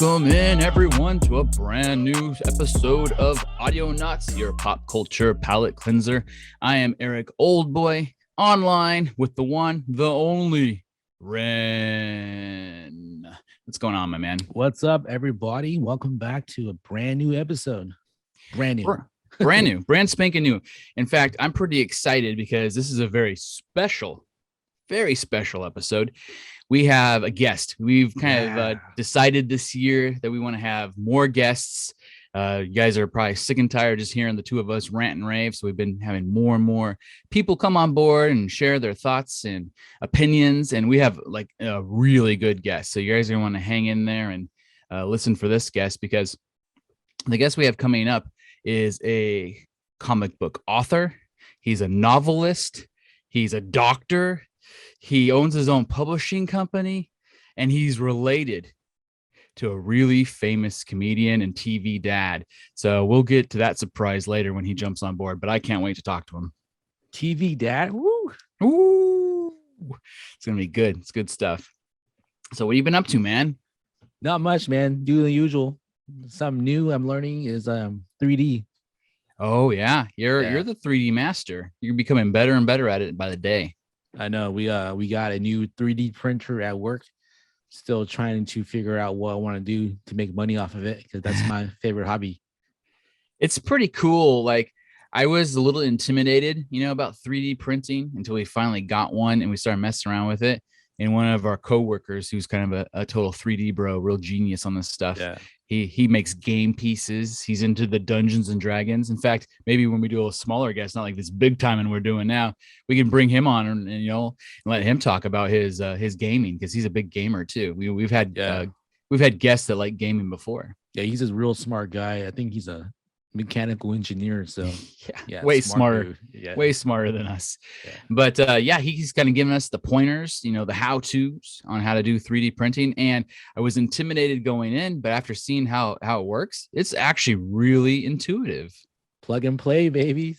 Welcome in, everyone, to a brand new episode of Audionots, your pop culture palate cleanser. I am Eric Oldboy, online with the one, the only, Ren. What's going on, my man? What's up, everybody? Welcome back to a brand new episode. Brand new. Brand new, brand spanking new. In fact, I'm pretty excited because this is a very special episode. We have a guest. We've kind of decided this year that we want to have more guests. You guys are probably sick and tired just hearing the two of us rant and rave. So we've been having more and more people come on board and share their thoughts and opinions. And we have like a really good guest. So you guys are going to want to hang in there and listen for this guest, because the guest we have coming up is a comic book author. He's a novelist. He's a doctor. He owns his own publishing company, and he's related to a really famous comedian and TV dad. So we'll get to that surprise later when he jumps on board, but I can't wait to talk to him. TV dad? Woo! Ooh, it's going to be good. It's good stuff. So what have you been up to, man? Not much, man. Do the usual. Something new I'm learning is 3D. Oh, yeah. You're the 3D master. You're becoming better and better at it by the day. I know we got a new 3D printer at work. Still trying to figure out what I want to do to make money off of it, because that's my favorite hobby. It's pretty cool. Like, I was a little intimidated, about 3D printing until we finally got one and we started messing around with it. And one of our coworkers, who's kind of a total 3D bro, real genius on this stuff. Yeah. He makes game pieces. He's into the Dungeons and Dragons. In fact, maybe when we do a smaller guest, not like this big time and we're doing now, we can bring him on and let him talk about his gaming, because he's a big gamer too. We've had guests that like gaming before. Yeah, he's a real smart guy. I think he's a mechanical engineer, so way smarter than us. But he's kind of giving us the pointers, the how-tos on how to do 3D printing. And I was intimidated going in, but after seeing how it works, it's actually really intuitive. Plug and play, baby.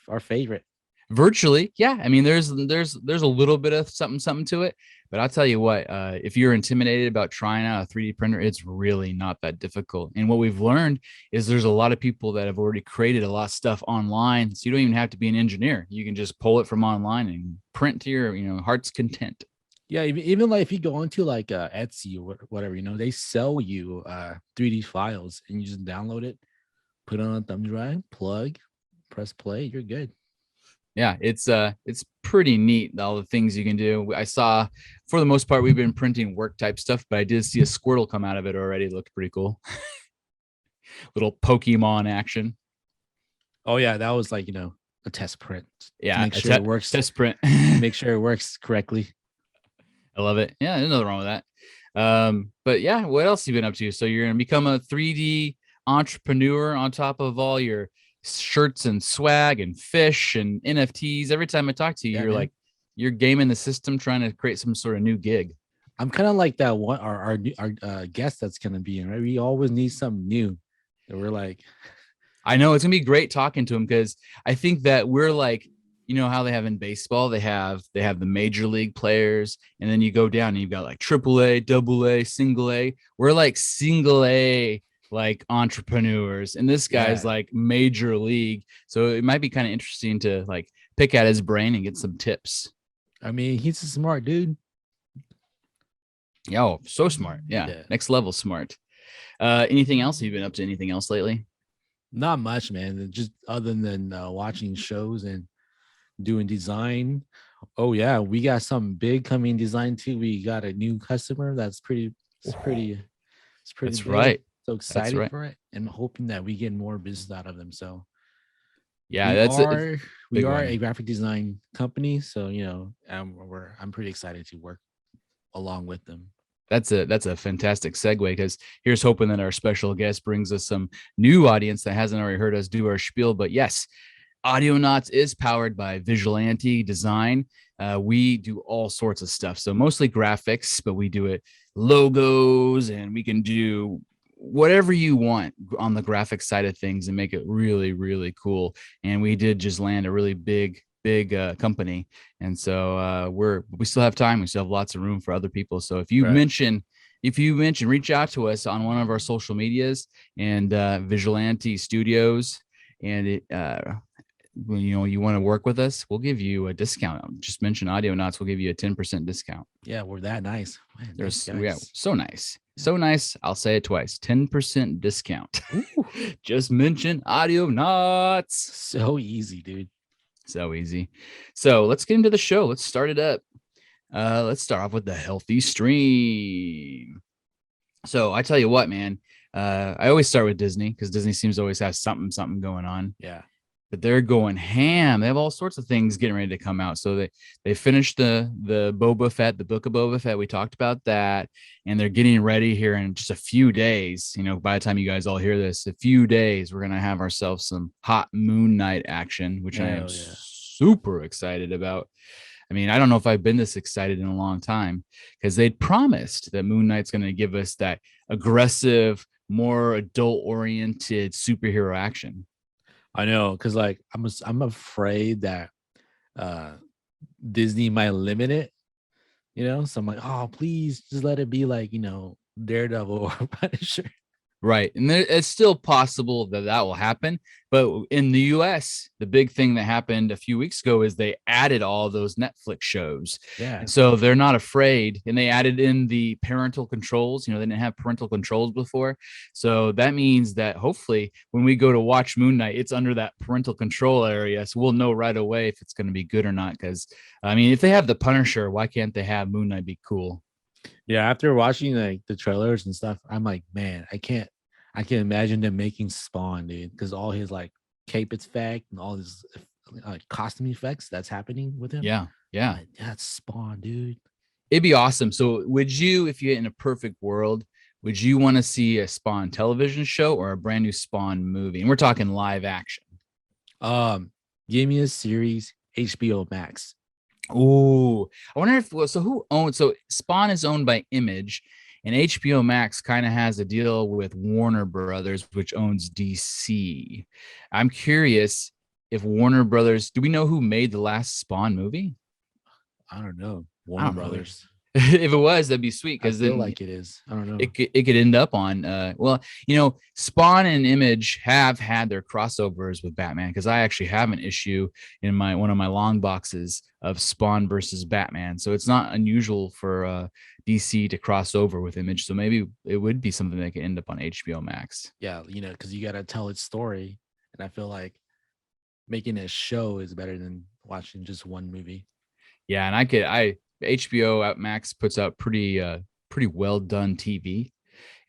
Our favorite. Virtually, yeah. I mean, there's a little bit of something to it, but I'll tell you what, if you're intimidated about trying out a 3D printer, it's really not that difficult. And what we've learned is there's a lot of people that have already created a lot of stuff online, so you don't even have to be an engineer. You can just pull it from online and print to your heart's content. Yeah, even like if you go onto like Etsy or whatever, they sell you 3D files, and you just download it, put it on a thumb drive, plug, press play, you're good. Yeah, it's pretty neat, all the things you can do. I saw, for the most part, we've been printing work type stuff, but I did see a Squirtle come out of it already. It looked pretty cool. Little Pokemon action. Oh yeah, that was like a test print. Yeah, make sure it works. Test print. Make sure it works correctly. I love it. Yeah, there's nothing wrong with that. But yeah, what else have you been up to? So you're gonna become a 3D entrepreneur on top of all your shirts and swag and fish and NFTs. Every time I talk to you, you're you're gaming the system, trying to create some sort of new gig. I'm kind of like that one, our guest that's gonna be in, right? We always need something new. And we're like, I know it's gonna be great talking to him, because I think that we're like, how they have in baseball, they have the major league players, and then you go down and you've got like AAA, AA, single A. We're like single A, like entrepreneurs, and this guy's like major league, so it might be kind of interesting to like pick at his brain and get some tips. I mean, he's a smart dude. Yo, so smart. Yeah. Next level smart. Anything else? Have you been up to anything else lately? Not much, man. Just other than watching shows and doing design. Oh yeah, we got something big coming design too. We got a new customer that's pretty that's big. Right. So excited for it, and hoping that we get more business out of them. So yeah, we are a graphic design company, so I'm pretty excited to work along with them. That's a fantastic segue, because here's hoping that our special guest brings us some new audience that hasn't already heard us do our spiel. But yes, Audionots is powered by Vigilante Design. We do all sorts of stuff, so mostly graphics, but we do it logos, and we can do whatever you want on the graphic side of things and make it really, really cool. And we did just land a really big company, and so we still have time. We still have lots of room for other people. So if you mention if you mention, reach out to us on one of our social medias and Vigilante Studios, and when you want to work with us, we'll give you a discount. Just mention Audionots, we'll give you a 10% discount. Yeah, we're that nice. Man, So nice. So nice. I'll say it twice. 10% discount. Just mention Audionots. So easy, dude. So easy. So let's get into the show. Let's start it up. Let's start off with the healthy stream. So I tell you what, man. I always start with Disney because Disney seems to always have something going on. Yeah. But they're going ham. They have all sorts of things getting ready to come out. So they finished the Boba Fett, the Book of Boba Fett. We talked about that, and they're getting ready here in just a few days. By the time you guys all hear this, a few days, we're gonna have ourselves some hot Moon Knight action, which I am super excited about. I mean, I don't know if I've been this excited in a long time because they'd promised that Moon Knight's going to give us that aggressive, more adult-oriented superhero action. I know, because like I'm afraid that Disney might limit it, So I'm like, oh, please just let it be like, Daredevil or Punisher. Right. And it's still possible that will happen. But in the US, the big thing that happened a few weeks ago is they added all those Netflix shows. Yeah. And so they're not afraid. And they added in the parental controls. They didn't have parental controls before. So that means that hopefully when we go to watch Moon Knight, it's under that parental control area. So we'll know right away if it's going to be good or not. Because, I mean, if they have the Punisher, why can't they have Moon Knight be cool? Yeah, after watching like the trailers and stuff, I'm like, man, I can imagine them making Spawn, dude, because all his like cape effect and all his costume effects that's happening with him. Yeah. Like, that's Spawn, dude. It'd be awesome. So would you, if you're in a perfect world, would you want to see a Spawn television show or a brand new Spawn movie? And we're talking live action. Give me a series, HBO Max. Oh, I wonder so Spawn is owned by Image, and HBO Max kind of has a deal with Warner Brothers, which owns DC. I'm curious if Warner Brothers, do we know who made the last Spawn movie? I don't know. Warner Brothers. If it was, that'd be sweet. Because I feel like it is. I don't know. It could end up on Spawn and Image have had their crossovers with Batman, because I actually have an issue in one of my long boxes of Spawn versus Batman. So it's not unusual for DC to cross over with Image. So maybe it would be something that could end up on HBO Max. Yeah, because you got to tell its story, and I feel like making a show is better than watching just one movie. Yeah, and HBO Max puts out pretty well done TV.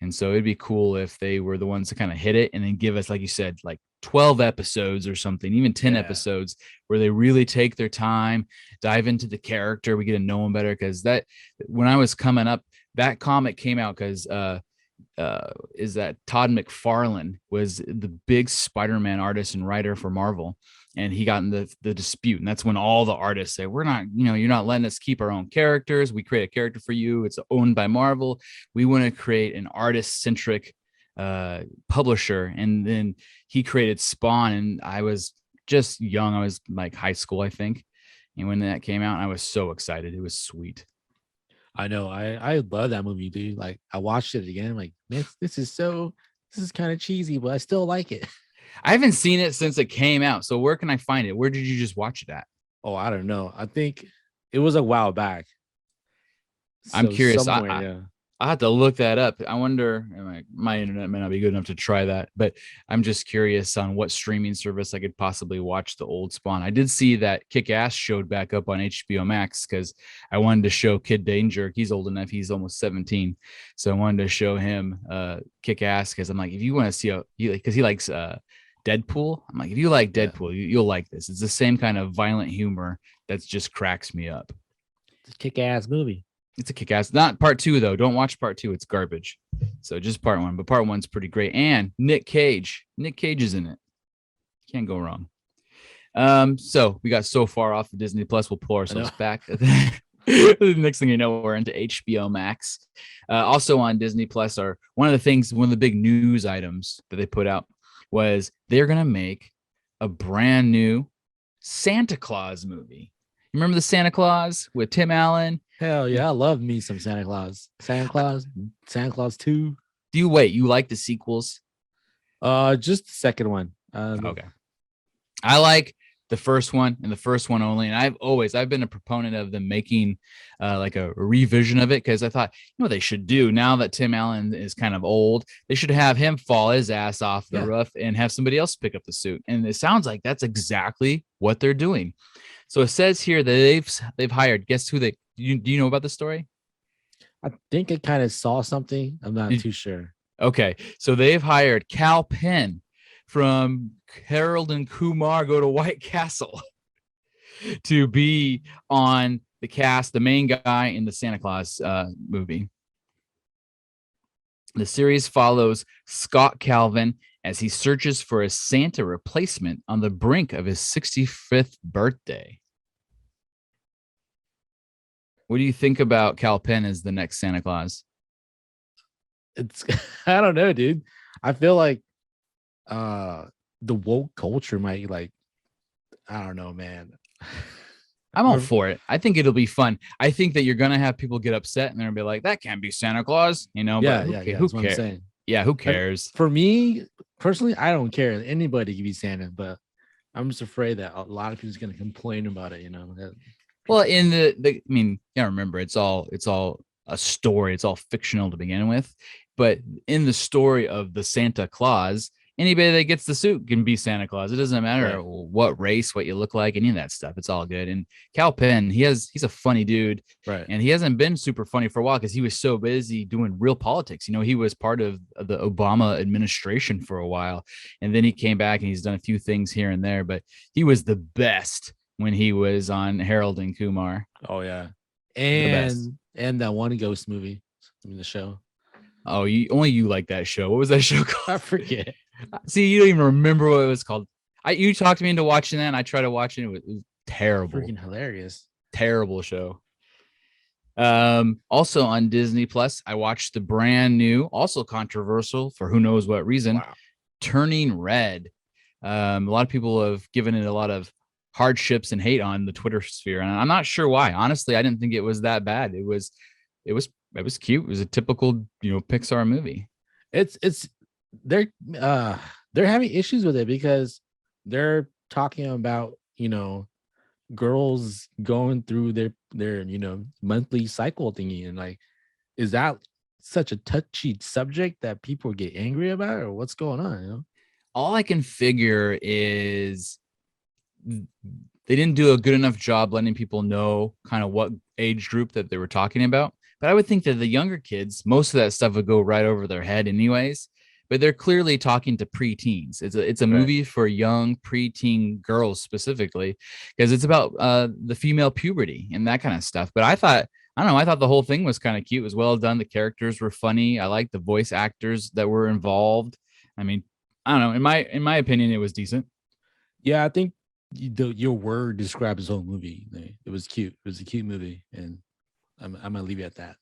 And so it'd be cool if they were the ones to kind of hit it and then give us, like you said, like 12 episodes or something, even 10 episodes where they really take their time, dive into the character. We get to know them better, because that when I was coming up, that comic came out because is that Todd McFarlane was the big Spider-Man artist and writer for Marvel. And he got in the dispute. And that's when all the artists say, we're not, you're not letting us keep our own characters. We create a character for you. It's owned by Marvel. We want to create an artist-centric publisher. And then he created Spawn. And I was just young. I was like high school, I think. And when that came out, I was so excited. It was sweet. I know. I love that movie, dude. Like, I watched it again. I'm like, man, this is kind of cheesy, but I still like it. I haven't seen it since it came out. So where can I find it? Where did you just watch it at? Oh, I don't know. I think it was a while back. I'm curious. I'll have to look that up. I wonder, my internet may not be good enough to try that, but I'm just curious on what streaming service I could possibly watch the old Spawn. I did see that Kick-Ass showed back up on HBO Max because I wanted to show Kid Danger. He's old enough. He's almost 17. So I wanted to show him Kick-Ass because I'm like, if you want to see, because he likes Deadpool. I'm like, if you like Deadpool, you'll like this. It's the same kind of violent humor that just cracks me up. It's a kick-ass movie. It's a kick-ass. Not part 2 though. Don't watch part 2. It's garbage. So just part 1. But part 1's pretty great. And Nick Cage. Nick Cage is in it. Can't go wrong. So we got so far off of Disney Plus. We'll pull ourselves back. The next thing you know, we're into HBO Max. Also on Disney Plus are one of the big news items that they put out was they're gonna make a brand new Santa Claus movie. You Remember the Santa Claus with Tim Allen? Hell yeah, I love me some Santa Claus. Santa Claus 2. Do you wait? You like the sequels? Just the second one. Okay. I like the first one and the first one only. And I've been a proponent of them making like a revision of it, because I thought, what they should do now that Tim Allen is kind of old, they should have him fall his ass off the roof and have somebody else pick up the suit. And it sounds like that's exactly what they're doing. So it says here that they've hired, guess who do you know about the story? I think I kind of saw something. I'm not too sure. Okay. So they've hired Cal Penn from Harold and Kumar Go to White Castle to be on the cast, the main guy in the Santa Claus movie. The series follows Scott Calvin as he searches for a Santa replacement on the brink of his 65th birthday. What do you think about Cal Penn as the next Santa Claus? It's I don't know, dude. I feel like the woke culture might like, I don't know, man. I'm all for it. I think it'll be fun. I think that you're gonna have people get upset and they're gonna be like, "That can't be Santa Claus," you know. Yeah, but who cares? Yeah, who cares? For me personally, I don't care. Anybody can be Santa, but I'm just afraid that a lot of people's gonna complain about it. You know. Well, in I mean, you gotta remember, it's all a story. It's all fictional to begin with. But in the story of the Santa Claus, anybody that gets the suit can be Santa Claus. It doesn't matter what race, what you look like, any of that stuff. It's all good. And Cal Penn, he's a funny dude, right? And he hasn't been super funny for a while because he was so busy doing real politics. You know, he was part of the Obama administration for a while, and then he came back and he's done a few things here and there. But he was the best when he was on Harold and Kumar. Oh yeah, and that one Ghost movie, the show. Oh, only you like that show. What was that show called? I forget. See, you don't even remember what it was called. You talked me into watching that, and I tried to watch it. It was terrible. Freaking hilarious. Terrible show. Also on Disney Plus, I watched the brand new, also controversial for who knows what reason, Turning Red. A lot of people have given it a lot of hardships and hate on the Twitter sphere, and I'm not sure why. Honestly, I didn't think it was that bad. It was cute. It was a typical, Pixar movie. They're having issues with it because they're talking about, girls going through their monthly cycle thingy, and like, is that such a touchy subject that people get angry about, or what's going on? All I can figure is they didn't do a good enough job letting people know kind of what age group that they were talking about. But I would think that the younger kids, most of that stuff would go right over their head anyways. But they're clearly talking to preteens. It's a movie for young preteen girls specifically, because it's about the female puberty and that kind of stuff. But I thought the whole thing was kind of cute. It was well done. The characters were funny. I liked the voice actors that were involved. I mean, I don't know. In my opinion, it was decent. Yeah, I think your word describes the whole movie. It was cute. It was a cute movie, and I'm gonna leave it at that.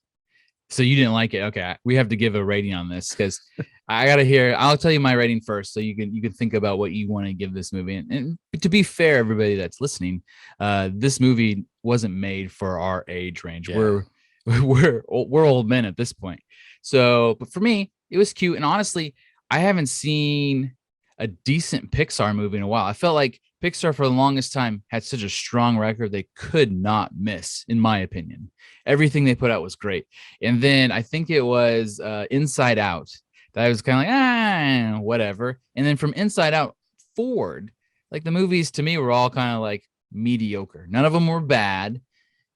So you didn't like it? Okay, we have to give a rating on this because I gotta hear. I'll tell you my rating first, so you can think about what you want to give this movie. And to be fair, everybody that's listening, this movie wasn't made for our age range. Yeah. We're old men at this point. So, but for me, it was cute. And honestly, I haven't seen a decent Pixar movie in a while. I felt like Pixar for the longest time had such a strong record they could not miss, in my opinion. Everything they put out was great. And then I think it was Inside Out that I was kind of like, whatever. And then from Inside Out forward, like the movies to me were all kind of like mediocre. None of them were bad,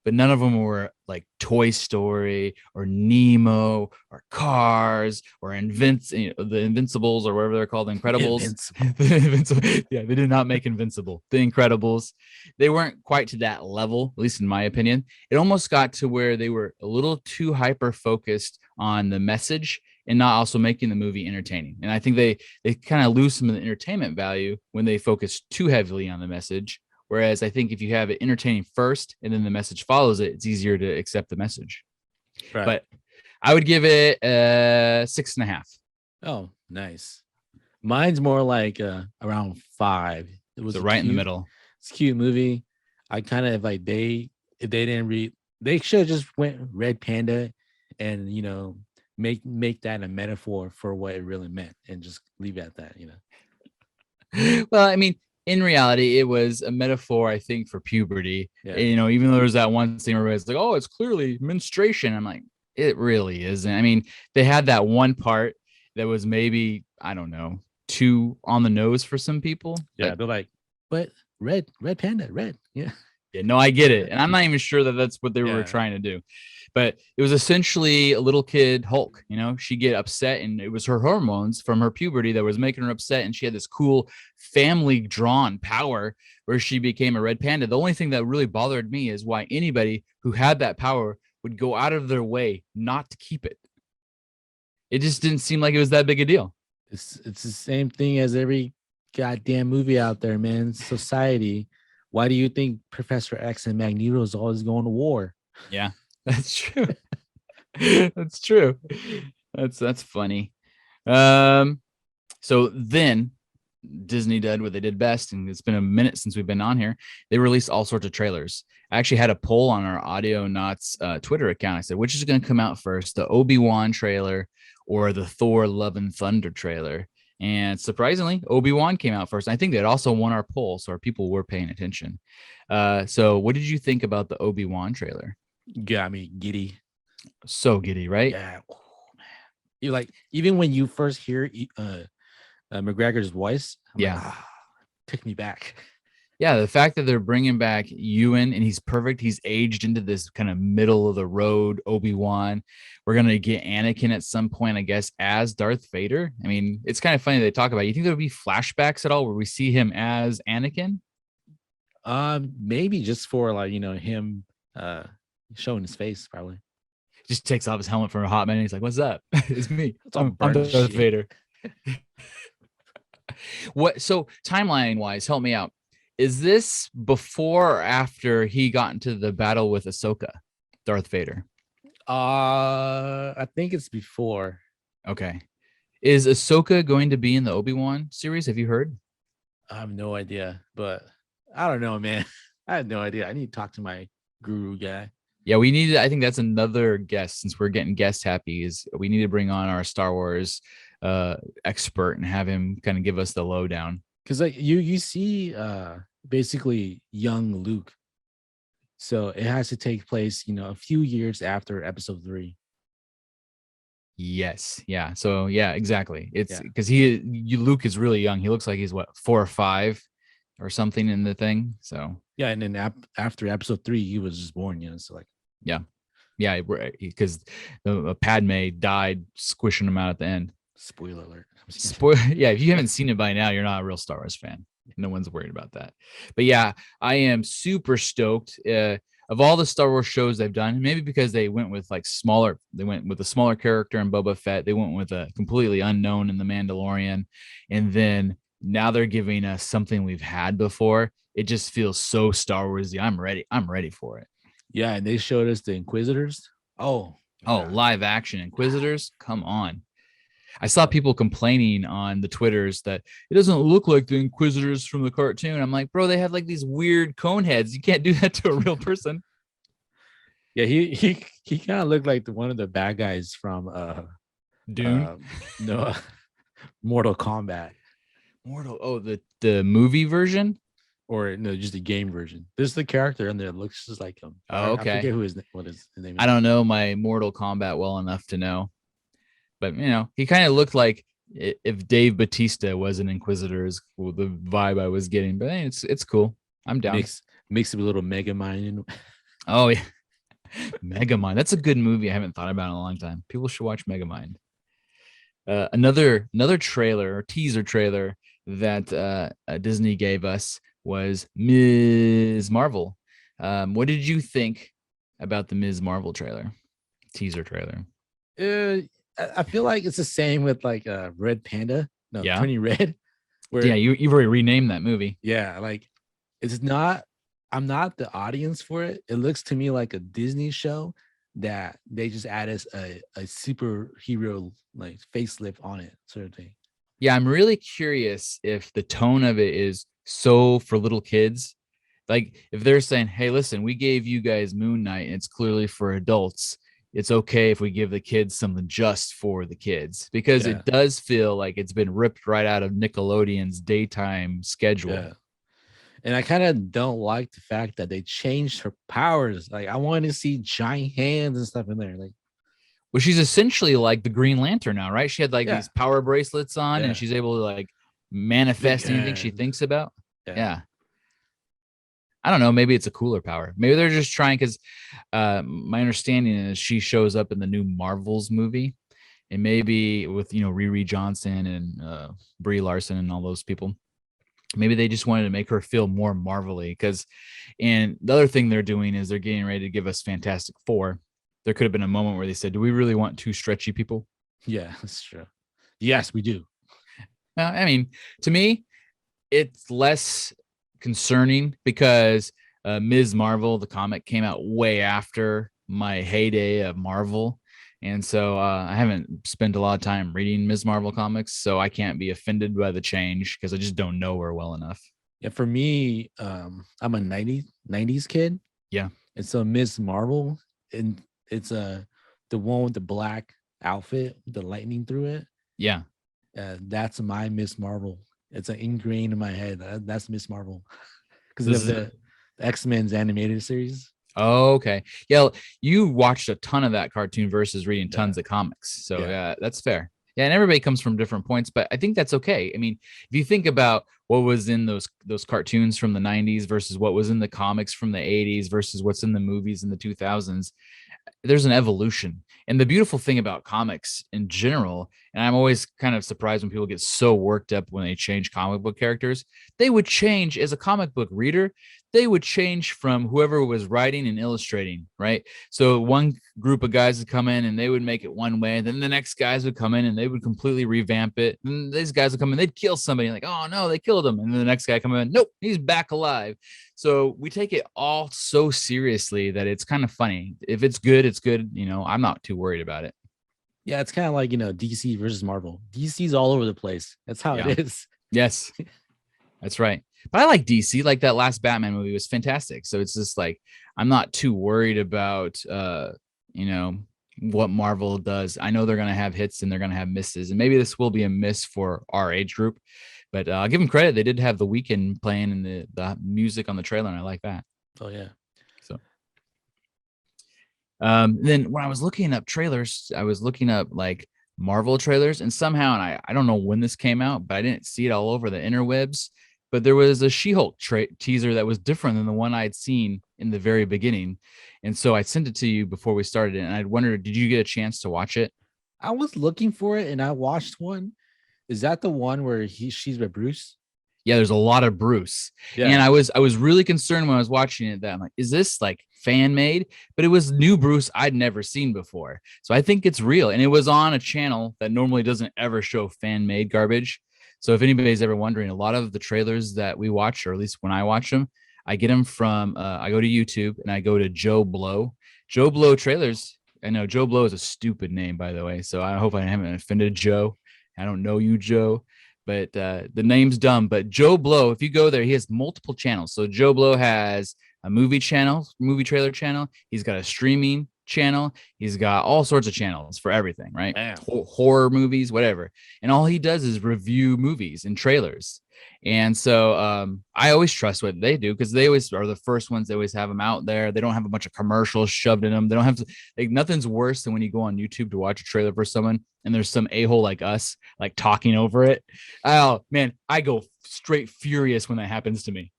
but none of them were like Toy Story or Nemo or Cars or the Invincibles or whatever they're called, the Incredibles. Yeah, they did not make Invincible. The Incredibles, they weren't quite to that level, at least in my opinion. It almost got to where they were a little too hyper focused on the message and not also making the movie entertaining. And I think they kind of lose some of the entertainment value when they focus too heavily on the message. Whereas I think if you have it entertaining first and then the message follows it, it's easier to accept the message. Right. But I would give it 6.5. Oh, nice. Mine's more like around 5. It was right in the middle. It's a cute movie. I kind of like if they didn't read, they should have just went red panda, and make that a metaphor for what it really meant, and just leave it at that. Well, I mean, in reality, it was a metaphor, I think, for puberty. Yeah. Even though there was that one scene where it's like, oh, it's clearly menstruation. I'm like, it really isn't. I mean, they had that one part that was maybe, I don't know, too on the nose for some people. Yeah, they're like, but red panda, red. Yeah. Yeah, no, I get it. And I'm not even sure that that's what they were Yeah. trying to do. But it was essentially a little kid Hulk. She'd get upset, and it was her hormones from her puberty that was making her upset. And she had this cool family drawn power where she became a red panda. The only thing that really bothered me is why anybody who had that power would go out of their way not to keep it. It just didn't seem like it was that big a deal. It's the same thing as every goddamn movie out there, man. Society. Why do you think Professor X and Magneto is always going to war? Yeah, that's true. That's true. That's funny. So then Disney did what they did best, and it's been a minute since we've been on here. They released all sorts of trailers. I actually had a poll on our Audionots Twitter account. I said, which is going to come out first, the Obi-Wan trailer or the Thor Love and Thunder trailer? And surprisingly, Obi-Wan came out first. I think that also won our poll, so our people were paying attention. So what did you think about the Obi-Wan trailer? Got me giddy. So giddy, right? Yeah. Oh, man. You like, even when you first hear McGregor's voice, took me back. Yeah, the fact that they're bringing back Ewan and he's perfect. He's aged into this kind of middle of the road Obi-Wan. We're going to get Anakin at some point, I guess, as Darth Vader. I mean, it's kind of funny they talk about it. You think there would be flashbacks at all where we see him as Anakin? Maybe just for like, him showing his face, probably. Just takes off his helmet for a hot minute. He's like, what's up? It's me. I'm Darth shit. Vader. So timeline wise, help me out. Is this before or after he got into the battle with Ahsoka, Darth Vader? I think it's before. Okay. Is Ahsoka going to be in the Obi-Wan series? Have you heard? I have no idea, but I don't know, man. I have no idea. I need to talk to my guru guy. Yeah, I think that's another guest, since we're getting guest happy, is we need to bring on our Star Wars expert and have him kind of give us the lowdown. Because like you see basically young Luke. So it has to take place, a few years after episode 3. Yes. Yeah. So yeah, exactly. It's because Luke is really young. He looks like he's 4 or 5 or something in the thing. So yeah, and then after episode 3, he was just born, so like yeah, because Padme died squishing him out at the end. Spoiler alert. Yeah, if you haven't seen it by now, you're not a real Star Wars fan. No one's worried about that. But yeah, I am super stoked. Of all the Star Wars shows they've done, maybe because they went with a smaller character in Boba Fett. They went with a completely unknown in The Mandalorian. And then now they're giving us something we've had before. It just feels so Star Warsy. I'm ready for it. Yeah, and they showed us the Inquisitors. Oh, live action Inquisitors. Come on. I saw people complaining on the Twitters that it doesn't look like the Inquisitors from the cartoon. I'm like, bro, they have like these weird cone heads. You can't do that to a real person. Yeah, he kind of looked like one of the bad guys from Dune. No, Mortal Kombat. The movie version, or no, just the game version. There's the character in there that looks just like him. Oh, okay. I forget what his name is. I don't know my Mortal Kombat well enough to know. But, he kind of looked like if Dave Bautista was an Inquisitor, is the vibe I was getting. But hey, it's cool. I'm down. Makes a little Megamind. Oh, yeah. Megamind. That's a good movie I haven't thought about in a long time. People should watch Megamind. Another trailer or teaser trailer that Disney gave us was Ms. Marvel. What did you think about the Ms. Marvel teaser trailer? I feel like it's the same with like Red Panda. No, yeah. 20 Red. Where, you've already renamed that movie. Yeah, like it's not. I'm not the audience for it. It looks to me like a Disney show that they just added a superhero like facelift on it, sort of thing. Yeah, I'm really curious if the tone of it is so for little kids Like if they're saying, hey, listen, we gave you guys Moon Knight and it's clearly for adults, it's okay if we give the kids something just for the kids, because Yeah, it does feel like it's been ripped right out of Nickelodeon's daytime schedule. yeah. And I kind of don't like the fact that they changed her powers. Like I wanted to see giant hands and stuff in there. Like, Well, she's essentially like the Green Lantern now, right? She had like yeah, these power bracelets on and yeah, she's able to like big manifest anything she hand. thinks about. Yeah, Yeah. I don't know. Maybe it's a cooler power. Maybe they're just trying, because my understanding is she shows up in the new Marvels movie, and maybe with Riri Johnson and Brie Larson and all those people. Maybe they just wanted to make her feel more Marvel-y. And the other thing they're doing is they're getting ready to give us Fantastic Four. There could have been a moment where they said, "Do we really want two stretchy people?" yeah, that's true. Yes, we do. I mean, to me, it's less concerning because Ms. Marvel, the comic, came out way after my heyday of Marvel. And so I haven't spent a lot of time reading Ms. Marvel comics, so I can't be offended by the change because I just don't know her well enough. Yeah, for me, I'm a '90s kid, Yeah. and so Miss Marvel, and it's the one with the black outfit with the lightning through it. Yeah. That's my Miss Marvel. It's ingrained in my head. That's Miss Marvel because This of is the X-Men's animated series. okay. Yeah, you watched a ton of that cartoon versus reading Yeah, tons of comics. So yeah, yeah, that's fair. Yeah, and everybody comes from different points, but I think that's okay. I mean, if you think about what was in those cartoons from the 90s versus what was in the comics from the 80s versus what's in the movies in the 2000s, there's an evolution. And the beautiful thing about comics in general, and I'm always kind of surprised when people get so worked up when they change comic book characters, they would change as a comic book reader. They would change from whoever was writing and illustrating, right? So one group of guys would come in and they would make it one way. And then the next guys would come in and they would completely revamp it. And these guys would come in, they'd kill somebody, like, oh no, they killed him. And then the next guy come in, nope, he's back alive. So we take it all so seriously that it's kind of funny. If it's good, it's good. I'm not too worried about it. yeah. It's kind of like DC versus Marvel. DC's all over the place. That's how Yeah. it is. Yes, that's right. But I like DC. Like that last Batman movie was fantastic. So it's just like I'm not too worried about you know, what Marvel does. I know they're gonna have hits and they're gonna have misses. And maybe this will be a miss for our age group. But I'll give them credit. They did have The Weeknd playing in the music on the trailer, and I like that. Oh yeah. So then when I was looking up trailers, I was looking up like Marvel trailers, and somehow, and I don't know when this came out, but I didn't see it all over the interwebs. But there was a She-Hulk teaser that was different than the one I'd seen in the very beginning. And so I sent it to you before we started it. And I'd wondered, did you get a chance to watch it? I was looking for it and I watched one. Is that the one where she's with Bruce? Yeah, there's a lot of Bruce. And Yeah. I was really concerned when I was watching it that I'm like, is this like fan made? But it was new Bruce I'd never seen before. So I think it's real. And it was on a channel that normally doesn't ever show fan made garbage. So if anybody's ever wondering, a lot of the trailers that we watch, or at least when I watch them, I get them from I go to YouTube and I go to Joe Blow. Joe Blow trailers. I know Joe Blow is a stupid name, by the way. So I hope I haven't offended Joe. I don't know you, Joe, but the name's dumb. But Joe Blow, if you go there, he has multiple channels. So Joe Blow has a movie channel, movie trailer channel. He's got a streaming channel. He's got all sorts of channels for everything, right? Man. Horror movies, whatever. And all he does is review movies and trailers. And so I always trust what they do because they always are the first ones. They always have them out there. They don't have a bunch of commercials shoved in them. They don't have to, like, nothing's worse than when you go on YouTube to watch a trailer for someone and there's some a-hole like us, like talking over it. Oh man, I go straight furious when that happens to me.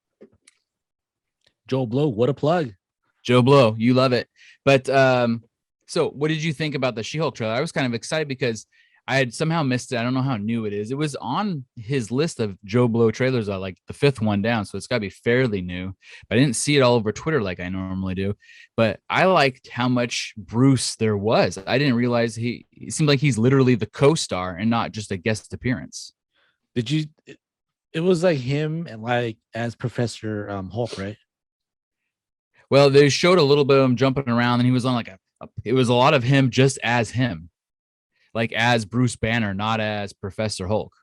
Joe Blow, what a plug. Joe Blow, you love it. But so what did you think about the She-Hulk trailer? I was kind of excited because I had somehow missed it. I don't know how new it is. It was on his list of Joe Blow trailers, like the fifth one down. So it's got to be fairly new. But I didn't see it all over Twitter like I normally do. But I liked how much Bruce there was. I didn't realize it seemed like he's literally the co-star and not just a guest appearance. Did you? It was like him and like as Professor Hulk, right? Well, they showed a little bit of him jumping around, and he was on like it was a lot of him just as him, like as Bruce Banner, not as Professor Hulk.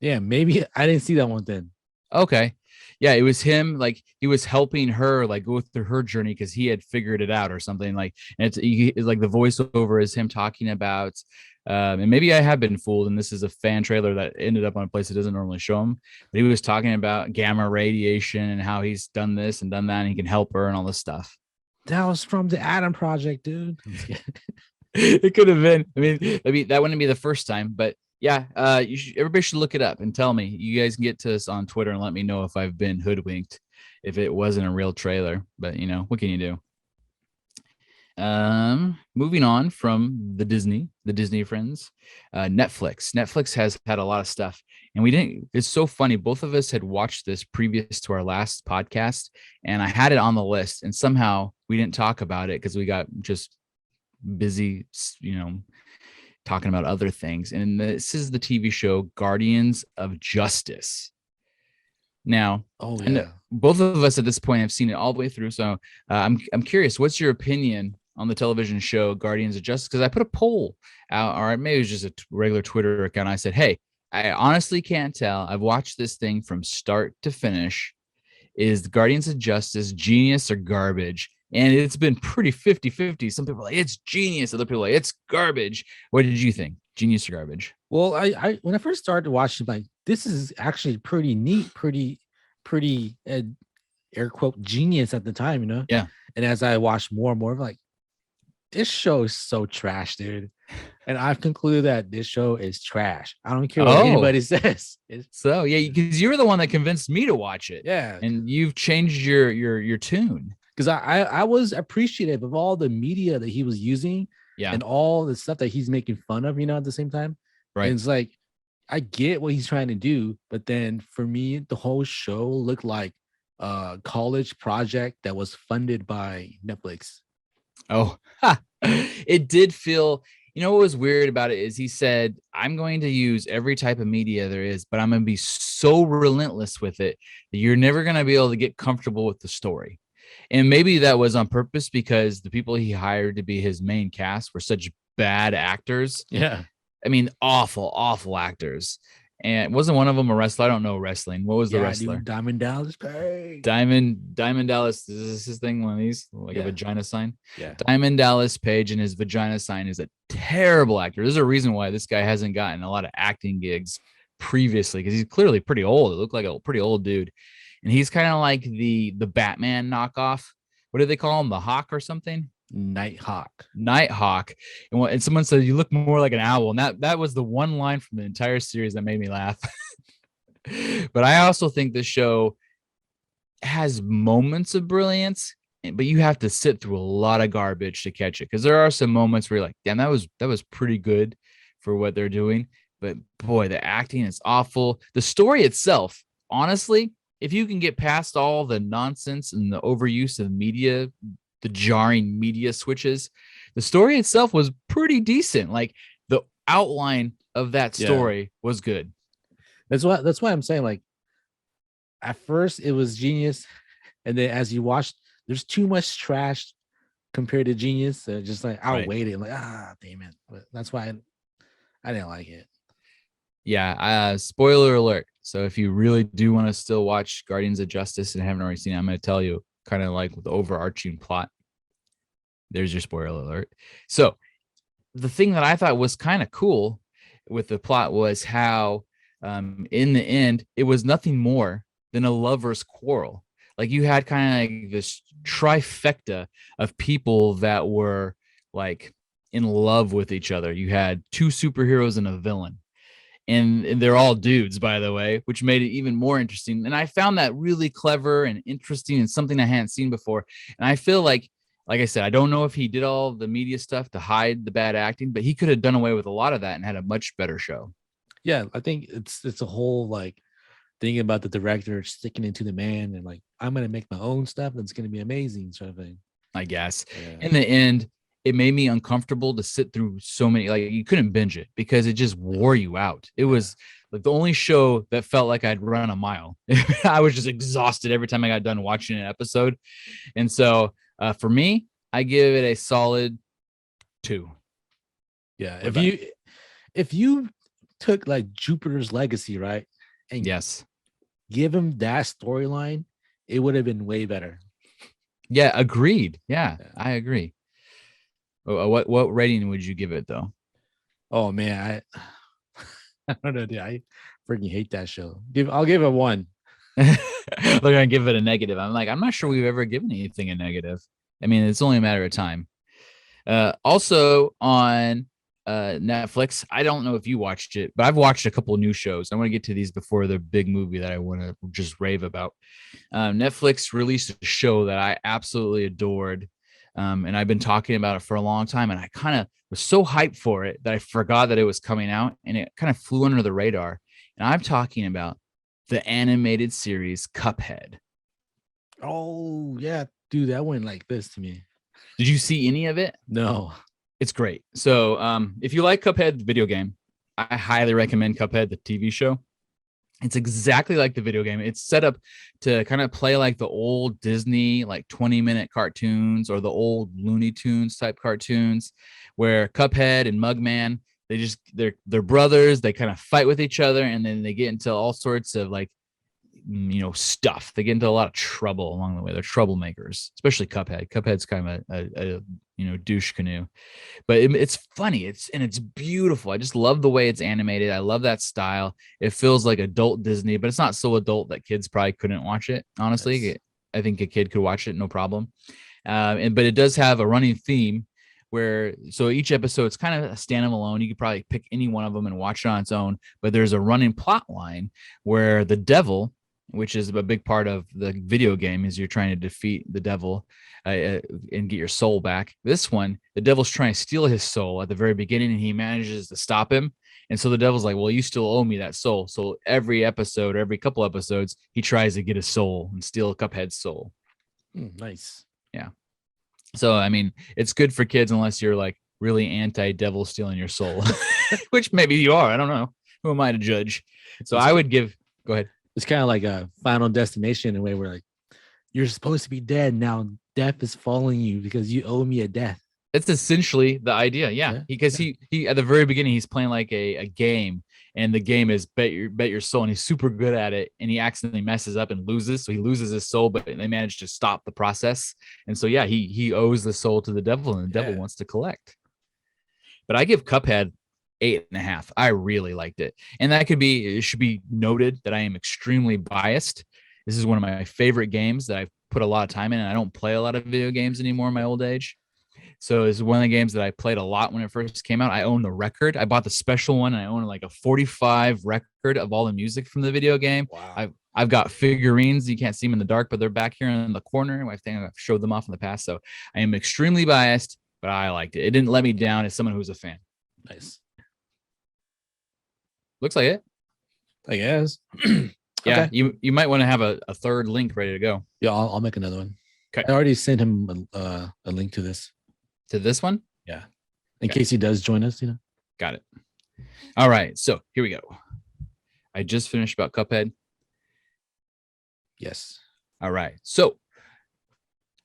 Yeah, maybe I didn't see that one then. Okay. Yeah, it was him. Like he was helping her like go through her journey because he had figured it out or something. Like, and it's like the voiceover is him talking about. And maybe I have been fooled, and this is a fan trailer that ended up on a place that doesn't normally show him. But he was talking about gamma radiation and how he's done this and done that, and he can help her and all this stuff. That was from the Adam Project, dude. It could have been. I mean, that wouldn't be the first time, but yeah, everybody should look it up and tell me. You guys can get to us on Twitter and let me know if I've been hoodwinked, if it wasn't a real trailer. But you know, what can you do? Moving on from the Disney friends, Netflix has had a lot of stuff, and we didn't. It's so funny. Both of us had watched this previous to our last podcast, and I had it on the list, and somehow we didn't talk about it because we got just busy, you know, talking about other things. And this is the TV show Guardians of Justice. Now, Oh and yeah. both of us at this point have seen it all the way through. So I'm curious, what's your opinion on the television show Guardians of Justice? Because I put a poll out, or maybe it was just a regular Twitter account. I said, hey, I honestly can't tell. I've watched this thing from start to finish. Is the Guardians of Justice genius or garbage? And it's been pretty 50-50. Some people are like, it's genius. Other people are like, it's garbage. What did you think? Genius or garbage? Well, I when I first started watching, like, this is actually pretty neat, pretty air quote genius at the time, you know? Yeah. And as I watched more and more, I'm like, this show is so trash, dude. And I've concluded that this show is trash. I don't care what anybody says. So yeah, because you were the one that convinced me to watch it. Yeah. And you've changed your tune. Because I was appreciative of all the media that he was using, and all the stuff that he's making fun of, you know, at the same time. Right. And it's like, I get what he's trying to do, but then for me, the whole show looked like a college project that was funded by Netflix. Oh, it did feel, you know, what was weird about it is he said, I'm going to use every type of media there is, but I'm going to be so relentless with it that you're never going to be able to get comfortable with the story. And maybe that was on purpose because the people he hired to be his main cast were such bad actors. Yeah. I mean, awful actors. And wasn't one of them a wrestler? I don't know wrestling. What was the wrestler? Dude, Diamond Dallas Page. Diamond Dallas. Is this his thing? One of these, like a vagina sign? Yeah. Diamond Dallas Page and his vagina sign is a terrible actor. There's a reason why this guy hasn't gotten a lot of acting gigs previously, because he's clearly pretty old. It looked like a pretty old dude. And he's kind of like the Batman knockoff. What do they call him? The Hawk or something? Nighthawk. And someone said you look more like an owl. And that was the one line from the entire series that made me laugh. But I also think this show has moments of brilliance, but you have to sit through a lot of garbage to catch it. Because there are some moments where you're like, damn, that was pretty good for what they're doing. But boy, the acting is awful. The story itself, honestly, if you can get past all the nonsense and the overuse of media, the jarring media switches, the story itself was pretty decent. Like the outline of that story was good. That's why I'm saying, like, at first it was genius, and then as you watch, there's too much trash compared to genius. So just like outweighed it. I'm like, damn it. But that's why I didn't like it. Yeah. Spoiler alert. So if you really do want to still watch Guardians of Justice and haven't already seen it, I'm going to tell you kind of like with the overarching plot. There's your spoiler alert. So the thing that I thought was kind of cool with the plot was how in the end, it was nothing more than a lover's quarrel. Like you had kind of like this trifecta of people that were like in love with each other. You had two superheroes and a villain. And they're all dudes, by the way, which made it even more interesting. And I found that really clever and interesting and something I hadn't seen before. And I feel like I said, I don't know if he did all the media stuff to hide the bad acting, but he could have done away with a lot of that and had a much better show. Yeah, I think it's a whole like thinking about the director sticking into the man and like, I'm gonna make my own stuff that's gonna be amazing, sort of thing. I guess. Yeah. In the end, it made me uncomfortable to sit through so many, like you couldn't binge it because it just wore you out. It was like the only show that felt like I'd run a mile. I was just exhausted every time I got done watching an episode. And so for me, I give it a solid 2. Yeah. If you took like Jupiter's Legacy, right? And yes. give him that storyline, it would have been way better. Yeah, agreed. Yeah, I agree. What rating would you give it though? Oh man, I don't know, dude. I freaking hate that show. I'll give it 1. They're gonna give it a negative. I'm like, I'm not sure we've ever given anything a negative. I mean, it's only a matter of time. Also on Netflix, I don't know if you watched it, but I've watched a couple new shows. I want to get to these before the big movie that I want to just rave about. Netflix released a show that I absolutely adored. And I've been talking about it for a long time. And I kind of was so hyped for it that I forgot that it was coming out and it kind of flew under the radar. And I'm talking about the animated series Cuphead. Oh yeah, dude, that went like this to me. Did you see any of it? No. It's great. So if you like Cuphead, the video game, I highly recommend Cuphead, the TV show. It's exactly like the video game. It's set up to kind of play like the old Disney, like 20-minute cartoons or the old Looney Tunes type cartoons where Cuphead and Mugman, they're brothers. They kind of fight with each other and then they get into all sorts of like, stuff. They get into a lot of trouble along the way. They're troublemakers, especially Cuphead. Cuphead's kind of a douche canoe, but it's funny. It's beautiful. I just love the way it's animated. I love that style. It feels like adult Disney, but it's not so adult that kids probably couldn't watch it. Honestly, Yes. I think a kid could watch it, no problem. But it does have a running theme where so each episode's kind of a standalone. You could probably pick any one of them and watch it on its own. But there's a running plot line where the devil, which is a big part of the video game, is you're trying to defeat the devil and get your soul back. This one, the devil's trying to steal his soul at the very beginning, and he manages to stop him. And so the devil's like, well, you still owe me that soul. So every episode, every couple episodes, he tries to get his soul and steal Cuphead's soul. Nice. Yeah. So, I mean, it's good for kids unless you're like really anti-devil stealing your soul, which maybe you are. I don't know. Who am I to judge? So I would give, go ahead. It's kind of like a Final Destination in a way where like you're supposed to be dead now. Death is following you because you owe me a death. It's essentially the idea, yeah. Because he at the very beginning he's playing like a game, and the game is bet your soul, and he's super good at it, and he accidentally messes up and loses, so he loses his soul, but they manage to stop the process, and so yeah, he owes the soul to the devil, and the devil wants to collect. But I give Cuphead 8.5. I really liked it, and it should be noted that I am extremely biased. This is one of my favorite games that I've put a lot of time in, and I don't play a lot of video games anymore in my old age. So it's one of the games that I played a lot when it first came out. I own the record. I bought the special one, and I own like a 45 record of all the music from the video game. Wow. I've got figurines. You can't see them in the dark, but they're back here in the corner. I think I've showed them off in the past. So I am extremely biased, but I liked it. It didn't let me down as someone who's a fan. Nice. Looks like it. I guess. Yeah, okay. You might want to have a third link ready to go. Yeah, I'll make another one. Okay. I already sent him a link to this. To this one? Yeah. In case he does join us, Got it. All right. So here we go. I just finished about Cuphead. Yes. All right. So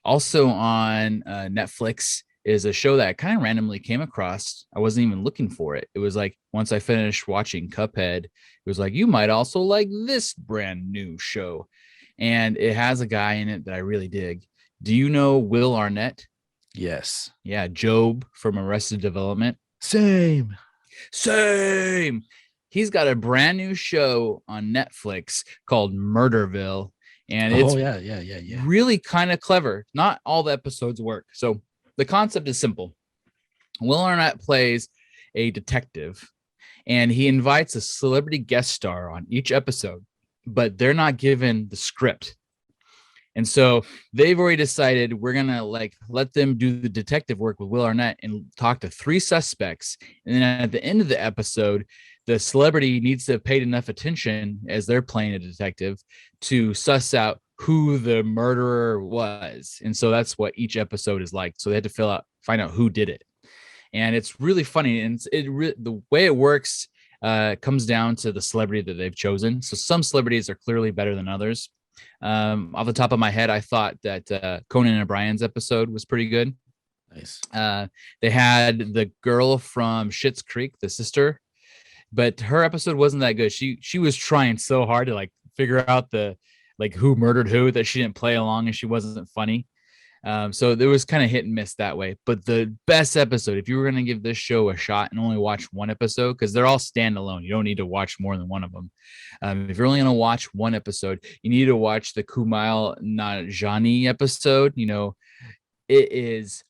also on Netflix is a show that I kind of randomly came across. I wasn't even looking for it. It was like once I finished watching Cuphead, it was like, you might also like this brand new show. And it has a guy in it that I really dig. Do you know Will Arnett? Yes. Yeah, Job from Arrested Development. Same. He's got a brand new show on Netflix called Murderville. And it's really kind of clever. Not all the episodes work. So the concept is simple. Will Arnett plays a detective, and he invites a celebrity guest star on each episode, but they're not given the script. And so they've already decided we're going to like let them do the detective work with Will Arnett and talk to 3 suspects. And then at the end of the episode, the celebrity needs to have paid enough attention as they're playing a detective to suss out who the murderer was. And so that's what each episode is like. So they had to find out who did it. And it's really funny. And the way it works comes down to the celebrity that they've chosen. So some celebrities are clearly better than others. Off the top of my head, I thought that Conan O'Brien's episode was pretty good. Nice. They had the girl from Schitt's Creek, the sister, but her episode wasn't that good. She was trying so hard to like figure out the like who murdered who, that she didn't play along and she wasn't funny. So there was kind of hit and miss that way. But the best episode, if you were going to give this show a shot and only watch one episode, because they're all standalone, you don't need to watch more than one of them. If you're only going to watch one episode, you need to watch the Kumail Nanjiani episode. You know, it is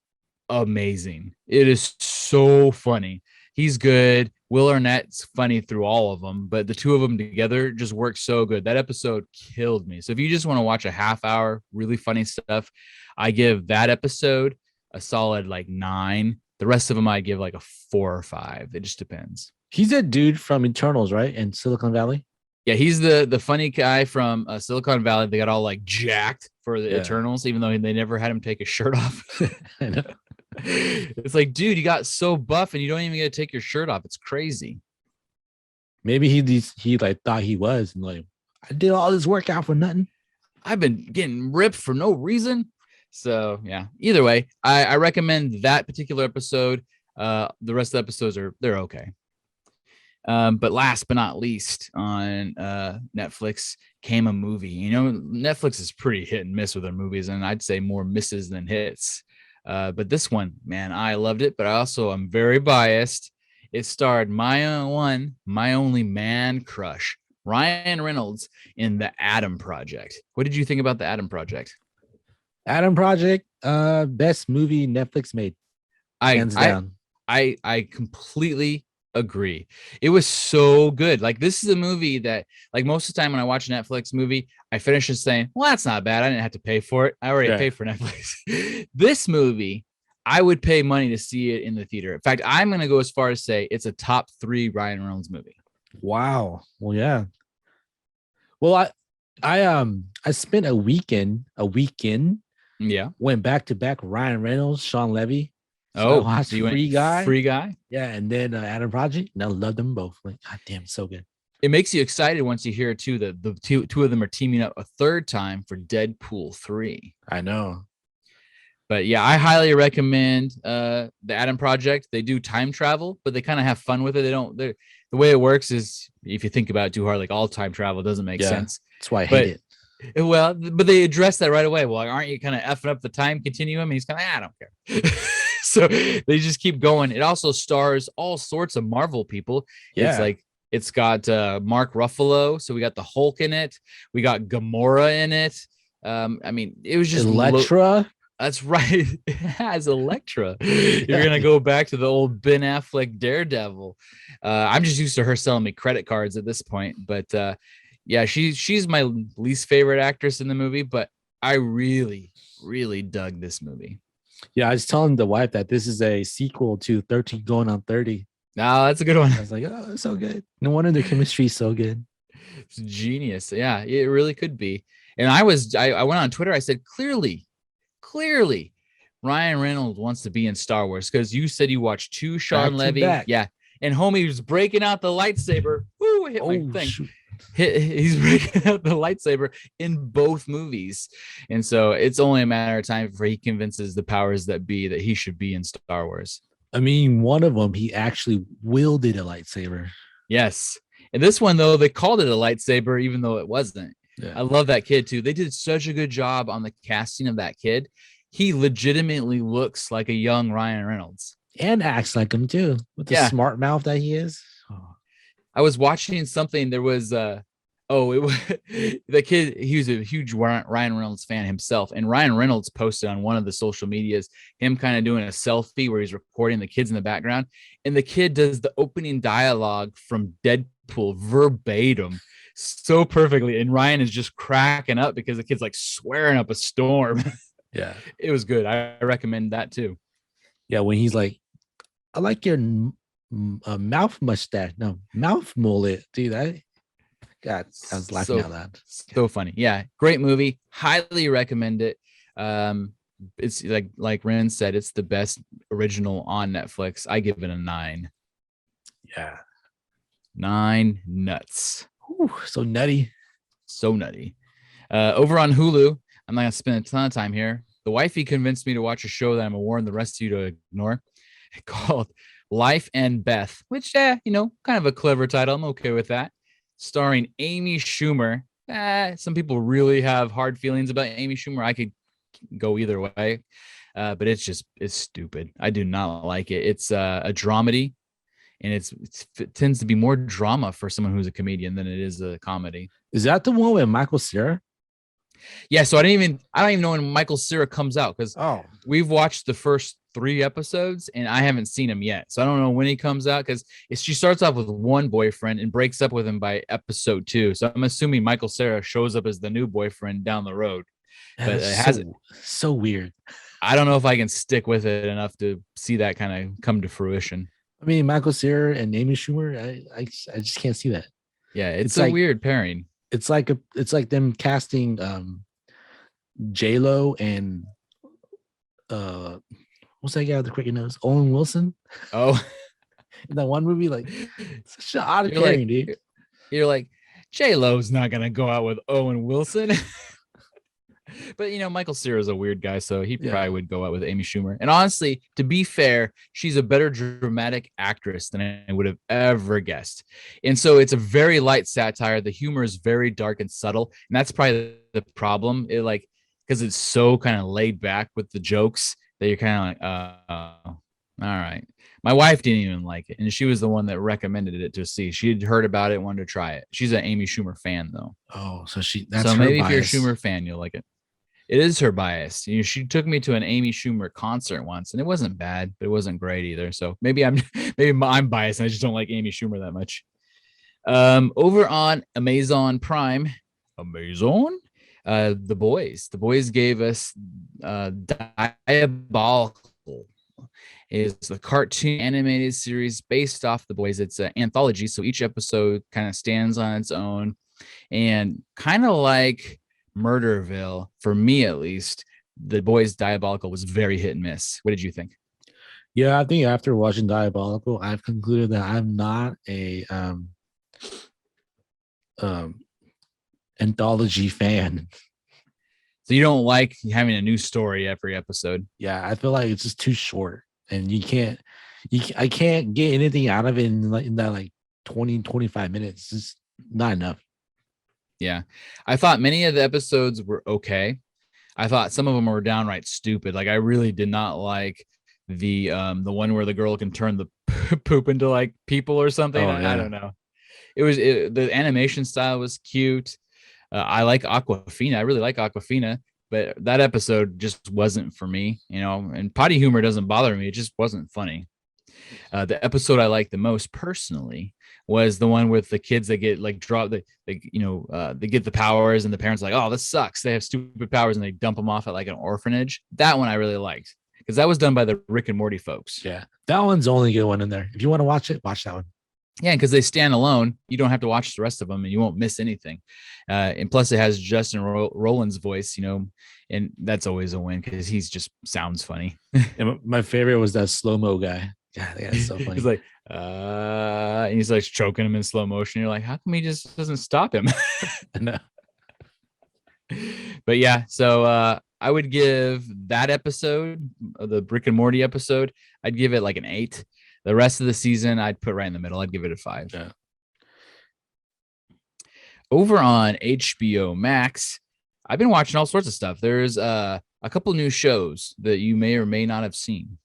amazing. It is so funny. He's good. Will Arnett's funny through all of them, but the two of them together just work so good. That episode killed me. So if you just want to watch a half hour, really funny stuff, I give that episode a solid like 9. The rest of them I give like a 4 or 5. It just depends. He's a dude from Eternals, right? In Silicon Valley. Yeah, he's the funny guy from Silicon Valley. They got all like jacked for the Eternals, even though they never had him take his shirt off. I know. It's like, dude, you got so buff and you don't even get to take your shirt off. It's crazy. Maybe he like thought he was, and like, I did all this workout for nothing. I've been getting ripped for no reason. So yeah, either way, I recommend that particular episode. The rest of the episodes they're okay. But last but not least, on Netflix came a movie. You know, Netflix is pretty hit and miss with their movies, and I'd say more misses than hits. But this one, man, I loved it, but I also am very biased. It starred my only man crush, Ryan Reynolds, in The Adam Project. What did you think about The Adam Project? Adam Project, best movie Netflix made. Hands down. I completely agree. It was so good. Like, this is a movie that, like, most of the time when I watch a Netflix movie, I finish just saying, well, that's not bad. I didn't have to pay for it. I already paid for Netflix. This movie, I would pay money to see it in the theater. In fact, I'm going to go as far as say it's a top 3 Ryan Reynolds movie. Wow. Well, yeah. Well, I spent a weekend. Yeah. Went back to back Ryan Reynolds, Sean Levy. So Free Guy. Free Guy. Yeah, and then Adam Project. And I love them both. Like, God damn, so good. It makes you excited once you hear too that the two of them are teaming up a third time for Deadpool 3. I know. But yeah, I highly recommend the Adam Project. They do time travel, but they kind of have fun with it. The way it works is, if you think about it too hard, like all time travel doesn't make sense. That's why I hate it. Well, but they address that right away. Well, like, aren't you kind of effing up the time continuum? And he's kind of, I don't care. So they just keep going. It also stars all sorts of Marvel people. Yeah. It's got Mark Ruffalo. So we got the Hulk in it. We got Gamora in it. I mean, it was just Elektra. That's right. It has Elektra. You're going to go back to the old Ben Affleck Daredevil. I'm just used to her selling me credit cards at this point. But yeah, she's my least favorite actress in the movie. But I really, really dug this movie. Yeah, I was telling the wife that this is a sequel to 13 Going on 30. No, that's a good one. I was like, oh, it's so good. No wonder the chemistry is so good. It's genius. Yeah, it really could be. And I went on Twitter. I said, clearly, Ryan Reynolds wants to be in Star Wars, because you said you watched 2 Sean Levy. Yeah. And homie was breaking out the lightsaber. Woo, hit my thing. Shoot. He's breaking out the lightsaber in both movies. And so it's only a matter of time before he convinces the powers that be that he should be in Star Wars. I mean, one of them, he actually wielded a lightsaber. Yes. And this one, though, they called it a lightsaber, even though it wasn't. Yeah. I love that kid, too. They did such a good job on the casting of that kid. He legitimately looks like a young Ryan Reynolds. And acts like him, too, with the smart mouth that he is. Oh. I was watching something. There was it was the kid. He was a huge Ryan Reynolds fan himself, and Ryan Reynolds posted on one of the social medias him kind of doing a selfie where he's recording the kids in the background, and the kid does the opening dialogue from Deadpool verbatim so perfectly, and Ryan is just cracking up because the kid's like swearing up a storm. Yeah, it was good. I recommend that too. Yeah, when he's like, I like your mouth mustache. No, mouth mullet. Dude, God, I was laughing out loud. So funny. Yeah, great movie. Highly recommend it. It's like Ren said, it's the best original on Netflix. I give it a 9. Yeah. 9 nuts. Ooh, so nutty. So nutty. Over on Hulu, I'm not going to spend a ton of time here. The wifey convinced me to watch a show that I'm going to warn the rest of you to ignore, called Life and Beth, which, kind of a clever title. I'm okay with that. Starring Amy Schumer. Some people really have hard feelings about Amy Schumer. I could go either way, but it's stupid. I do not like it. It's a dramedy, and it tends to be more drama for someone who's a comedian than it is a comedy. Is that the one with Michael Cera? Yeah, so I don't even know when Michael Cera comes out, because Oh, we've watched the first 3 episodes and I haven't seen him yet. So I don't know when he comes out, because she starts off with one boyfriend and breaks up with him by episode 2. So I'm assuming Michael Cera shows up as the new boyfriend down the road. man, But that's it hasn't. so weird. I don't know if I can stick with it enough to see that kind of come to fruition. I mean, Michael Cera and Amy Schumer, I just can't see that. Yeah, it's a weird pairing. It's like them casting J Lo and what's that guy with the cricket nose? Owen Wilson. Oh, In that one movie, like such an odd you're pairing, like, dude. you're like, J-Lo's not gonna go out with Owen Wilson. But Michael Cera is a weird guy, so he probably would go out with Amy Schumer. And honestly, to be fair, she's a better dramatic actress than I would have ever guessed. And so it's a very light satire. The humor is very dark and subtle, and that's probably the problem. Because it's so kind of laid back with the jokes that you're kind of like, all right. My wife didn't even like it, and she was the one that recommended it to see. She had heard about it, wanted to try it. She's an Amy Schumer fan, though. Oh, so that's so her maybe bias. if you're a Schumer fan, you'll like it. It is her bias. She took me to an Amy Schumer concert once, and it wasn't bad, but it wasn't great either. So maybe I'm biased, and I just don't like Amy Schumer that much. Over on Amazon Prime, The Boys gave us Diabolical. Is the cartoon animated series based off The Boys. It's an anthology, so each episode kind of stands on its own, and kind of like Murderville, for me at least, The Boys Diabolical was very hit and miss. What did you think? Yeah, I think after watching Diabolical, I've concluded that I'm not a anthology fan. So you don't like having a new story every episode? Yeah, I feel like it's just too short, and I can't get anything out of it in that like 20-25 minutes. It's just not enough. Yeah, I thought many of the episodes were okay. I thought some of them were downright stupid. Like I really did not like the one where the girl can turn the poop into like people or something. I don't know. The animation style was cute. I like Aquafina. I really like Aquafina, but that episode just wasn't for me. And potty humor doesn't bother me. It just wasn't funny. The episode I liked the most personally was the one with the kids that get like dropped. They get the powers, and the parents are like, oh, this sucks. They have stupid powers, and they dump them off at like an orphanage. That one I really liked, because that was done by the Rick and Morty folks. Yeah, that one's the only good one in there. If you want to watch it, watch that one. Yeah, because they stand alone. You don't have to watch the rest of them, and you won't miss anything. And plus, it has Justin Roland's voice, and that's always a win because he's just sounds funny. And my favorite was that slow-mo guy. God, that's so funny. He's like, and he's like choking him in slow motion. You're like, how come he just doesn't stop him? No. But yeah, so I would give that episode, the Rick and Morty episode, I'd give it like an 8. The rest of the season, I'd put right in the middle. I'd give it a 5. Yeah. Over on HBO Max, I've been watching all sorts of stuff. There's a couple new shows that you may or may not have seen.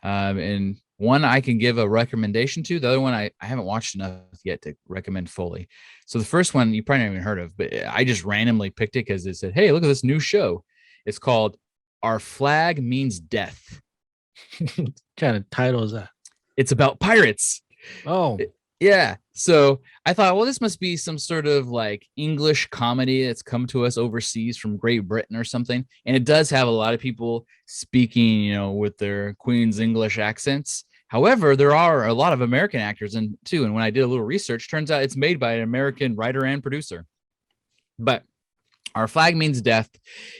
And one I can give a recommendation to. The other one I haven't watched enough yet to recommend fully. So the first one you probably haven't even heard of, but I just randomly picked it because it said, hey, look at this new show. It's called Our Flag Means Death. What kind of title is that? It's about pirates. Oh. Yeah. So I thought, well, this must be some sort of like English comedy that's come to us overseas from Great Britain or something. And it does have a lot of people speaking, with their Queen's English accents. However, there are a lot of American actors in too. And when I did a little research, turns out it's made by an American writer and producer. But Our Flag Means Death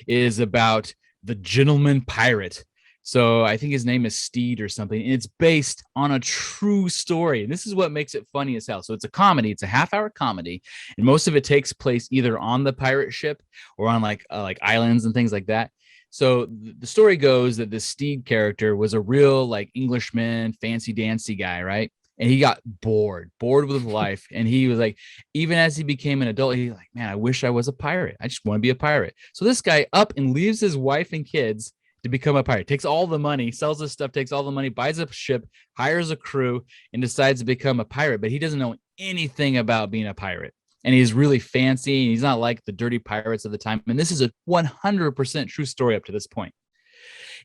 is about the gentleman pirate. So I think his name is Steed or something. And it's based on a true story. And this is what makes it funny as hell. So it's a comedy. It's a half-hour comedy. And most of it takes place either on the pirate ship or on like islands and things like that. So the story goes that this Steed character was a real like Englishman, fancy dancy guy, right? and he got bored with life. And he was like, even as he became an adult, he's like, man, I wish I was a pirate. I just want to be a pirate. So this guy up and leaves his wife and kids to become a pirate, takes all the money, sells his stuff, takes all the money, buys a ship, hires a crew, and decides to become a pirate. But he doesn't know anything about being a pirate. And he's really fancy. And he's not like the dirty pirates of the time. And this is a 100% true story up to this point.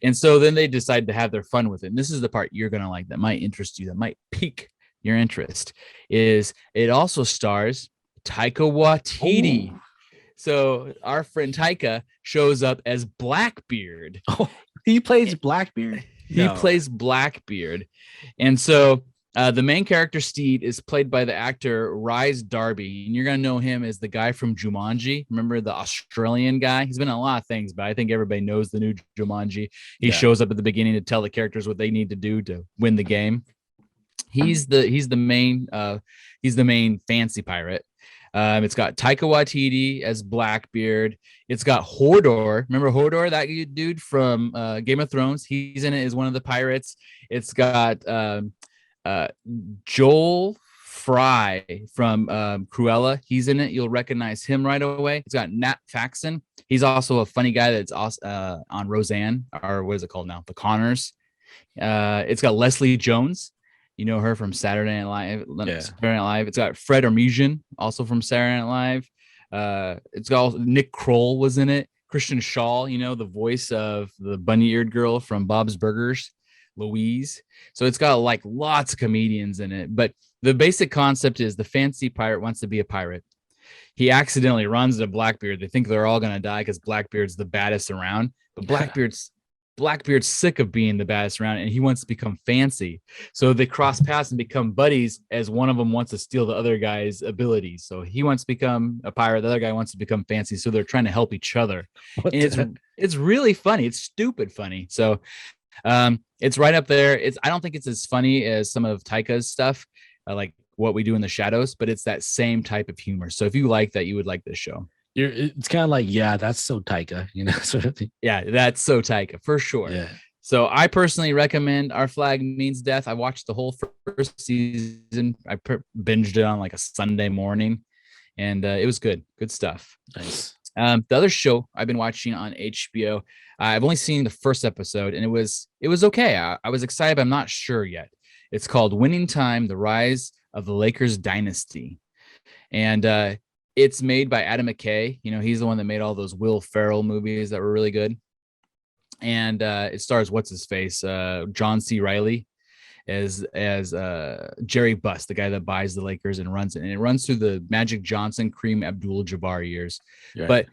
And so then they decide to have their fun with it. And this is the part you're going to like that might interest you, that might pique your interest, is it also stars Taika Waititi. Ooh. So our friend Taika shows up as Blackbeard. Oh, he plays Blackbeard? He plays Blackbeard. And so the main character, Steed, is played by the actor Rhys Darby. And you're going to know him as the guy from Jumanji. Remember the Australian guy? He's been in a lot of things, but I think everybody knows the new Jumanji. He shows up at the beginning to tell the characters what they need to do to win the game. He's the main fancy pirate. It's got Taika Waititi as Blackbeard. It's got Hodor. Remember Hodor, that dude from Game of Thrones? He's in it as one of the pirates. It's got Joel Fry from Cruella. He's in it. You'll recognize him right away. It's got Nat Faxon. He's also a funny guy that's on Roseanne, or what is it called now? The Connors. It's got Leslie Jones. You know her from Saturday Night Live. Saturday Night Live. It's got Fred Armisen, also from Saturday Night Live. It's got Nick Kroll was in it. Christian Shaw, you know, the voice of the bunny-eared girl from Bob's Burgers, Louise. So it's got like lots of comedians in it. But the basic concept is the fancy pirate wants to be a pirate. He accidentally runs into Blackbeard. They think they're all going to die because Blackbeard's the baddest around. But Blackbeard's sick of being the baddest around, and he wants to become fancy. So they cross paths and become buddies, as one of them wants to steal the other guy's abilities. So he wants to become a pirate. The other guy wants to become fancy. So they're trying to help each other. It's really funny. It's stupid funny. So it's right up there. I don't think it's as funny as some of Taika's stuff, like What We Do in the Shadows, but it's that same type of humor. So if you like that, you would like this show. It's kind of like, yeah, that's so Taika, you know, sort of thing. Yeah, that's so Taika for sure. Yeah. So I personally recommend Our Flag Means Death. I watched the whole first season. I binged it on like a Sunday morning, and it was good. Good stuff. Nice. The other show I've been watching on HBO, I've only seen the first episode, and it was okay. I was excited, but I'm not sure yet. It's called Winning Time: The Rise of the Lakers Dynasty, and it's made by Adam McKay. You know, he's the one that made all those Will Ferrell movies that were really good. And it stars what's his face, John C. Reilly as Jerry Buss, the guy that buys the Lakers and runs it. And it runs through the Magic Johnson, Kareem Abdul-Jabbar years. Yeah. But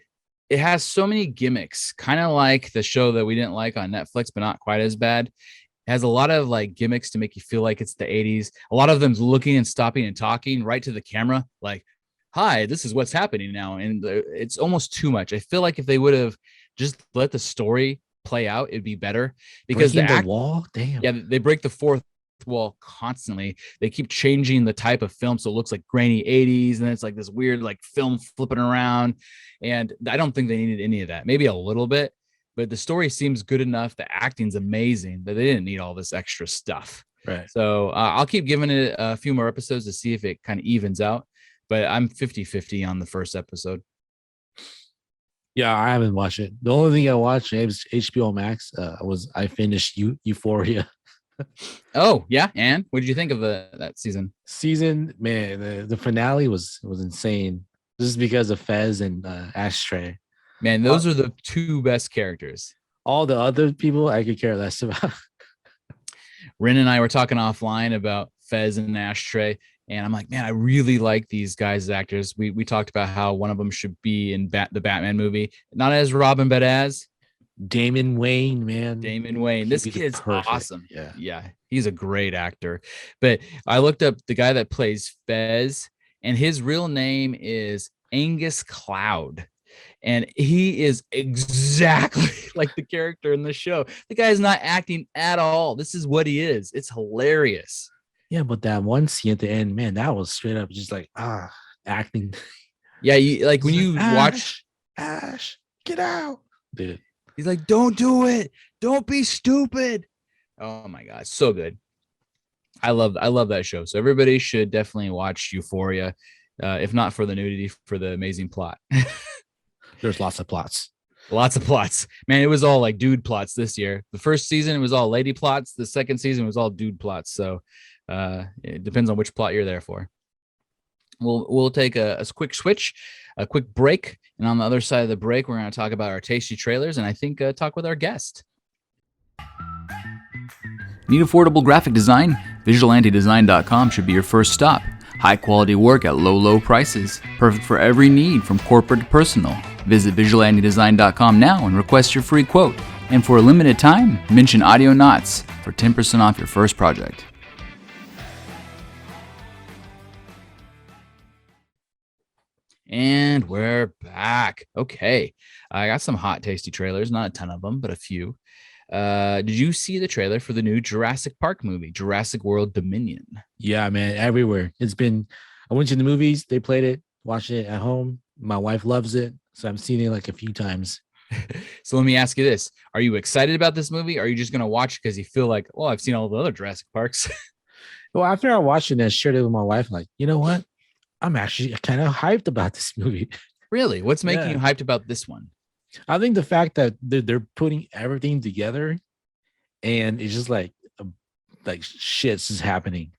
it has so many gimmicks, kind of like the show that we didn't like on Netflix, but not quite as bad. It has a lot of like gimmicks to make you feel like it's the 80s. A lot of them's looking and stopping and talking right to the camera, like, hi, this is what's happening now. And it's almost too much. I feel like if they would have just let the story play out, it'd be better. Because the wall, damn. Yeah, they break the fourth wall constantly. They keep changing the type of film, so it looks like grainy 80s, and it's like this weird like film flipping around. And I don't think they needed any of that. Maybe a little bit, but the story seems good enough. The acting's amazing that they didn't need all this extra stuff. Right. So I'll keep giving it a few more episodes to see if it kind of evens out. But I'm 50-50 on the first episode. Yeah, I haven't watched it. The only thing I watched was HBO Max. I finished Euphoria. Oh yeah, and what did you think of that season? Man, the finale was insane. This is because of Fez and Ashtray. Man, those are the two best characters. All the other people I could care less about. Ren and I were talking offline about Fez and Ashtray. And I'm like, man, I really like these guys as actors. We talked about how one of them should be in the Batman movie, not as Robin, but as Damon Wayne, man. Damon Wayne. This kid's perfect. Awesome. Yeah. He's a great actor. But I looked up the guy that plays Fez, and his real name is Angus Cloud. And he is exactly like the character in the show. The guy's not acting at all. This is what he is. It's hilarious. Yeah, but that one scene at the end, man, that was straight up just like acting. Yeah, when you watch Ash, get out, dude. He's like, don't do it, don't be stupid. Oh my god, so good. I love that show. So everybody should definitely watch Euphoria, if not for the nudity, for the amazing plot. There's lots of plots. Lots of plots, man. It was all like dude plots this year. The first season it was all lady plots. The second season was all dude plots. So it depends on which plot you're there for. We'll take a quick switch, a quick break, and on the other side of the break, we're going to talk about our tasty trailers, and I think talk with our guest. Need affordable graphic design? VisualAntiDesign.com should be your first stop. High quality work at low prices. Perfect for every need from corporate to personal. Visit VisualAntiDesign.com now and request your free quote. And for a limited time, mention Audionots for 10% off your first project. And we're back. Okay. I got some hot, tasty trailers. Not a ton of them, but a few. Did you see the trailer for the new Jurassic Park movie, Jurassic World Dominion? Yeah, man, everywhere. I went to the movies, they played it, watched it at home. My wife loves it, so I've seen it like a few times. So let me ask you this. Are you excited about this movie? Or are you just going to watch it because you feel like, well, I've seen all the other Jurassic Parks? Well, after I watched it and shared it with my wife, like, you know what? I'm actually kind of hyped about this movie. Really? What's making you hyped about this one? I think the fact that they're putting everything together and it's just like shit's is happening.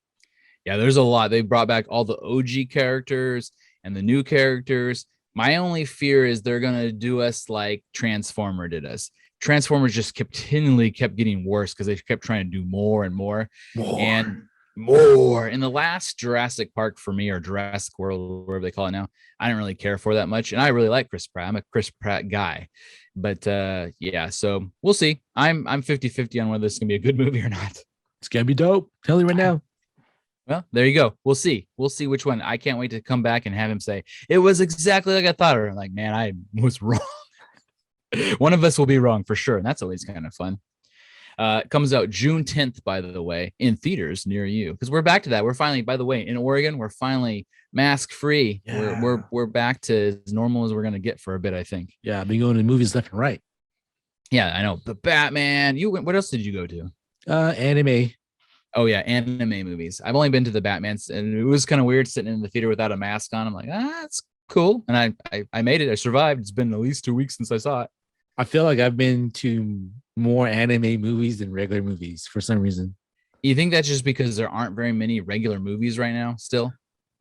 Yeah, there's a lot. They brought back all the OG characters and the new characters. My only fear is they're going to do us like Transformer did us. Transformers just continually kept getting worse because they kept trying to do more and more. And more. In the last Jurassic Park for me, or Jurassic World, whatever they call it now, I didn't really care for that much. And I really like Chris Pratt. I'm a Chris Pratt guy. But yeah, so we'll see. I'm 50-50 on whether this is gonna be a good movie or not. It's gonna be dope. Tell you right now. Well, there you go. We'll see. We'll see which one. I can't wait to come back and have him say it was exactly like I thought. Or like, man, I was wrong. One of us will be wrong for sure, and that's always kind of fun. It comes out June 10th, by the way, in theaters near you. Because we're back to that. We're finally, by the way, in Oregon, we're finally mask free. Yeah. We're back to as normal as we're gonna get for a bit, I think. Yeah, I've been going to movies left and right. Yeah, I know. The Batman. You went. What else did you go to? Anime. Oh yeah, anime movies. I've only been to the Batmans, and it was kind of weird sitting in the theater without a mask on. I'm like, that's cool, and I made it. I survived. It's been at least 2 weeks since I saw it. I feel like I've been to more anime movies than regular movies for some reason. You think that's just because there aren't very many regular movies right now still?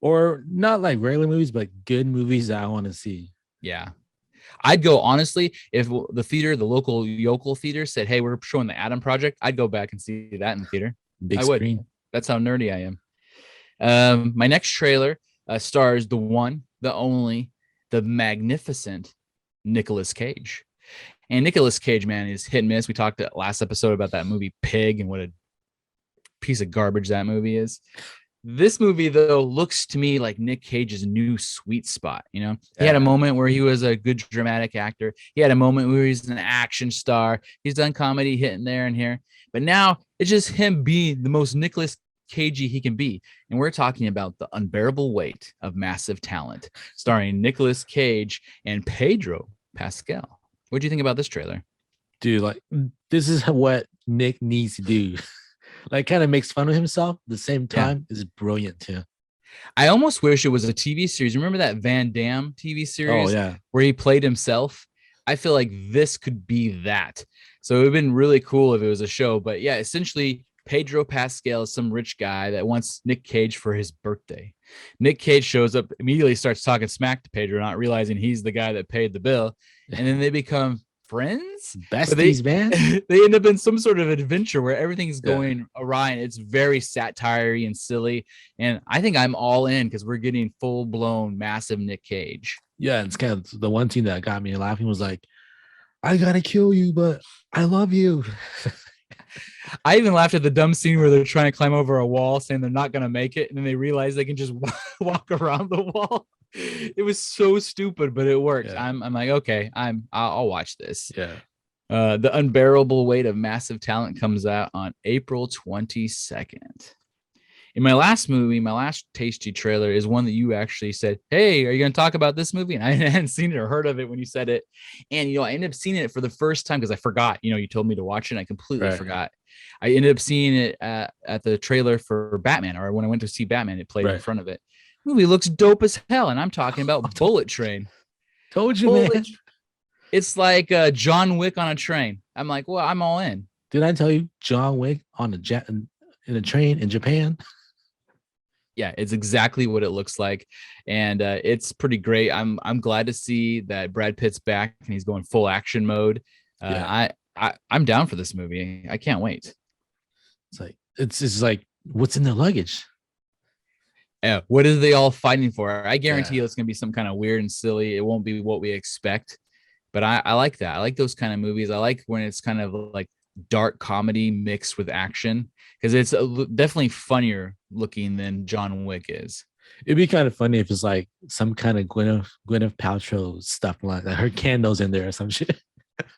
Or not like regular movies, but good movies that I want to see. Yeah. I'd go, honestly, if the theater, the local yokel theater said, hey, we're showing the Adam Project, I'd go back and see that in the theater. Big screen. That's how nerdy I am. My next trailer stars the one, the only, the magnificent Nicolas Cage. And Nicolas Cage, man, is hit and miss. We talked last episode about that movie Pig and what a piece of garbage that movie is. This movie, though, looks to me like Nick Cage's new sweet spot. You know, he had a moment where he was a good dramatic actor. He had a moment where he's an action star. He's done comedy hitting there and here. But now it's just him being the most Nicolas Cagey he can be. And we're talking about The Unbearable Weight of Massive Talent, starring Nicolas Cage and Pedro Pascal. What do you think about this trailer? Dude, like, this is what Nick needs to do. Like, kind of makes fun of himself at the same time is brilliant too. I almost wish it was a TV series. Remember that Van Damme TV series? Oh, yeah. Where he played himself? I feel like this could be that. So it would have been really cool if it was a show. But yeah, essentially, Pedro Pascal is some rich guy that wants Nick Cage for his birthday. Nick Cage shows up, immediately starts talking smack to Pedro, not realizing he's the guy that paid the bill. And then they become friends, besties, man. They end up in some sort of adventure where everything's going awry, and it's very satire-y and silly. And I think I'm all in because we're getting full-blown massive Nick Cage. Yeah, it's kind of the one thing that got me laughing was like, I gotta kill you, but I love you. I even laughed at the dumb scene where they're trying to climb over a wall, saying they're not gonna make it, and then they realize they can just walk around the wall. It was so stupid, but it worked. Yeah. I'm like, okay, I'll watch this. Yeah. The Unbearable Weight of Massive Talent comes out on April 22nd. In my last movie, my last tasty trailer is one that you actually said, "Hey, are you going to talk about this movie?" And I hadn't seen it or heard of it when you said it. And I ended up seeing it for the first time because I forgot. You told me to watch it, and I completely Right. forgot. I ended up seeing it at the trailer for Batman, or when I went to see Batman, it played in Right. front of it. Movie looks dope as hell, and I'm talking about Bullet Train. Told you, Bullet. man. It's like John Wick on a train. I'm like, well, I'm all in. Did I tell you John Wick on a jet in a train in Japan? Yeah, it's exactly what it looks like, and it's pretty great. I'm glad to see that Brad Pitt's back and he's going full action mode. Yeah. I'm down for this movie. I can't wait. It's like what's in the luggage? Yeah, what are they all fighting for? I guarantee Yeah. you it's gonna be some kind of weird and silly. It won't be what we expect, but I like that. I like those kind of movies. I like when it's kind of like dark comedy mixed with action because it's definitely funnier looking than John Wick is. It'd be kind of funny if it's like some kind of Gwyneth Paltrow stuff like that. Her candles in there or some shit.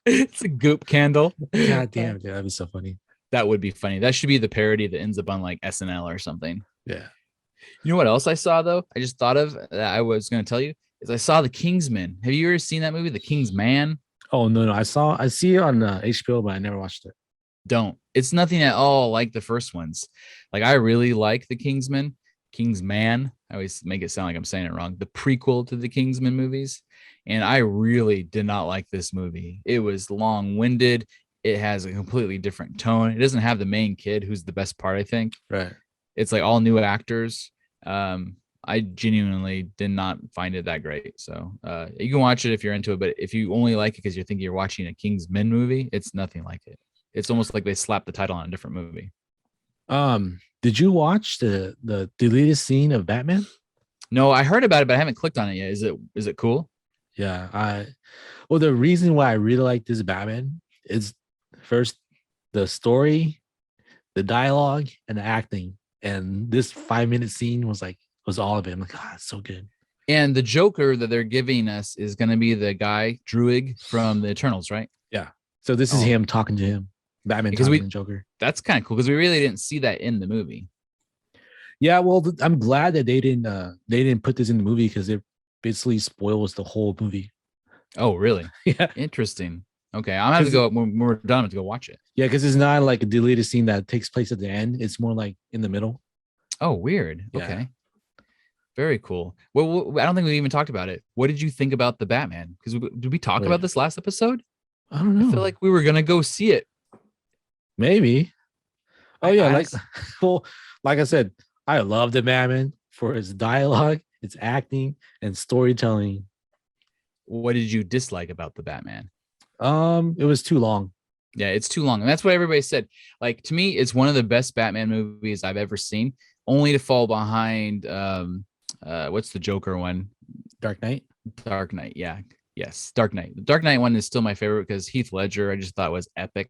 It's a goop candle. God damn, dude, that'd be so funny. That would be funny. That should be the parody that ends up on like SNL or something. Yeah. You know what else I saw though? I just thought of that I was going to tell you is I saw The Kingsman. Have you ever seen that movie, The King's Man? Oh no, I see it on HBO, but I never watched it. Don't. It's nothing at all like the first ones. Like I really like The Kingsman, King's Man. I always make it sound like I'm saying it wrong. The prequel to the Kingsman movies, and I really did not like this movie. It was long-winded. It has a completely different tone. It doesn't have the main kid, who's the best part, I think. Right. It's like all new actors. I genuinely did not find it that great. So you can watch it if you're into it, but if you only like it because you're thinking you're watching a Kingsman movie, it's nothing like it. It's almost like they slapped the title on a different movie. Did you watch the deleted scene of Batman? No, I heard about it, but I haven't clicked on it yet. Is it cool? Yeah, well, the reason why I really like this Batman is first the story, the dialogue, and the acting. And this 5-minute scene was all of it. I'm like, God, it's so good. And the Joker that they're giving us is going to be the guy Druig from the Eternals, right? Yeah. So this is him talking to him, Batman because talking to Joker. That's kind of cool because we really didn't see that in the movie. Yeah, well, I'm glad that they didn't put this in the movie because it basically spoils the whole movie. Oh, really? Yeah. Interesting. Okay, I'm gonna have to go when we're done. I'm have to go watch it. Yeah, because it's not like a deleted scene that takes place at the end. It's more like in the middle. Oh, weird. Yeah. Okay. Very cool. Well, I don't think we even talked about it. What did you think about the Batman? Because did we talk about this last episode? I don't know. I feel like we were gonna go see it. Maybe. Oh yeah, well, like I said, I love the Batman for his dialogue, its acting, and storytelling. What did you dislike about the Batman? It was too long. Yeah, it's too long. And that's what everybody said. Like, to me, it's one of the best Batman movies I've ever seen, only to fall behind what's the Joker one? Dark Knight. Dark Knight. Yeah. Yes. Dark Knight. The Dark Knight one is still my favorite because Heath Ledger, I just thought was epic.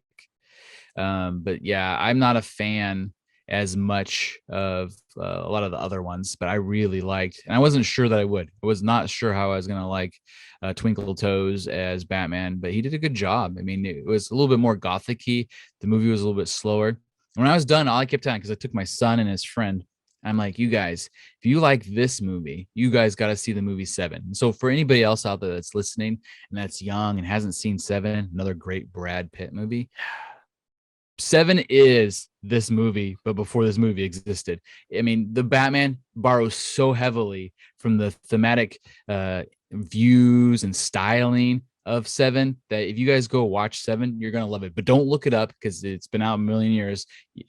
But yeah, I'm not a fan as much of a lot of the other ones, but I really liked, and I wasn't sure that I would. I was not sure how I was going to like Twinkle Toes as Batman, but he did a good job. I mean, it was a little bit more gothic-y. The movie was a little bit slower. When I was done, all I kept telling, because I took my son and his friend, I'm like, you guys, if you like this movie, you guys got to see the movie Seven. So for anybody else out there that's listening and that's young and hasn't seen Seven, another great Brad Pitt movie, Seven is this movie, but before this movie existed. I mean, the Batman borrows so heavily from the thematic views and styling of Seven that if you guys go watch Seven, you're going to love it. But don't look it up because it's been out a million years.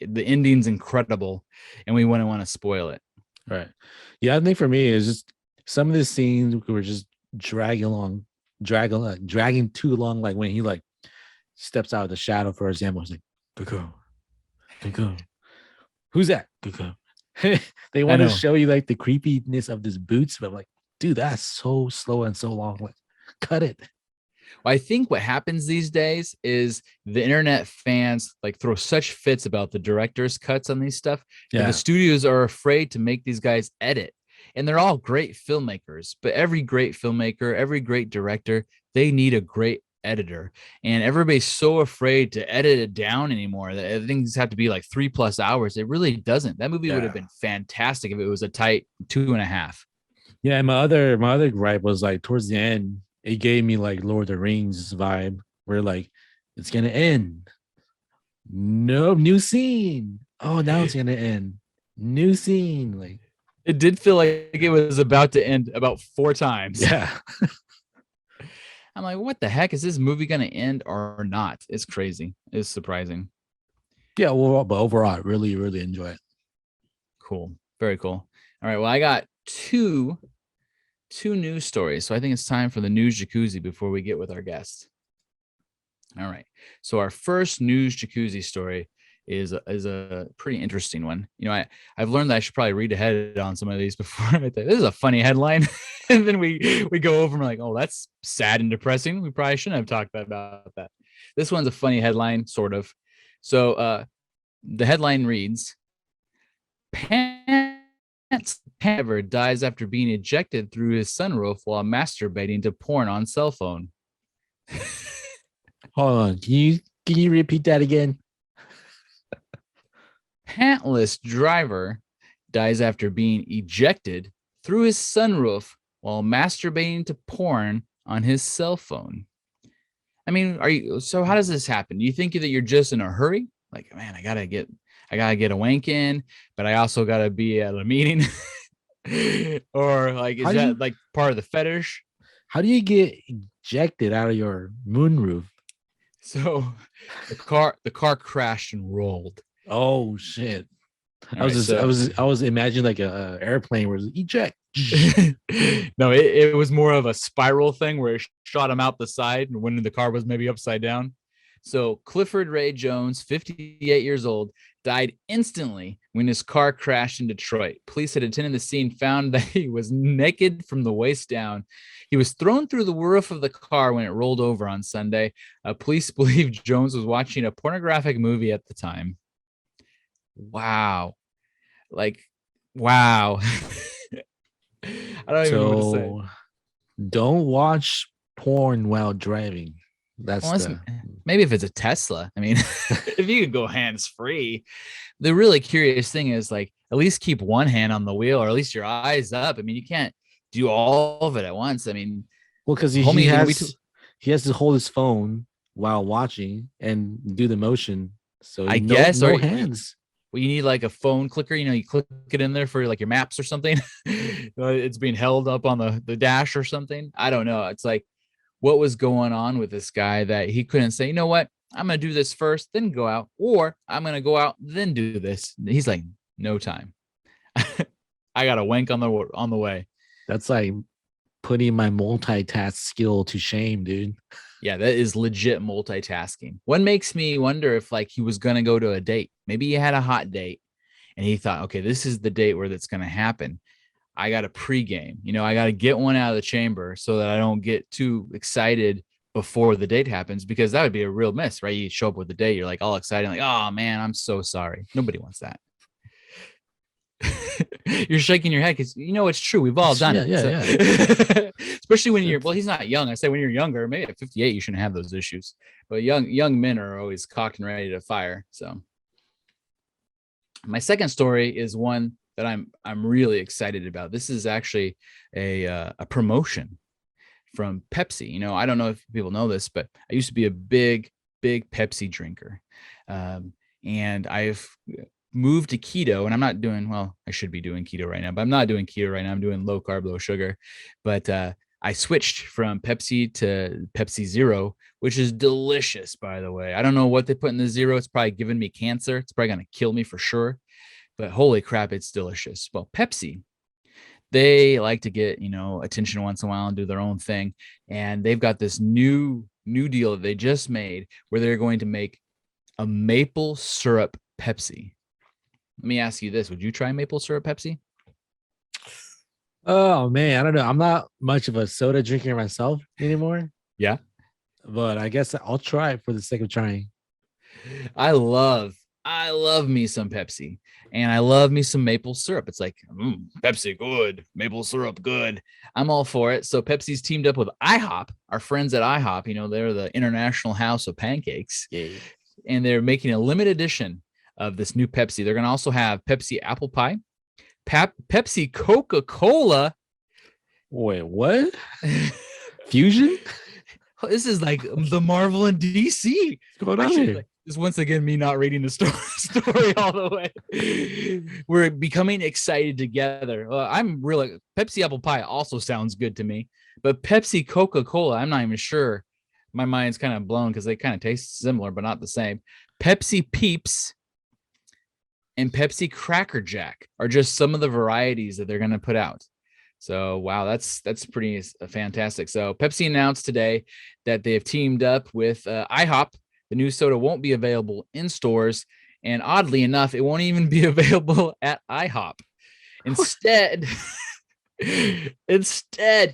The ending's incredible, and we wouldn't want to spoil it. Right. Yeah, I think for me, it's just some of the scenes were just dragging too long. Like when he like steps out of the shadow, for example, it's like, Go. Who's that? Go. They want to show you like the creepiness of this boots, but I'm like, dude, that's so slow and so long. Like, cut it. Well, I think what happens these days is the internet fans like throw such fits about the director's cuts on these stuff. Yeah. The studios are afraid to make these guys edit. And they're all great filmmakers, but every great filmmaker, every great director, they need a great editor, and everybody's so afraid to edit it down anymore that things have to be like 3+ hours. It really doesn't. That movie would have been fantastic if it was a tight 2.5. Yeah, and my other gripe was like towards the end, it gave me like Lord of the Rings vibe, where like it's gonna end. No new scene. Oh, now it's gonna end. New scene. Like It did feel like it was about to end about 4 times. yeah. I'm like, what the heck? Is this movie going to end or not? It's crazy. It's surprising. Yeah, well, but overall, I really, really enjoy it. Cool. Very cool. All right. Well, I got two news stories. So I think it's time for the news jacuzzi before we get with our guest. All right. So our first news jacuzzi story is a pretty interesting one. You know, I've learned that I should probably read ahead on some of these before I think this is a funny headline. And then we go over and we're like, oh, that's sad and depressing. We probably shouldn't have talked about that. This one's a funny headline, sort of. So the headline reads, Pants Panther dies after being ejected through his sunroof while masturbating to porn on cell phone. Hold on. Can you repeat that again? Pantless driver dies after being ejected through his sunroof while masturbating to porn on his cell phone. I mean, so how does this happen? Do you think that you're just in a hurry? Like, man, I gotta get a wank in, but I also gotta be at a meeting. Or like, is that like part of the fetish? How do you get ejected out of your moonroof? So the car crashed and rolled. Oh shit. I was imagining like a airplane where it was eject. No, it was more of a spiral thing where it shot him out the side and when the car was maybe upside down. So Clifford Ray Jones, 58 years old, died instantly when his car crashed in Detroit. Police had attended the scene, found that he was naked from the waist down. He was thrown through the roof of the car when it rolled over on Sunday. Police believe Jones was watching a pornographic movie at the time. Wow. Like, wow. I don't even know what to say. Don't watch porn while driving. Maybe if it's a Tesla. I mean, if you could go hands free. The really curious thing is like at least keep one hand on the wheel or at least your eyes up. I mean, you can't do all of it at once. I mean, well, because he has to hold his phone while watching and do the motion. So I guess no hands. Well, you need like a phone clicker, you know, you click it in there for like your maps or something. It's being held up on the dash or something. I don't know. It's like, what was going on with this guy that he couldn't say, you know what, I'm going to do this first, then go out, or I'm going to go out, then do this. He's like, no time. I got a wank on the way. That's like putting my multitask skill to shame, dude. Yeah, that is legit multitasking. One makes me wonder if like he was going to go to a date. Maybe he had a hot date and he thought, okay, this is the date where that's going to happen. I got a pregame, you know, I got to get one out of the chamber so that I don't get too excited before the date happens, because that would be a real miss, right? You show up with the date, you're like all excited, like, oh man, I'm so sorry. Nobody wants that. You're shaking your head because you know it's true. We've all done it. Yeah. Especially when you're, well, he's not young. I say when you're younger, maybe at 58, you shouldn't have those issues. But young men are always cocked and ready to fire. So my second story is one that I'm really excited about. This is actually a promotion from Pepsi. You know, I don't know if people know this, but I used to be a big Pepsi drinker, and I've moved to keto, and I'm not doing well. I should be doing keto right now, but I'm not doing keto right now. I'm doing low carb, low sugar. But I switched from Pepsi to Pepsi Zero, which is delicious, by the way. I don't know what they put in the zero. It's probably giving me cancer. It's probably going to kill me for sure. But holy crap, it's delicious. Well, Pepsi, they like to get, you know, attention once in a while and do their own thing. And they've got this new deal that they just made where they're going to make a maple syrup Pepsi. Let me ask you this. Would you try maple syrup Pepsi? Oh man, I don't know. I'm not much of a soda drinker myself anymore. Yeah. But I guess I'll try it for the sake of trying. I love I love me some Pepsi, and I love me some maple syrup. It's like Pepsi good, maple syrup good. I'm all for it. So Pepsi's teamed up with IHOP, our friends at IHOP. You know, they're the International House of Pancakes, Yeah. and they're making a limited edition of this new Pepsi. They're going to also have Pepsi apple pie, Pepsi Coca-Cola. Wait, what? Fusion? This is like the Marvel and DC. What's going on here? This once again me not reading the story all the way. We're becoming excited together. I'm really Pepsi apple pie also sounds good to me, but Pepsi Coca-Cola, I'm not even sure. My mind's kind of blown because they kind of taste similar, but not the same. Pepsi Peeps and Pepsi Cracker Jack are just some of the varieties that they're going to put out. So, wow, that's pretty fantastic. So Pepsi announced today that they have teamed up with IHOP. The new soda won't be available in stores. And oddly enough, it won't even be available at IHOP. Instead,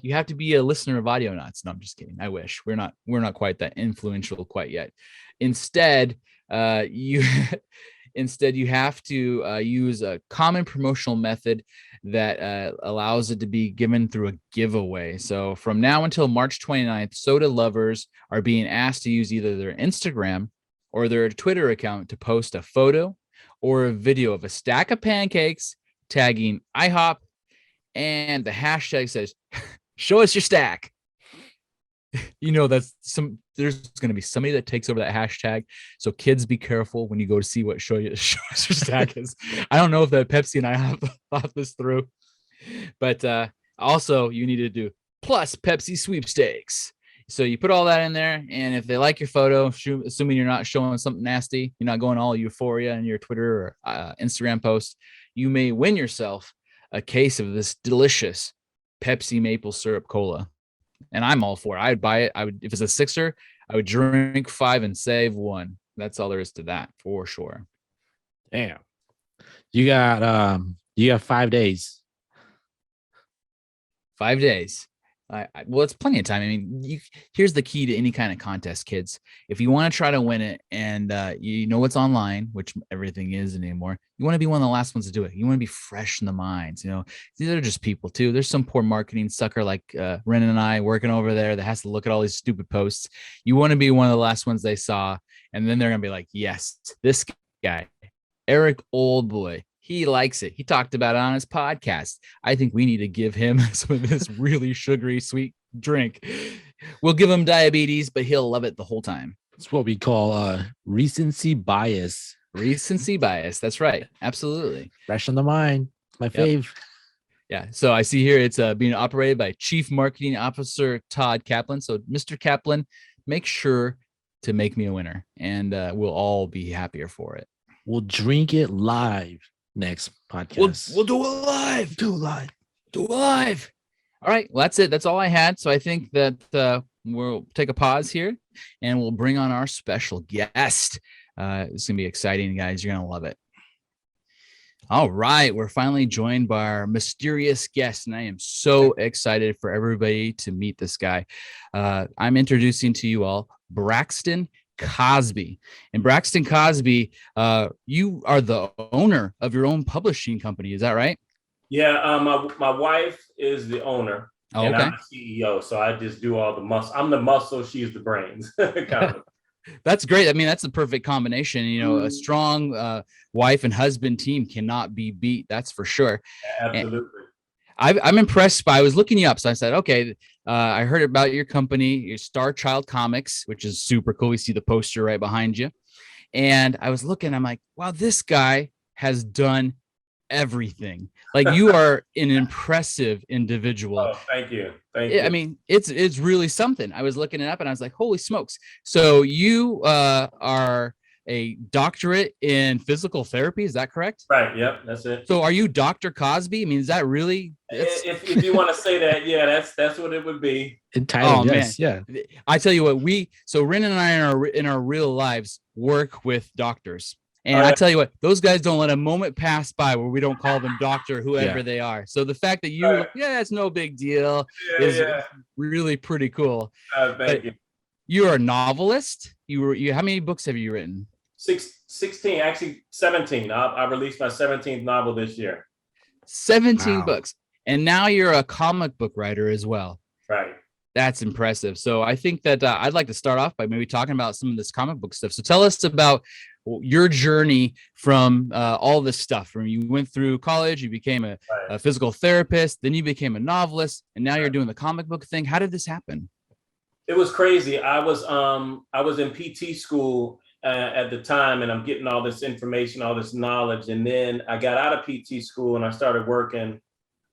you have to be a listener of Audionots. No, I'm just kidding. I wish. We're not quite that influential quite yet. Instead, you have to use a common promotional method that allows it to be given through a giveaway. So from now until March 29th, soda lovers are being asked to use either their Instagram or their Twitter account to post a photo or a video of a stack of pancakes tagging IHOP, and the hashtag says, show us your stack. You know, there's going to be somebody that takes over that hashtag. So kids, be careful when you go to see what show your stack is. I don't know if that Pepsi and I have thought this through, but also you need to do plus Pepsi sweepstakes. So you put all that in there, and if they like your photo, assuming you're not showing something nasty, you're not going all euphoria in your Twitter or Instagram post, you may win yourself a case of this delicious Pepsi maple syrup cola. And I'm all for it. I'd buy it. If it's a sixer, I would drink 5 and save 1. That's all there is to that, for sure. Damn. You got 5 days. 5 days. Well, it's plenty of time. I mean, here's the key to any kind of contest, kids. If you want to try to win it, and you know what's online, which everything is anymore, you want to be one of the last ones to do it. You want to be fresh in the minds. You know, these are just people too. There's some poor marketing sucker like Ren and I working over there that has to look at all these stupid posts. You want to be one of the last ones they saw, and then they're gonna be like, yes, this guy, Eric Oldboy. He likes it. He talked about it on his podcast. I think we need to give him some of this really sugary, sweet drink. We'll give him diabetes, but he'll love it the whole time. It's what we call recency bias. Recency bias. That's right. Absolutely. Fresh on the mind. My fave. Yeah. So I see here it's being operated by Chief Marketing Officer Todd Kaplan. So Mr. Kaplan, make sure to make me a winner, and we'll all be happier for it. We'll drink it live. Next podcast. We'll do it live. Do it live. All right. Well, that's it. That's all I had. So I think that we'll take a pause here, and we'll bring on our special guest. It's going to be exciting, guys. You're going to love it. All right. We're finally joined by our mysterious guest, and I am so excited for everybody to meet this guy. I'm introducing to you all Braxton Cosby. And Braxton Cosby, you are the owner of your own publishing company. Is that right? Yeah, my wife is the owner, and okay. I'm the CEO. So I just do all the muscle. I'm the muscle. She's the brains. kind of. That's great. I mean, that's the perfect combination. You know, a strong wife and husband team cannot be beat. That's for sure. Absolutely. I'm impressed by, I was looking you up. So I said, okay, I heard about your company, your Star Child Comics, which is super cool. We see the poster right behind you. And I was looking, I'm like, wow, this guy has done everything. Like, you are an impressive individual. Oh, thank you. Thank you. I mean, it's really something. I was looking it up and I was like, holy smokes. So you are a doctorate in physical therapy. Is that correct? Right. Yep. That's it. So are you Dr. Cosby? I mean, is that really? If you want to say that, yeah, that's what it would be. Entitled, yes, man. Yeah. I tell you what, Ren and I in our real lives work with doctors. And I tell you what, those guys don't let a moment pass by where we don't call them doctor, whoever they are. So the fact that you, it's no big deal, is really pretty cool. Thank you. You are a novelist. How many books have you written? 16, actually 17. I released my 17th novel this year. 17 Wow. books. And now you're a comic book writer as well. Right. That's impressive. So I think that I'd like to start off by maybe talking about some of this comic book stuff. So tell us about your journey from all this stuff. From you went through college, you became a physical therapist, then you became a novelist, and now you're doing the comic book thing. How did this happen? It was crazy. I was in PT school at the time, and I'm getting all this information, all this knowledge, and then I got out of PT school and I started working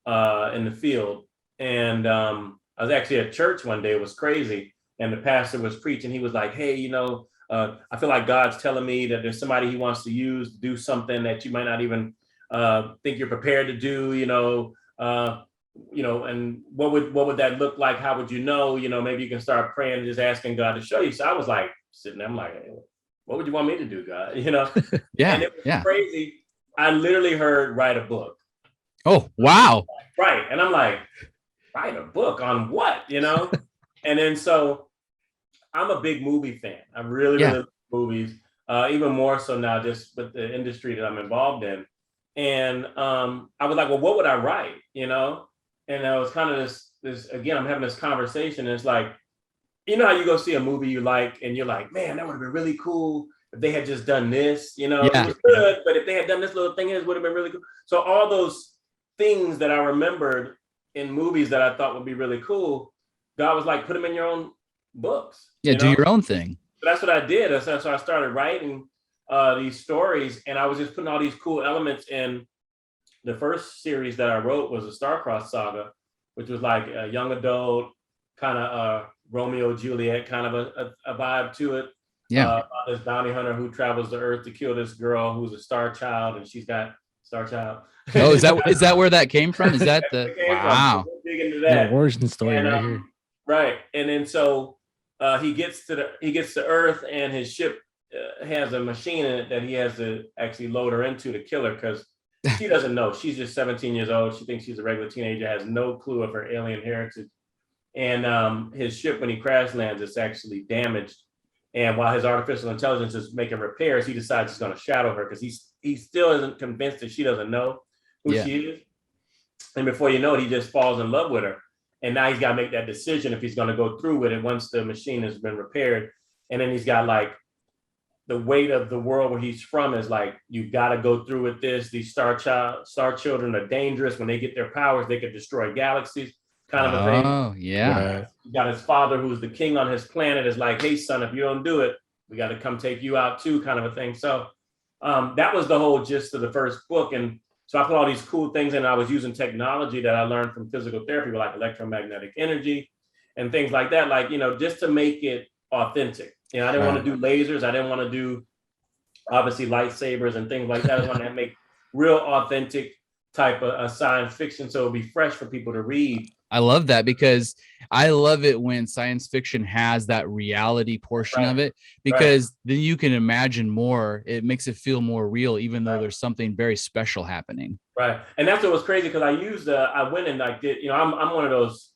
in the field. And I was actually at church one day. It was crazy, and the pastor was preaching. He was like, "Hey, I feel like God's telling me that there's somebody He wants to use to do something that you might not even think you're prepared to do. And what would that look like? How would you know? Maybe you can start praying and just asking God to show you." So I was like sitting there, I'm like, hey, what would you want me to do, God? Yeah, and it was crazy. I literally heard write a book. Oh, wow. Right. And I'm like, write a book on what? And then so I'm a big movie fan. I really love movies, even more so now just with the industry that I'm involved in. And I was like, well, what would I write? And I was kind of this again, I'm having this conversation. And it's like, how you go see a movie you like and you're like, man, that would have been really cool if they had just done this, It was good, but if they had done this little thing, it would have been really cool. So all those things that I remembered in movies that I thought would be really cool, God was like, put them in your own books. Yeah, do your own thing. So that's what I did. So I started writing these stories, and I was just putting all these cool elements in. The first series that I wrote was a Star-Crossed Saga, which was like a young adult, kind of Romeo Juliet kind of a vibe to it. Yeah. This bounty hunter who travels to Earth to kill this girl who's a star child, and she's got Star Child. Oh, is that where that came from? Is that the wow? So we'll dig into that. The origin story right here. Right, and then so he gets to Earth, and his ship has a machine in it that he has to actually load her into to kill her, because she doesn't know. She's just 17 years old. She thinks she's a regular teenager, has no clue of her alien heritage. And his ship, when he crash lands, is actually damaged. And while his artificial intelligence is making repairs, he decides he's going to shadow her, because he still isn't convinced that she doesn't know who she is. And before you know it, he just falls in love with her. And now he's got to make that decision if he's going to go through with it once the machine has been repaired. And then he's got like the weight of the world where he's from is like, you got to go through with this. These star children are dangerous. When they get their powers, they could destroy galaxies, kind of a thing. Oh, yeah. He got his father, who's the king on his planet, is like, hey, son, if you don't do it, we got to come take you out too, kind of a thing. So that was the whole gist of the first book. And so I put all these cool things in. I was using technology that I learned from physical therapy, like electromagnetic energy and things like that, like, just to make it authentic. I didn't want to do lasers. I didn't want to do, obviously, lightsabers and things like that. I wanted to make real authentic type of science fiction, so it'll be fresh for people to read. I love that, because I love it when science fiction has that reality portion of it, because then you can imagine more. It makes it feel more real, even though there's something very special happening. Right. And that's what was crazy, because I went and I did, I'm one of those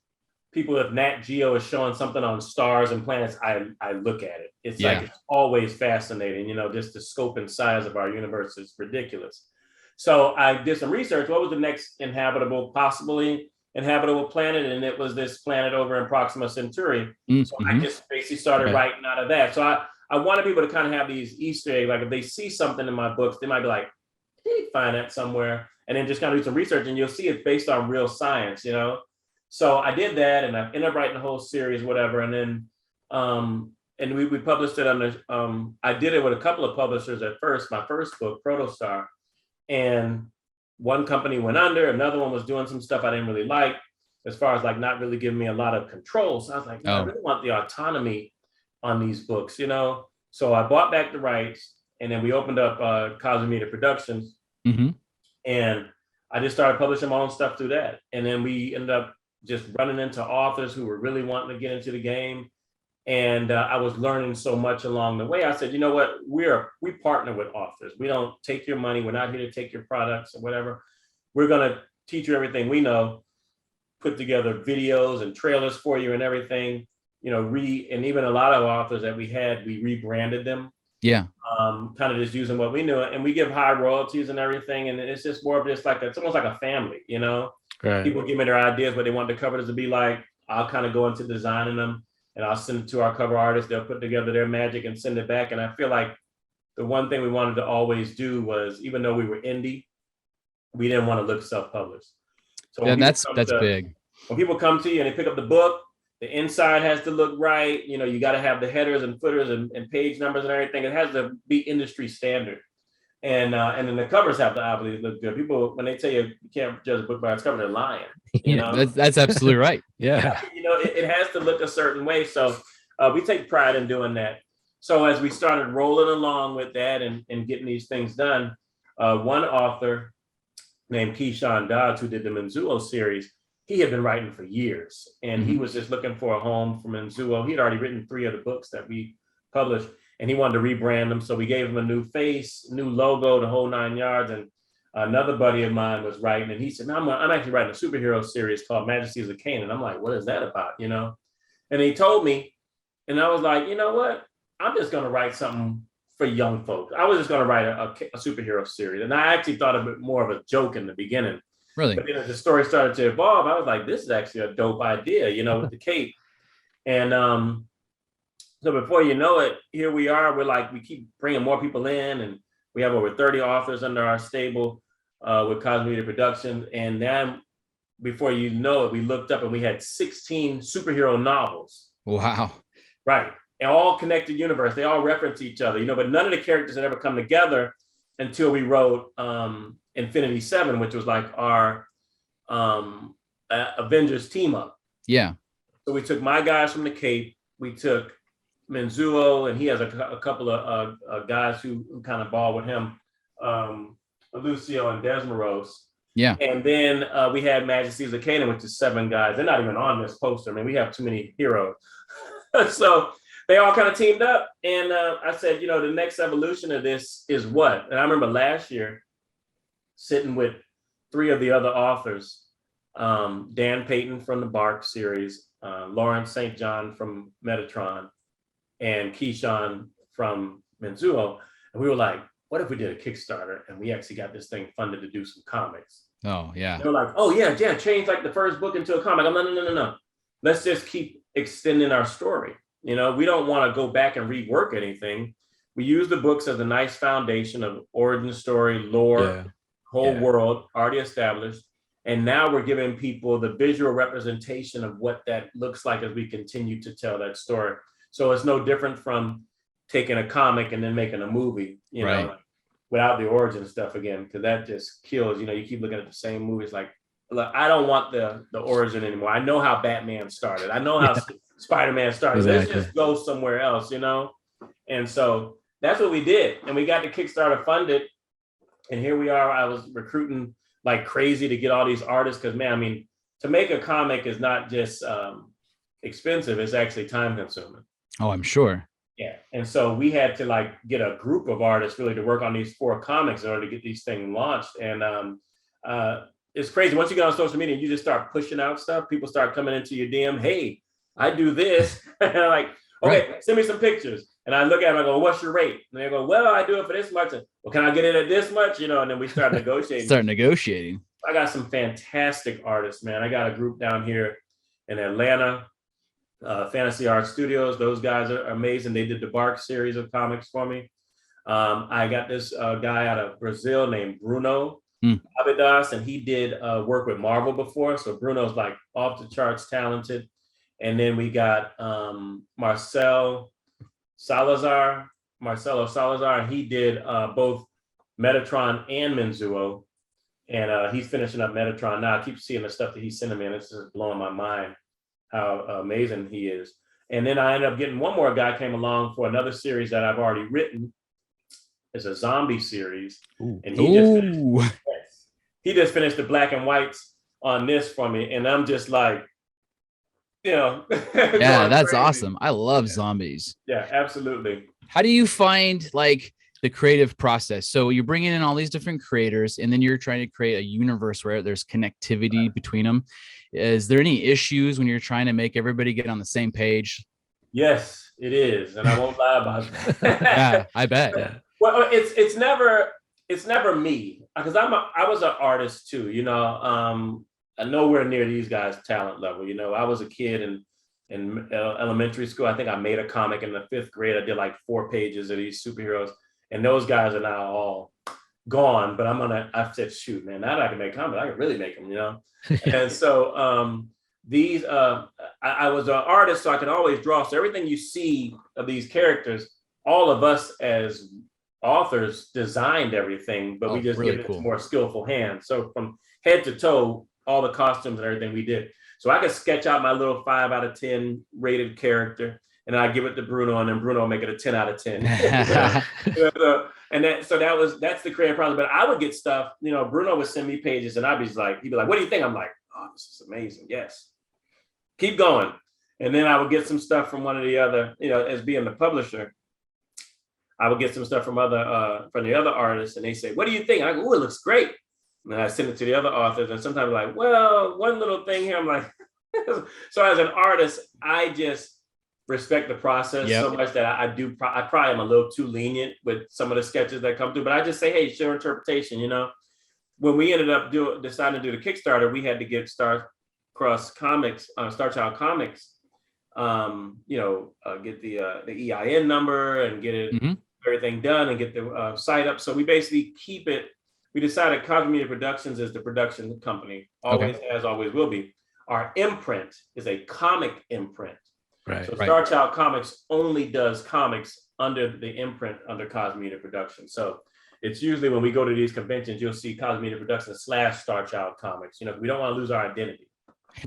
people, if Nat Geo is showing something on stars and planets, I look at it. It's like, it's always fascinating, just the scope and size of our universe is ridiculous. So I did some research. What was the next possibly inhabitable planet? And it was this planet over in Proxima Centauri. Mm-hmm. So I just basically started writing out of that. So I wanted people to kind of have these Easter eggs. Like if they see something in my books, they might be like, hey, find that somewhere. And then just kind of do some research, and you'll see it's based on real science, So I did that, and I ended up writing the whole series, whatever. And then, and we published it on I did it with a couple of publishers at first, my first book, Protostar. And one company went under, another one was doing some stuff I didn't really like, as far as like not really giving me a lot of control. So I was like, I really want the autonomy on these books, So I bought back the rights, and then we opened up Cosby Media Productions. Mm-hmm. And I just started publishing my own stuff through that. And then we ended up just running into authors who were really wanting to get into the game. And I was learning so much along the way. I said, you know what, we partner with authors. We don't take your money. We're not here to take your products or whatever. We're going to teach you everything we know, put together videos and trailers for you and everything, and even a lot of authors that we rebranded them. Yeah. Kind of just using what we knew, and we give high royalties and everything, and it's just more of just like it's almost like a family, you know. Right. People give me their ideas, what they want the covers to be like. I'll kind of go into designing them, and I'll send it to our cover artists. They'll put together their magic and send it back. And I feel like the one thing we wanted to always do was, even though we were indie, we didn't want to look self-published. So yeah, that's big. When people come to you and they pick up the book, the inside has to look right. You know, you got to have the headers and footers and page numbers and everything. It has to be industry standard. And then the covers have to obviously look good. People, when they tell you you can't judge a book by its cover, they're lying. You know? That's absolutely right. Yeah. You know, it has to look a certain way. So we take pride in doing that. So as we started rolling along with that and getting these things done, one author named Keyshawn Dodds, who did the Menzuo series, he had been writing for years, and he was just looking for a home for Menzuo. He'd already written 3 of the books that we published, and he wanted to rebrand them. So we gave him a new face, new logo, the whole 9 yards. And another buddy of mine was writing, and he said, "No, I'm actually writing a superhero series called Majesties of Canaan." I'm like, "What is that about?" You know? And he told me, and I was like, "You know what? I'm just going to write something for young folks." I was just going to write a superhero series. And I actually thought of it more of a joke in the beginning. Really? But then as the story started to evolve, I was like, this is actually a dope idea, you know, with the cape. And so before you know it, here we are. We're like, we keep bringing more people in, and we have over 30 authors under our stable with Cosby Media Productions. And then before you know it, we looked up and we had 16 superhero novels. Wow. Right. And all connected universe. They all reference each other, you know, but none of the characters had ever come together until we wrote Infinity 7, which was like our Avengers team up. Yeah. So we took my guys from the Cape. We took Menzuo, and he has a couple of guys who kind of ball with him, Lucio and Desmaros. Yeah. And then we had Majesties of Canaan, which is 7 guys. They're not even on this poster. I mean, we have too many heroes. So they all kind of teamed up. And I said, you know, the next evolution of this is what? And I remember last year sitting with 3 of the other authors, Dan Payton from the Bark series, Lawrence St. John from Metatron, and Keyshawn from Menzuo. And we were like, what if we did a Kickstarter and we actually got this thing funded to do some comics? Oh, yeah. They were like, oh, yeah, change like the first book into a comic. I'm like, no. Let's just keep extending our story. You know, we don't want to go back and rework anything. We use the books as a nice foundation of origin story, lore, whole world already established. And now we're giving people the visual representation of what that looks like as we continue to tell that story. So it's no different from taking a comic and then making a movie, you know, without the origin stuff again, because that just kills, you know, you keep looking at the same movies. Like, look, I don't want the origin anymore. I know how Batman started. I know how Spider-Man started. Exactly. Let's just go somewhere else, you know? And so that's what we did. And we got the Kickstarter funded. And here we are. I was recruiting like crazy to get all these artists because, man, I mean, to make a comic is not just expensive. It's actually time consuming. Oh, I'm sure. Yeah. And so we had to like get a group of artists really to work on these 4 comics in order to get these things launched. And it's crazy. Once you get on social media, you just start pushing out stuff. People start coming into your DM. Hey, I do this. And I'm like, okay, send me some pictures. And I look at them, I go, what's your rate? And they go, well, I do it for this much. Well, can I get it at this much? You know, and then we start negotiating. I got some fantastic artists, man. I got a group down here in Atlanta, Fantasy Art Studios. Those guys are amazing. They did the Bark series of comics for me. I got this guy out of Brazil named Bruno Abidas, and he did work with Marvel before. So Bruno's like off the charts talented. And then we got Marcelo Salazar, and he did both Metatron and Menzuo. And he's finishing up Metatron now. I keep seeing the stuff that he's sending me, and it's just blowing my mind how amazing he is. And then I ended up getting one more guy came along for another series that I've already written. It's a zombie series. Ooh. And he just finished the black and whites on this for me. And I'm just like, you know. Yeah, that's crazy. Awesome. I love zombies. Yeah, absolutely. How do you find like the creative process? So you're bringing in all these different creators, and then you're trying to create a universe where there's connectivity between them. Is there any issues when you're trying to make everybody get on the same page? Yes, it is, and I won't lie about that. Yeah, I bet. Yeah. Well, it's never me because I was an artist too. Nowhere near these guys' talent level. I was a kid in elementary school. I think I made a comic in the 5th grade. I did like 4 pages of these superheroes, and those guys are now all gone. But I said, shoot, man, now that I can make comics, I can really make them. And so these I was an artist, so I could always draw. So everything you see of these characters, all of us as authors designed everything, but we just really give it cool. to more skillful hands. So from head to toe, all the costumes and everything we did. So I could sketch out my little 5 out of 10 rated character, and I give it to Bruno, and then Bruno make it a 10 out of 10. That's the creative process. But I would get stuff, Bruno would send me pages, and he'd be like, what do you think? I'm like, oh, this is amazing. Yes. Keep going. And then I would get some stuff from one of the other, as being the publisher, I would get some stuff from the other artists, and they say, what do you think? I go, oh, it looks great. And I send it to the other authors, and sometimes like, well, one little thing here. I'm like, so as an artist, I just respect the process so much that I probably am a little too lenient with some of the sketches that come through, but I just say, hey, it's your interpretation. When we ended up deciding to do the Kickstarter, we had to get Star Child Comics, get the EIN number and get it everything done and get the site up. So we basically keep it. We decided Cosby Media Productions is the production company, always has, always will be. Our imprint is a comic imprint. Right. So Star Child Comics only does comics under the imprint under Cosby Media Productions. So it's usually when we go to these conventions, you'll see Cosby Media Productions / Star Child Comics. We don't want to lose our identity.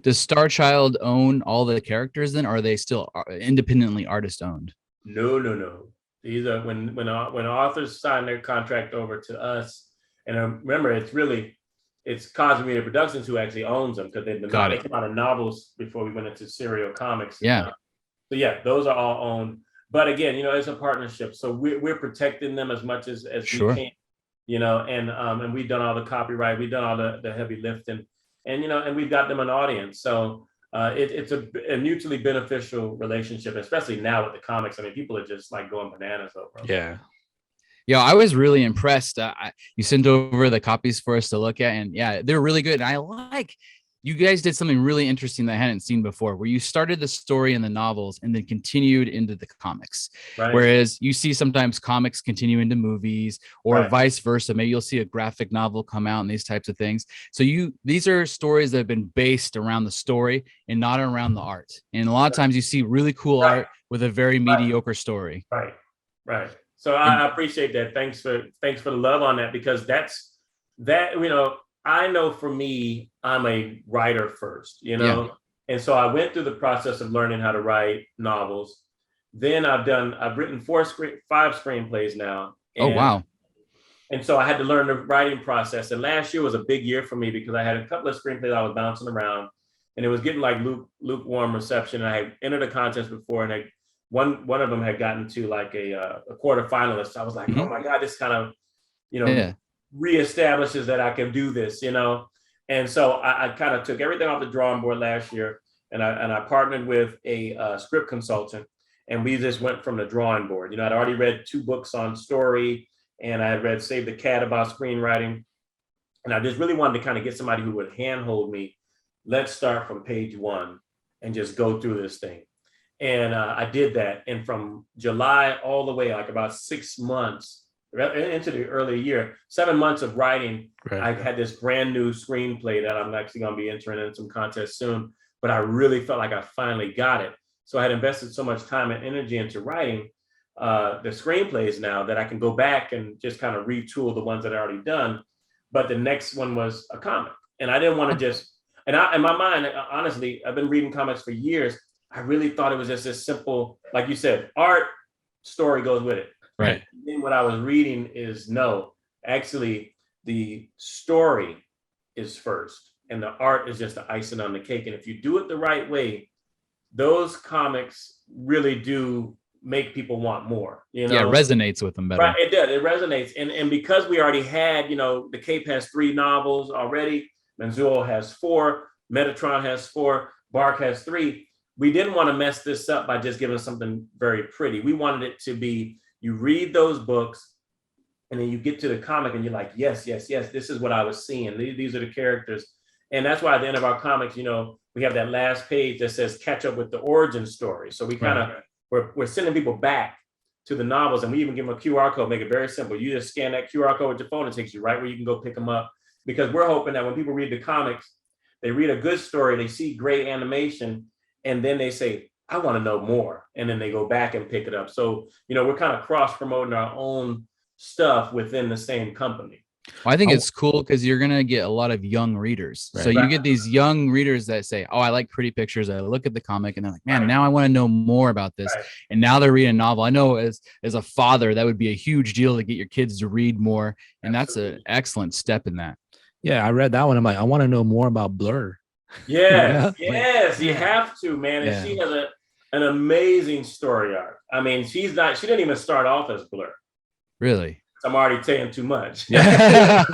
Does Star Child own all the characters then, or are they still independently artist owned? No. These are when authors sign their contract over to us, and remember, it's Cosby Media Productions who actually owns them, because they came out of novels before we went into serial comics. Yeah. So those are all owned. But again, it's a partnership, so we're protecting them as much as we can. And we've done all the copyright, we've done all the heavy lifting, and we've got them an audience. So it's a mutually beneficial relationship, especially now with the comics. I mean, people are just like going bananas over them. Yeah, I was really impressed. You sent over the copies for us to look at, and they're really good. And you guys did something really interesting that I hadn't seen before, where you started the story in the novels and then continued into the comics. Right. Whereas you see sometimes comics continue into movies, or vice versa. Maybe you'll see a graphic novel come out and these types of things. So these are stories that have been based around the story and not around the art. And a lot of times you see really cool art with a very mediocre story. Right. So I appreciate that. Thanks for the love on that, because I know for me, I'm a writer first, and so I went through the process of learning how to write novels. Then I've written 5 screenplays now. Oh, wow. And so I had to learn the writing process. And last year was a big year for me, because I had a couple of screenplays I was bouncing around, and it was getting like lukewarm reception. I had entered a contest before, and one of them had gotten to like a quarterfinalist. I was like, oh my God, this kind of, reestablishes that I can do this, And so I kind of took everything off the drawing board last year, and I partnered with a script consultant, and we just went from the drawing board. I'd already read 2 books on story, and I had read Save the Cat about screenwriting. And I just really wanted to kind of get somebody who would handhold me. Let's start from page 1 and just go through this thing. And I did that. And from July all the way, like about 6 months into the early year, 7 months of writing, I had this brand new screenplay that I'm actually going to be entering in some contests soon. But I really felt like I finally got it. So I had invested so much time and energy into writing the screenplays now that I can go back and just kind of retool the ones that I already done. But the next one was a comic. And I didn't want to just, in my mind, honestly, I've been reading comics for years. I really thought it was just as simple, like you said, art, story goes with it. Right. And then what I was reading is, no, actually the story is first and the art is just the icing on the cake. And if you do it the right way, those comics really do make people want more, Yeah, it resonates with them better. Right, it does. It resonates. And because we already had, the Cape has 3 novels already, Manzuo has 4, Metatron has 4, Bark has 3. we didn't want to mess this up by just giving something very pretty. We wanted it to be, you read those books and then you get to the comic and you're like, yes, yes, yes, this is what I was seeing. These are the characters. And that's why at the end of our comics, you know, we have that last page that says catch up with the origin story. So we kind of, we're sending people back to the novels, and we even give them a QR code, make it very simple. You just scan that QR code with your phone, it takes you right where you can go pick them up. Because we're hoping that when people read the comics, they read a good story, they see great animation, and then they say, I want to know more. And then they go back and pick it up. So, you know, we're kind of cross promoting our own stuff within the same company. Well, I think it's cool because you're going to get a lot of young readers. Right. So you get these young readers that say, oh, I like pretty pictures. I look at the comic and they're like, man, now I want to know more about this. Right. And now they're reading a novel. I know as a father, that would be a huge deal to get your kids to read more. And Absolutely. That's an excellent step in that. Yeah, I read that one. I'm like, I want to know more about Blur. Yes, yes, you have to, man. And she has an amazing story arc. I mean, she didn't even start off as Blur. Really? I'm already saying too much. Yeah.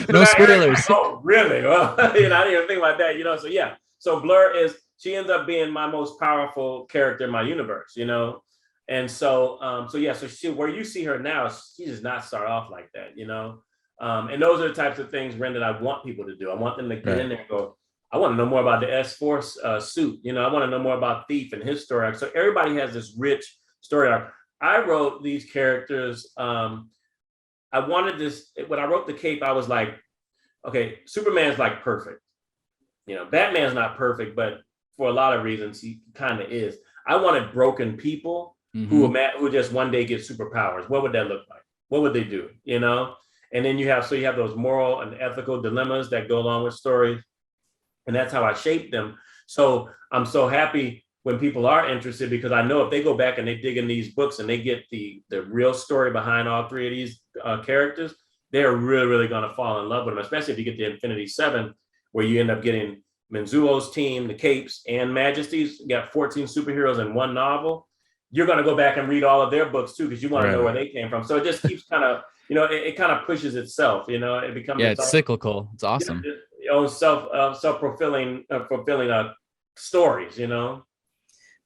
No spoilers. Like, oh, really? Well, you know, I didn't even think about that, you know. So yeah. So Blur she ends up being my most powerful character in my universe, you know. And so so where you see her now, she does not start off like that, you know. And those are the types of things, Ren, that I want people to do. I want them to get in there and go, I want to know more about the S-Force suit. You know, I want to know more about Thief and his story arc. So everybody has this rich story arc. I wrote these characters. I wanted this, when I wrote the cape, I was like, okay, Superman's like perfect. You know, Batman's not perfect, but for a lot of reasons, he kind of is. I wanted broken people who just one day get superpowers. What would that look like? What would they do? You know? And then you have those moral and ethical dilemmas that go along with stories. And that's how I shaped them. So I'm so happy when people are interested, because I know if they go back and they dig in these books and they get the real story behind all three of these characters, they're really, really going to fall in love with them, especially if you get the Infinity Seven, where you end up getting Menzuo's team, the Capes, and Majesties. You got 14 superheroes in one novel. You're going to go back and read all of their books too, because you want to know where they came from. So it just keeps kind of, you know, it kind of pushes itself, you know, it becomes it's cyclical. It's awesome. Your own self-fulfilling stories, you know.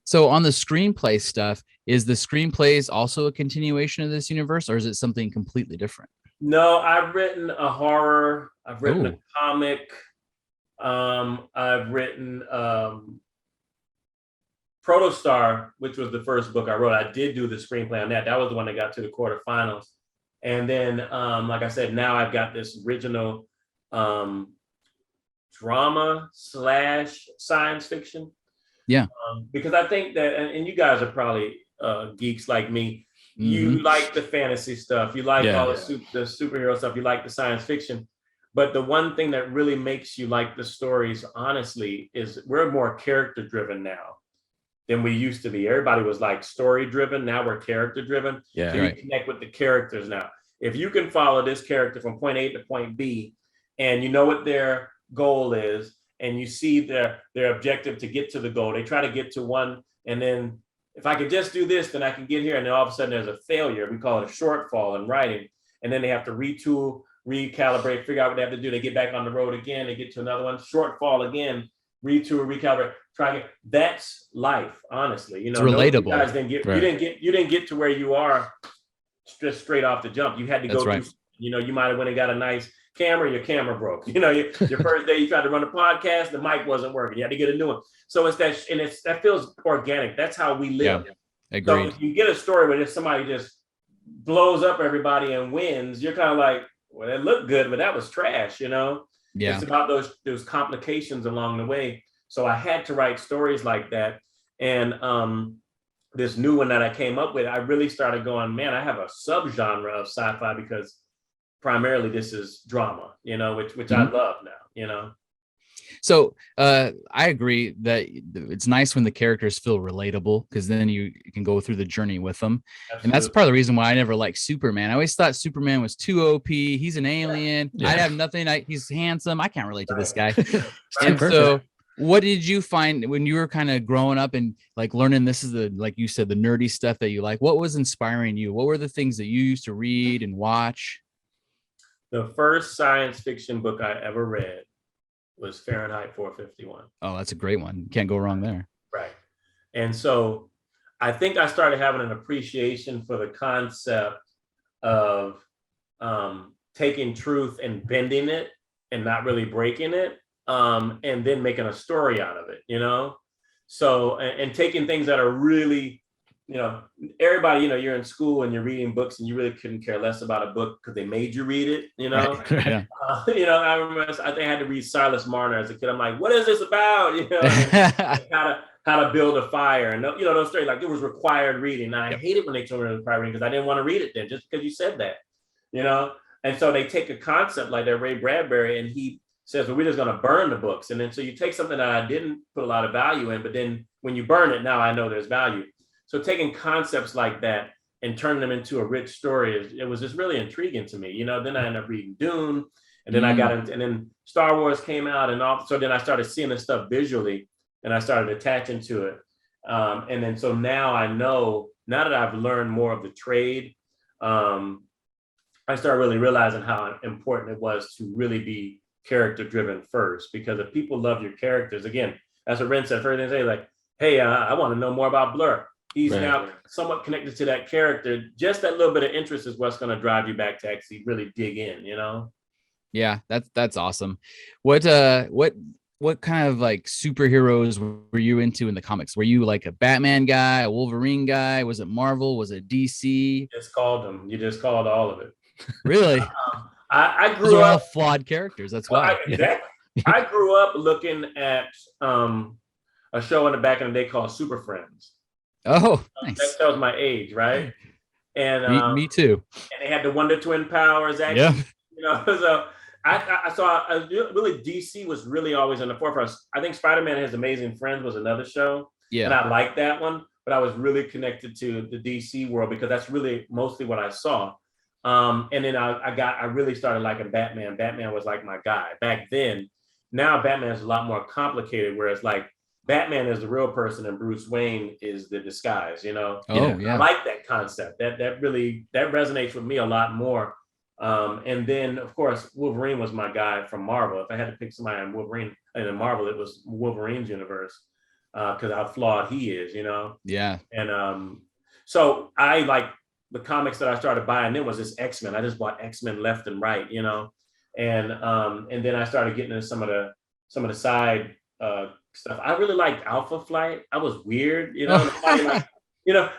So on the screenplay stuff, is the screenplays also a continuation of this universe, or is it something completely different? No, I've written a horror. I've written a comic. I've written Protostar, which was the first book I wrote. I did do the screenplay on that. That was the one that got to the quarterfinals. And then, like I said, now I've got this original drama / science fiction. Yeah. Because I think that, and you guys are probably geeks like me, you like the fantasy stuff, you like all the superhero stuff, you like the science fiction. But the one thing that really makes you like the stories, honestly, is we're more character driven now than we used to be. Everybody was like story driven. Now we're character driven. Yeah, so you connect with the characters now. If you can follow this character from point A to point B, and you know what their goal is, and you see their objective to get to the goal, they try to get to one, and then if I could just do this, then I can get here. And then all of a sudden there's a failure. We call it a shortfall in writing. And then they have to retool, recalibrate, figure out what they have to do. They get back on the road again. They get to another one, shortfall again, retool, recalibrate, try again. That's life, honestly. You know, it's relatable. You guys didn't get, you didn't get to where you are just straight off the jump. You had to go through, you know, you might have went and got a nice camera, your camera broke. You know, your first day you tried to run a podcast, the mic wasn't working. You had to get a new one. So it's that, and that feels organic. That's how we live. Yeah, agreed. So if you get a story where somebody just blows up everybody and wins, you're kind of like, well, it looked good, but that was trash, you know? Yeah. It's about those complications along the way. So I had to write stories like that. And this new one that I came up with, I really started going, man, I have a subgenre of sci-fi because primarily this is drama, you know, which I love now, you know. So I agree that it's nice when the characters feel relatable, because then you can go through the journey with them. Absolutely. And that's part of the reason why I never liked Superman. I always thought Superman was too OP. He's an alien. I have nothing. He's handsome. I can't relate to this guy. And so what did you find when you were kind of growing up and like learning this is the, like you said, the nerdy stuff that you like? What was inspiring you? What were the things that you used to read and watch? The first science fiction book I ever read was Fahrenheit 451. Oh, that's a great one. Can't go wrong there. Right. And so I think I started having an appreciation for the concept of taking truth and bending it and not really breaking it, and then making a story out of it, So, and taking things that are really, everybody, you're in school and you're reading books and you really couldn't care less about a book because they made you read it, Right. Yeah. I remember I think I had to read Silas Marner as a kid. I'm like, what is this about? How to build a fire, and those stories, like, it was required reading. And I hated when they told me it was required reading because I didn't want to read it then, just because you said that, And so they take a concept like that, Ray Bradbury, and he says, well, we're just going to burn the books. And then so you take something that I didn't put a lot of value in, but then when you burn it, now I know there's value. So taking concepts like that and turning them into a rich story, it was just really intriguing to me. Then I ended up reading Dune, and then I got into, and then Star Wars came out, and all. So then I started seeing this stuff visually, and I started attaching to it. And then so now I know, now that I've learned more of the trade, I started really realizing how important it was to really be character driven first, because if people love your characters, again, that's what Ren said first. They say, like, hey, I want to know more about Blur. He's now somewhat connected to that character. Just that little bit of interest is what's going to drive you back to actually really dig in, Yeah, that's awesome. What kind of like superheroes were you into in the comics? Were you like a Batman guy, a Wolverine guy? Was it Marvel? Was it DC? Just called them. You just called all of it. Really? I grew Those are up all flawed characters. That's why. Exactly. I grew up looking at a show in the back in the day called Super Friends. Oh, nice. That tells my age, right? And me too. And they had the Wonder Twin powers. Actually, so I saw really DC was really always in the forefront. I think Spider-Man and His Amazing Friends was another show, and I liked that one. But I was really connected to the DC world because that's really mostly what I saw. And then I really started liking Batman. Batman was like my guy back then. Now Batman is a lot more complicated, whereas like Batman is the real person and Bruce Wayne is the disguise, I like that concept. That resonates with me a lot more. And then of course Wolverine was my guy from Marvel. If I had to pick somebody on Wolverine and in Marvel, it was Wolverine's universe, because how flawed he is, Yeah. And so I like the comics that I started buying then was this X-Men. I just bought X-Men left and right, and then I started getting into some of the side stuff. I really liked Alpha Flight. I was weird,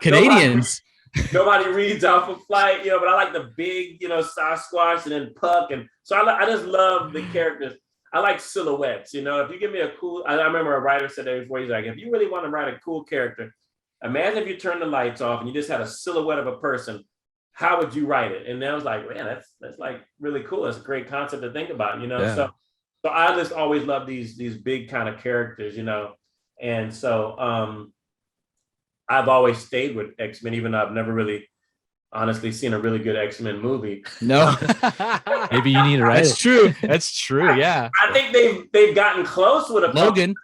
Canadians. Nobody reads Alpha Flight, but I like the big, Sasquatch and then Puck, and so I just love the characters. I like silhouettes, if you give me a cool. I remember a writer said that before. He's like, if you really want to write a cool character, imagine if you turn the lights off and you just had a silhouette of a person. How would you write it? And I was like, man, that's like really cool. It's a great concept to think about, So I just always love these big kind of characters, And so I've always stayed with X-Men, even though I've never really honestly seen a really good X-Men movie. No. Maybe you need to write it. That's true. Yeah. I think they've gotten close with a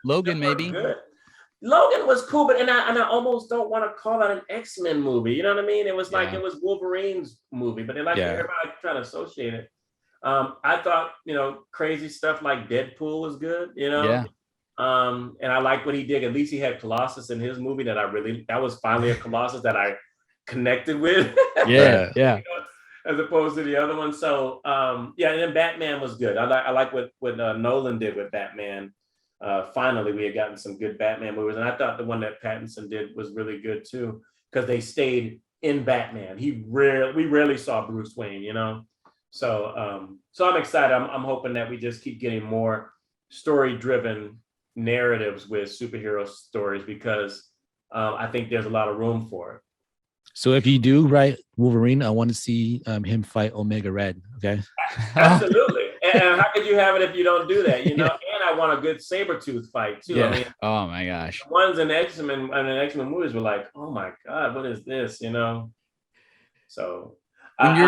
Logan maybe. Good. Logan was cool, but and I almost don't want to call that an X-Men movie. You know what I mean? It was like it was Wolverine's movie, but everybody trying to associate it. I thought crazy stuff like Deadpool was good. And I like what he did. At least he had Colossus in his movie that was finally a Colossus that I connected with. Yeah. As opposed to the other one. So and then Batman was good. I like what Nolan did with Batman. Finally, we had gotten some good Batman movies, and I thought the one that Pattinson did was really good too, because they stayed in Batman. We rarely saw Bruce Wayne, So I'm excited. I'm hoping that we just keep getting more story-driven narratives with superhero stories, because I think there's a lot of room for it. So if you do write Wolverine, I want to see him fight Omega Red. Okay. Absolutely. And how could you have it if you don't do that? And I want a good Sabretooth fight too. Yeah. I mean, oh my gosh. The ones in X-Men and the X-Men movies were like, oh my God, what is this? So go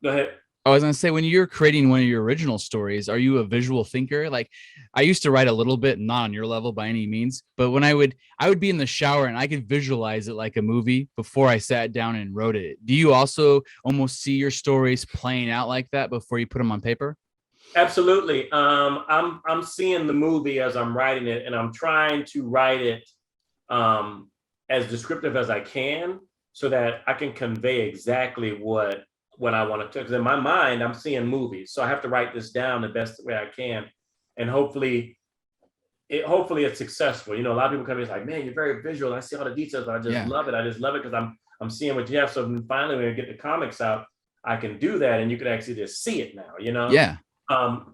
ahead. I was gonna say, when you're creating one of your original stories, are you a visual thinker? Like, I used to write a little bit, not on your level by any means, but when I would be in the shower and I could visualize it like a movie before I sat down and wrote it. Do you also almost see your stories playing out like that before you put them on paper? Absolutely. I'm seeing the movie as I'm writing it, and I'm trying to write it as descriptive as I can, so that I can convey exactly what I want to. Because in my mind, I'm seeing movies, so I have to write this down the best way I can, and hopefully it's successful. You know, a lot of people come in, it's like, man, you're very visual. I see all the details, but I just love it. I just love it because I'm seeing what you have. So finally, when we get the comics out, I can do that, and you can actually just see it now. You know,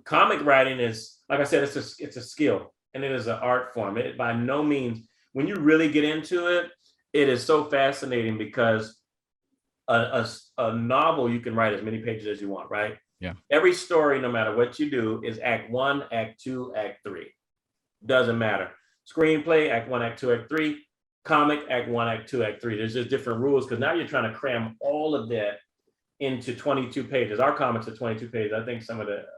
comic writing is, like I said, it's a skill, and it is an art form. It by no means, when you really get into it, it is so fascinating because a novel, you can write as many pages as you want, right? Yeah. Every story, no matter what you do, is act 1, act 2, act 3. Doesn't matter. Screenplay, act 1, act 2, act 3. Comic, act 1, act 2, act 3. There's just different rules because now you're trying to cram all of that into 22 pages. Our comics are 22 pages. I think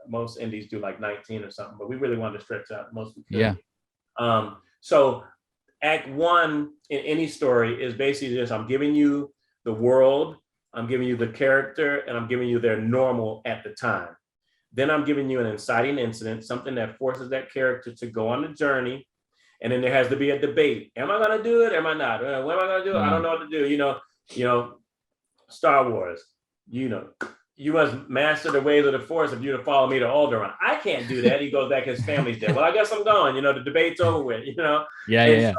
most indies do like 19 or something, but we really wanted to stretch out most we could. Yeah. So act 1 in any story is basically this: I'm giving you the world, I'm giving you the character, and I'm giving you their normal at the time. Then I'm giving you an inciting incident, something that forces that character to go on the journey. And then there has to be a debate. Am I going to do it? Am I not? What am I going to do? I don't know what to do. You know, Star Wars, you must master the ways of the Force if you to follow me to Alderaan. I can't do that. He goes back, his family's dead. Well, I guess I'm going. The debate's over with. Yeah.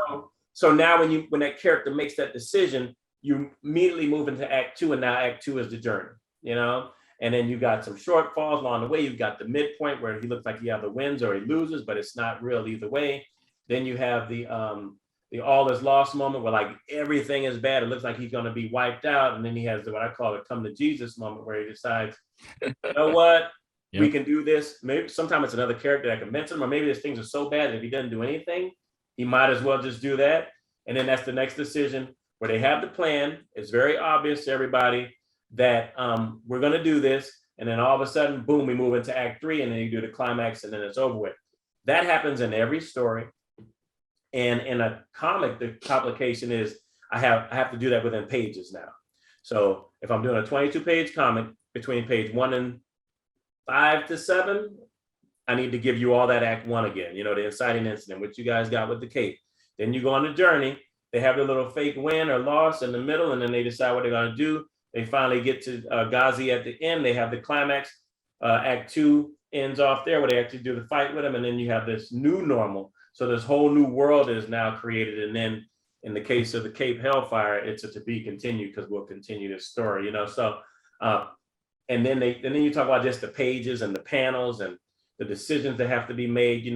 So now when that character makes that decision, you immediately move into Act 2, and now Act 2 is the journey. And then you got some shortfalls along the way. You've got the midpoint where he looks like he either wins or he loses, but it's not real either way. Then you have the all is lost moment where like everything is bad. It looks like he's going to be wiped out. And then he has what I call a come to Jesus moment where he decides, you know what, we can do this. Maybe sometimes it's another character that convinces him, or maybe these things are so bad that if he doesn't do anything, he might as well just do that. And then that's the next decision where they have the plan. It's very obvious to everybody that we're going to do this. And then all of a sudden, boom, we move into Act 3, and then you do the climax, and then it's over with. That happens in every story. And in a comic, the complication is I have to do that within pages now. So if I'm doing a 22-page comic, between page 1 and 5 to 7, I need to give you all that Act 1 again, the inciting incident, which you guys got with the cape. Then you go on the journey. They have their little fake win or loss in the middle, and then they decide what they're going to do. They finally get to Ghazi at the end. They have the climax. Act 2 ends off there where they actually do the fight with him, and then you have this new normal. So this whole new world is now created, and then in the case of the Cape Hellfire, it's a to be continued because we'll continue this story, So, and then you talk about just the pages and the panels and the decisions that have to be made.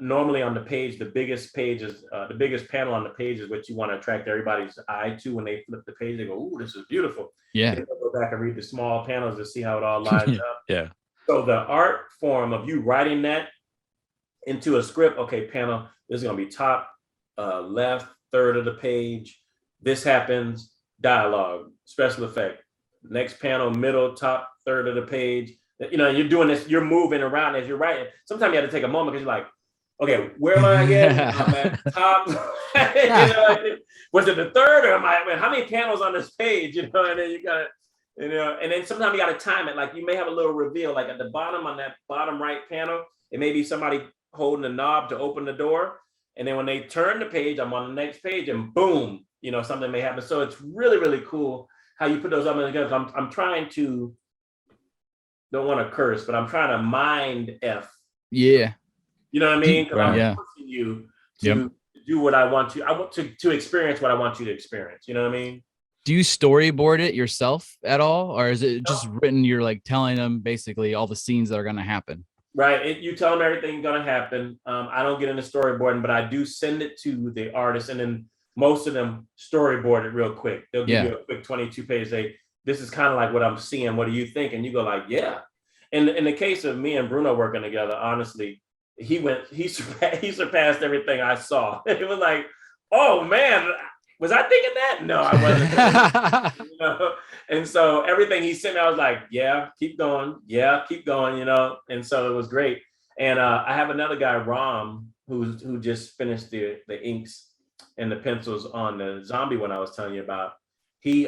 Normally on the page, the biggest panel on the page is what you want to attract everybody's eye to. When they flip the page, they go, "Ooh, this is beautiful." Yeah. They go back and read the small panels to see how it all lines up. Yeah. So the art form of you writing that into a script, okay, panel, this is going to be top left third of the page. This happens, dialogue, special effect. Next panel, middle, top third of the page. You're doing this, you're moving around as you're writing. Sometimes you have to take a moment because you're like, okay, where am I again? I'm at top. Was it the third, or how many panels on this page? And then you got to, and then sometimes you got to time it. Like you may have a little reveal, like at the bottom on that bottom right panel, it may be somebody holding the knob to open the door. And then when they turn the page, I'm on the next page, and boom, something may happen. So it's really, really cool how you put those up together. I'm trying to, don't want to curse, but I'm trying to mind F. Yeah. You know what I mean? Because I'm pushing you to do what I want you. I want to experience what I want you to experience. You know what I mean? Do you storyboard it yourself at all? Or is it just written, you're like telling them basically all the scenes that are going to happen? Right. You tell them everything's going to happen. I don't get into storyboarding, but I do send it to the artist. And then most of them storyboard it real quick. They'll give you a quick 22-page. This is kind of like what I'm seeing. What do you think? And you go like, yeah. And in the case of me and Bruno working together, honestly, he surpassed everything I saw. It was like, oh man, was I thinking that? No, I wasn't. And so everything he sent me, I was like, yeah, keep going. Yeah, keep going, And so it was great. And I have another guy, Ram, who just finished the inks and the pencils on the zombie one I was telling you about. He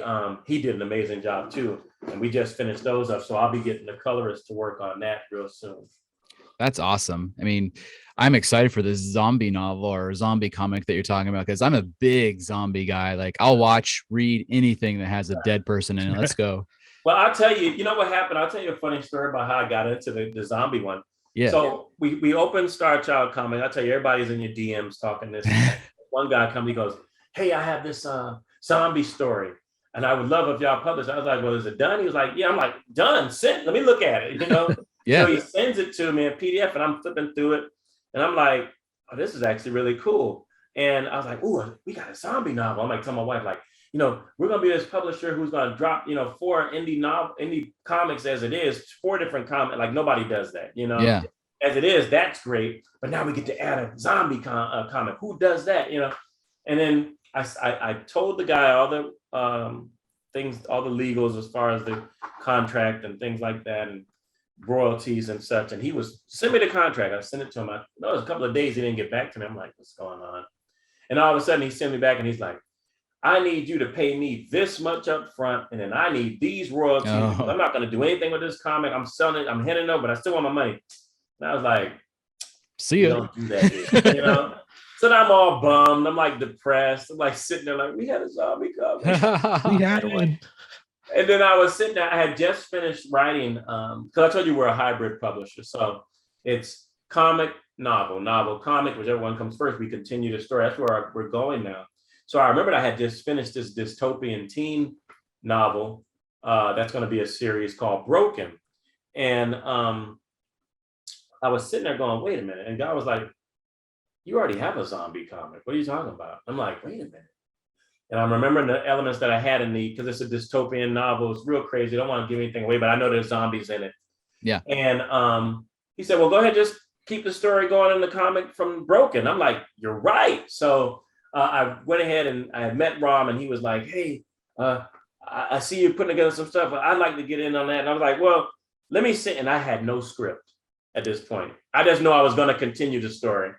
did an amazing job too. And we just finished those up. So I'll be getting the colorist to work on that real soon. That's awesome. I mean, I'm excited for this zombie novel or zombie comic that you're talking about because I'm a big zombie guy. Like I'll read anything that has a dead person in it. Let's go. Well, I'll tell you, you know what happened? I'll tell you a funny story about how I got into the zombie one. Yeah. So we opened Star Child Comic. I'll tell you, everybody's in your DMs talking this. One guy comes, he goes, "Hey, I have this zombie story, and I would love if y'all publish." I was like, "Well, is it done?" He was like, "Yeah." I'm like, "Done. Send. Let me look at it." Yeah. So he sends it to me in PDF, and I'm flipping through it, and I'm like, "Oh, this is actually really cool." And I was like, "Ooh, we got a zombie novel." I'm like, telling my wife, like, we're gonna be this publisher who's gonna drop, 4 indie comics as it is, 4 different comics. Like nobody does that, Yeah. As it is, that's great. But now we get to add a zombie comic. Who does that, And then I told the guy all the things, all the legals as far as the contract and things like that, and royalties and such. And he was send me the contract. I sent it to him. It was a couple of days he didn't get back to me. I'm like, what's going on? And all of a sudden he sent me back and he's like, I need you to pay me this much up front, and then I need these royalties. Oh. I'm not going to do anything with this comic. I'm selling it. I'm handing it over, but I still want my money. And I was like, see you. Don't do that here, So now I'm all bummed. I'm like depressed. I'm like sitting there like, we had a zombie comic. We had one. And then I was sitting there. I had just finished writing, because I told you we're a hybrid publisher. So it's comic, novel, comic, whichever one comes first. We continue the story. That's where we're going now. So I remember I had just finished this dystopian teen novel. That's going to be a series called Broken. And I was sitting there going, wait a minute. And God was like, you already have a zombie comic. What are you talking about? I'm like, wait a minute. And I'm remembering the elements that I had because it's a dystopian novel. It's real crazy. I don't want to give anything away, but I know there's zombies in it. Yeah. And he said, well, go ahead, just keep the story going in the comic from Broken. I'm like, you're right. So I went ahead and I had met Rom, and he was like, hey, I see you putting together some stuff, but I'd like to get in on that. And I was like, well, let me sit. And I had no script at this point. I just know I was going to continue the story.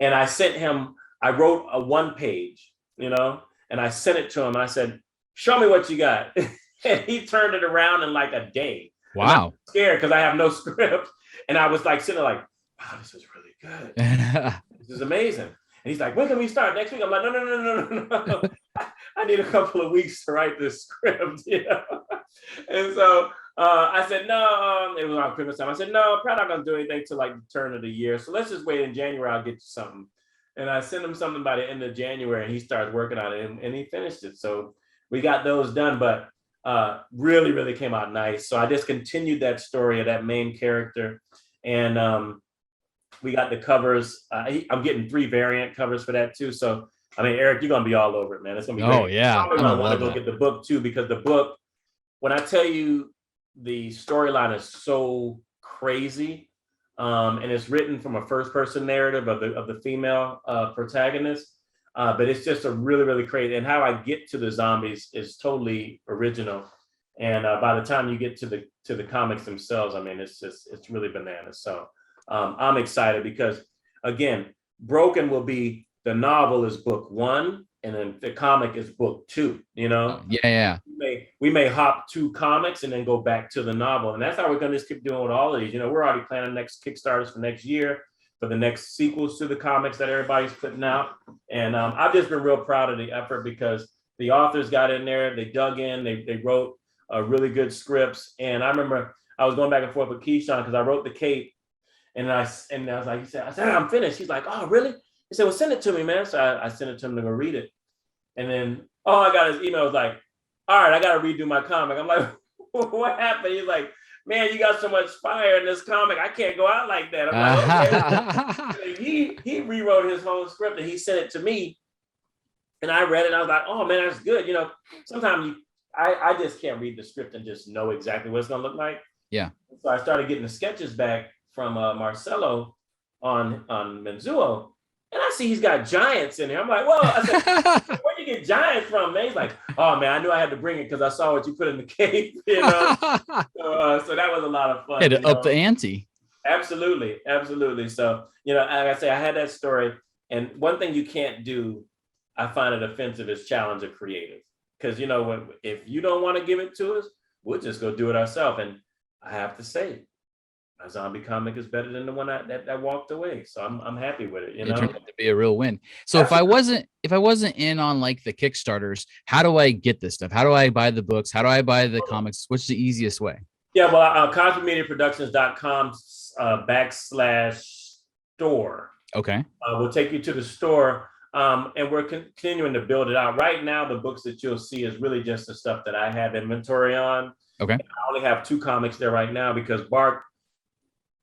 And I sent him, I wrote a 1-page, and I sent it to him. I said, show me what you got. And he turned it around in like a day. Wow. I'm scared because I have no script. And I was like sitting there like, wow, this is really good. This is amazing. And he's like, when can we start? Next week? I'm like, no. I need a couple of weeks to write this script, And so I said, no, it was on Christmas time. I said, no, probably not going to do anything till like the turn of the year. So let's just wait in January. I'll get you something. And I sent him something by the end of January, and he started working on it, and he finished it. So we got those done, but really, really came out nice. So I just continued that story of that main character. And we got the covers. I'm getting 3 variant covers for that too. So, I mean, Eric, you're going to be all over it, man. It's going to be great. Oh, yeah. I'm going to want to go get the book too, because the book, when I tell you the storyline is so crazy, and it's written from a first-person narrative of the female protagonist, but it's just a really, really crazy. And how I get to the zombies is totally original. And by the time you get to the comics themselves, I mean, it's really bananas. So I'm excited because, again, Broken will be, the novel is book 1, and then the comic is book 2. Yeah. We may hop 2 comics and then go back to the novel, and that's how we're going to just keep doing with all of these. We're already planning next Kickstarters for next year, for the next sequels to the comics that everybody's putting out. And I've just been real proud of the effort because the authors got in there, they dug in, they wrote really good scripts. And I remember I was going back and forth with Keyshawn because I wrote the Cape, and I was like, I said, I'm finished. He's like, oh, really? He said, well, send it to me, man. So I sent it to him to go read it. And then, I got his email. I was like, all right, I got to redo my comic. I'm like, what happened? He's like, man, you got so much fire in this comic. I can't go out like that. I'm like, okay. He rewrote his whole script and he sent it to me. And I read it. And I was like, oh, man, that's good. Sometimes I just can't read the script and just know exactly what it's going to look like. Yeah. So I started getting the sketches back from Marcelo on Menzuo. And I see he's got giants in there. I'm like, well, I said, where'd you get giants from, man? He's like, oh, man, I knew I had to bring it because I saw what you put in the cave, So that was a lot of fun. Had to up the ante. Absolutely. So, like I say, I had that story. And one thing you can't do, I find it offensive, is challenge a creative. Because, if you don't want to give it to us, we'll just go do it ourselves. And I have to say, a zombie comic is better than the one that walked away. So I'm happy with it. You It know, turned out to be a real win. So if I wasn't in on like the Kickstarters, how do I get this stuff? How do I buy the books? How do I buy the comics? What's the easiest way? Yeah, well, CosbyMediaProductions.com /store. Okay. We'll take you to the store, and we're continuing to build it out. Right now, the books that you'll see is really just the stuff that I have inventory on. Okay. And I only have 2 comics there right now because Bark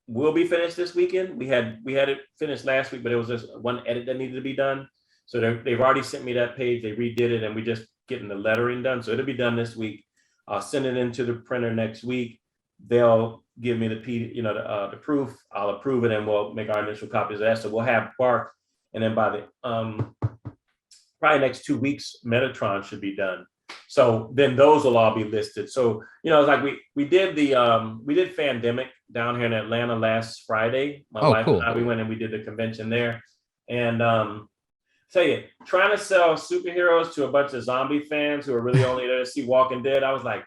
will be finished this weekend. We had it finished last week, but it was just one edit that needed to be done. So they've already sent me that page. They redid it, and we just getting the lettering done. So it'll be done this week. I'll send it into the printer next week. They'll give me the proof. I'll approve it, and we'll make our initial copies of that. So we'll have Bark, and then by the probably next 2 weeks, Metatron should be done. So then those will all be listed. So it's like we did Fandemic down here in Atlanta last Friday. My wife cool. and I, we went and we did the convention there, and tell you, trying to sell superheroes to a bunch of zombie fans who are really only there to see Walking Dead, I was like,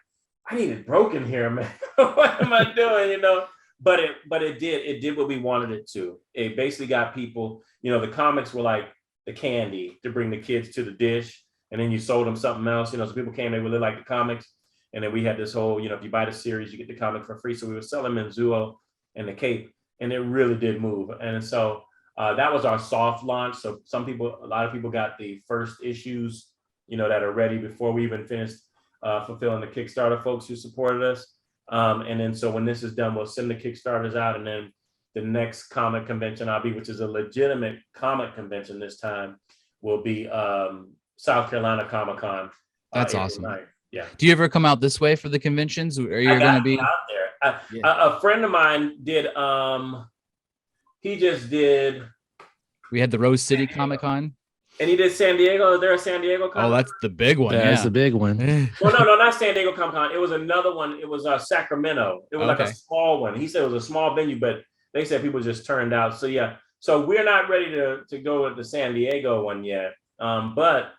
I need it broken here, man. What am I doing? But it did what we wanted it to. It basically got people, the comics were like the candy to bring the kids to the dish, and then you sold them something else. So people came, they really liked the comics, and then we had this whole, if you buy the series, you get the comic for free. So we were selling them in Zuo and the Cape, and it really did move. And so that was our soft launch. So a lot of people got the first issues, that are ready before we even finished fulfilling the Kickstarter folks who supported us. And then so when this is done, we'll send the Kickstarters out, and then the next comic convention I'll be, which is a legitimate comic convention this time, will be South Carolina Comic-Con. That's awesome. 9th. Yeah. Do you ever come out this way for the conventions? Or are you going to be out there? A friend of mine did. He just did. We had the Rose City Comic-Con. And he did San Diego. Is there a San Diego Comic-Con? Oh, that's the big one. Yeah, that's the big one. Well, no, not San Diego Comic-Con. It was another one. It was Sacramento. It was like a small one. He said it was a small venue, but they said people just turned out. So yeah. So we're not ready to go with the San Diego one yet. But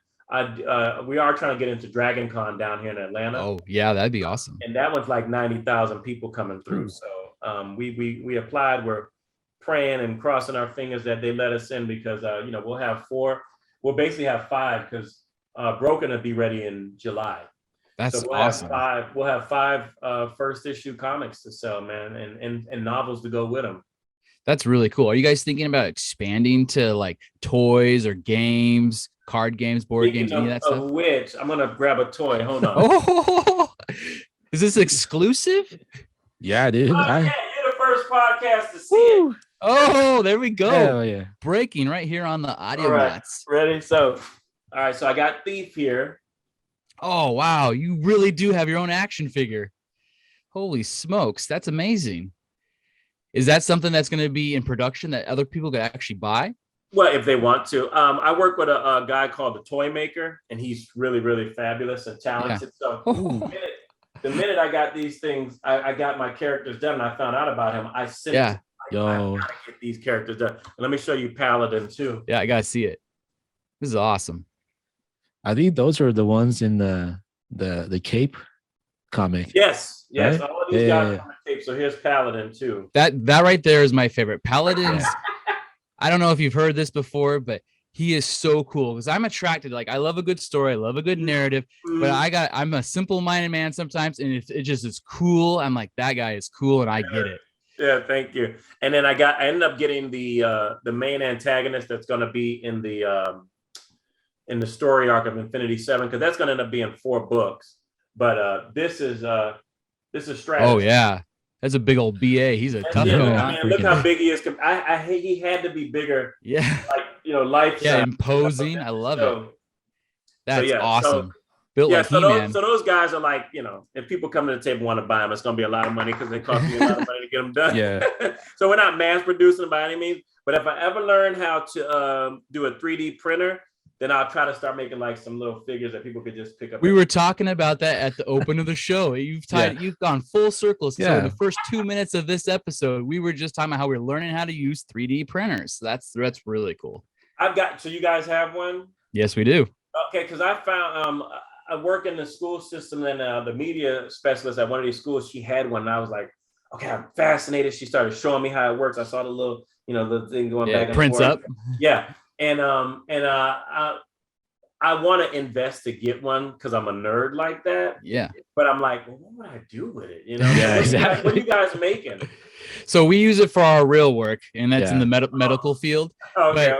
we are trying to get into Dragon Con down here in Atlanta. Oh yeah, that'd be awesome. And that one's like 90,000 people coming through. So we applied. We're praying and crossing our fingers that they let us in, because we'll have 4. We'll basically have 5, because Broken will be ready in July. That's so we'll awesome. We'll have 5 first issue comics to sell, man, and novels to go with them. That's really cool. Are you guys thinking about expanding to like toys or games, card games, board games, any of that stuff? Which I'm gonna grab a toy. Hold on. Oh, is this exclusive? Yeah, dude. You're the first podcast to see it. Oh, there we go. Hell yeah. Breaking right here on the Audionots. Right. Ready? So, all right. So I got Thief here. Oh, wow. You really do have your own action figure. Holy smokes. That's amazing. Is that something that's going to be in production that other people could actually buy? Well, if they want to. I work with a guy called the Toy Maker, and he's really, really fabulous and talented. Yeah. So the minute I got these things, I got my characters done, and I found out about him. I sent it. I gotta get these characters done. Let me show you Paladin too. Yeah, I gotta see it. This is awesome. I think those are the ones in the Cape comic. Yes. Right? All of these guys are on the Cape. So here's Paladin too. That right there is my favorite. Paladins. I don't know if you've heard this before, but he is so cool, because I'm attracted. Like, I love a good story, I love a good narrative, but I'm a simple-minded man sometimes, and it just is cool. I'm like, that guy is cool, and I get it. Yeah, thank you. And then I ended up getting the main antagonist that's going to be in the story arc of Infinity 7, because that's going to end up being 4 books. But this is strategy. Oh yeah, that's a big old BA. He's a tough one. I mean, look how big he is. He had to be bigger. Yeah, like life. Yeah, imposing. I love it. That's awesome. Built like He-Man. So those guys are like, if people come to the table and want to buy them, it's going to be a lot of money, because they cost me a lot of money to get them done. Yeah. So we're not mass producing by any means. But if I ever learn how to do a 3D printer, then I'll try to start making like some little figures that people could just pick up. We were talking about that at the open of the show. You've gone full circle. So in the first 2 minutes of this episode, we were just talking about how we're learning how to use 3D printers. So that's really cool. So you guys have one? Yes, we do. Okay, because I found I work in the school system, and the media specialist at one of these schools, she had one, and I was like, okay, I'm fascinated. She started showing me how it works. I saw the little, the thing going back and prints forth. up. Yeah. And I want to invest to get one because I'm a nerd like that. Yeah. But I'm like, well, what would I do with it? Yeah, exactly. What are you guys making? So we use it for our real work, and that's in the medical field. Okay.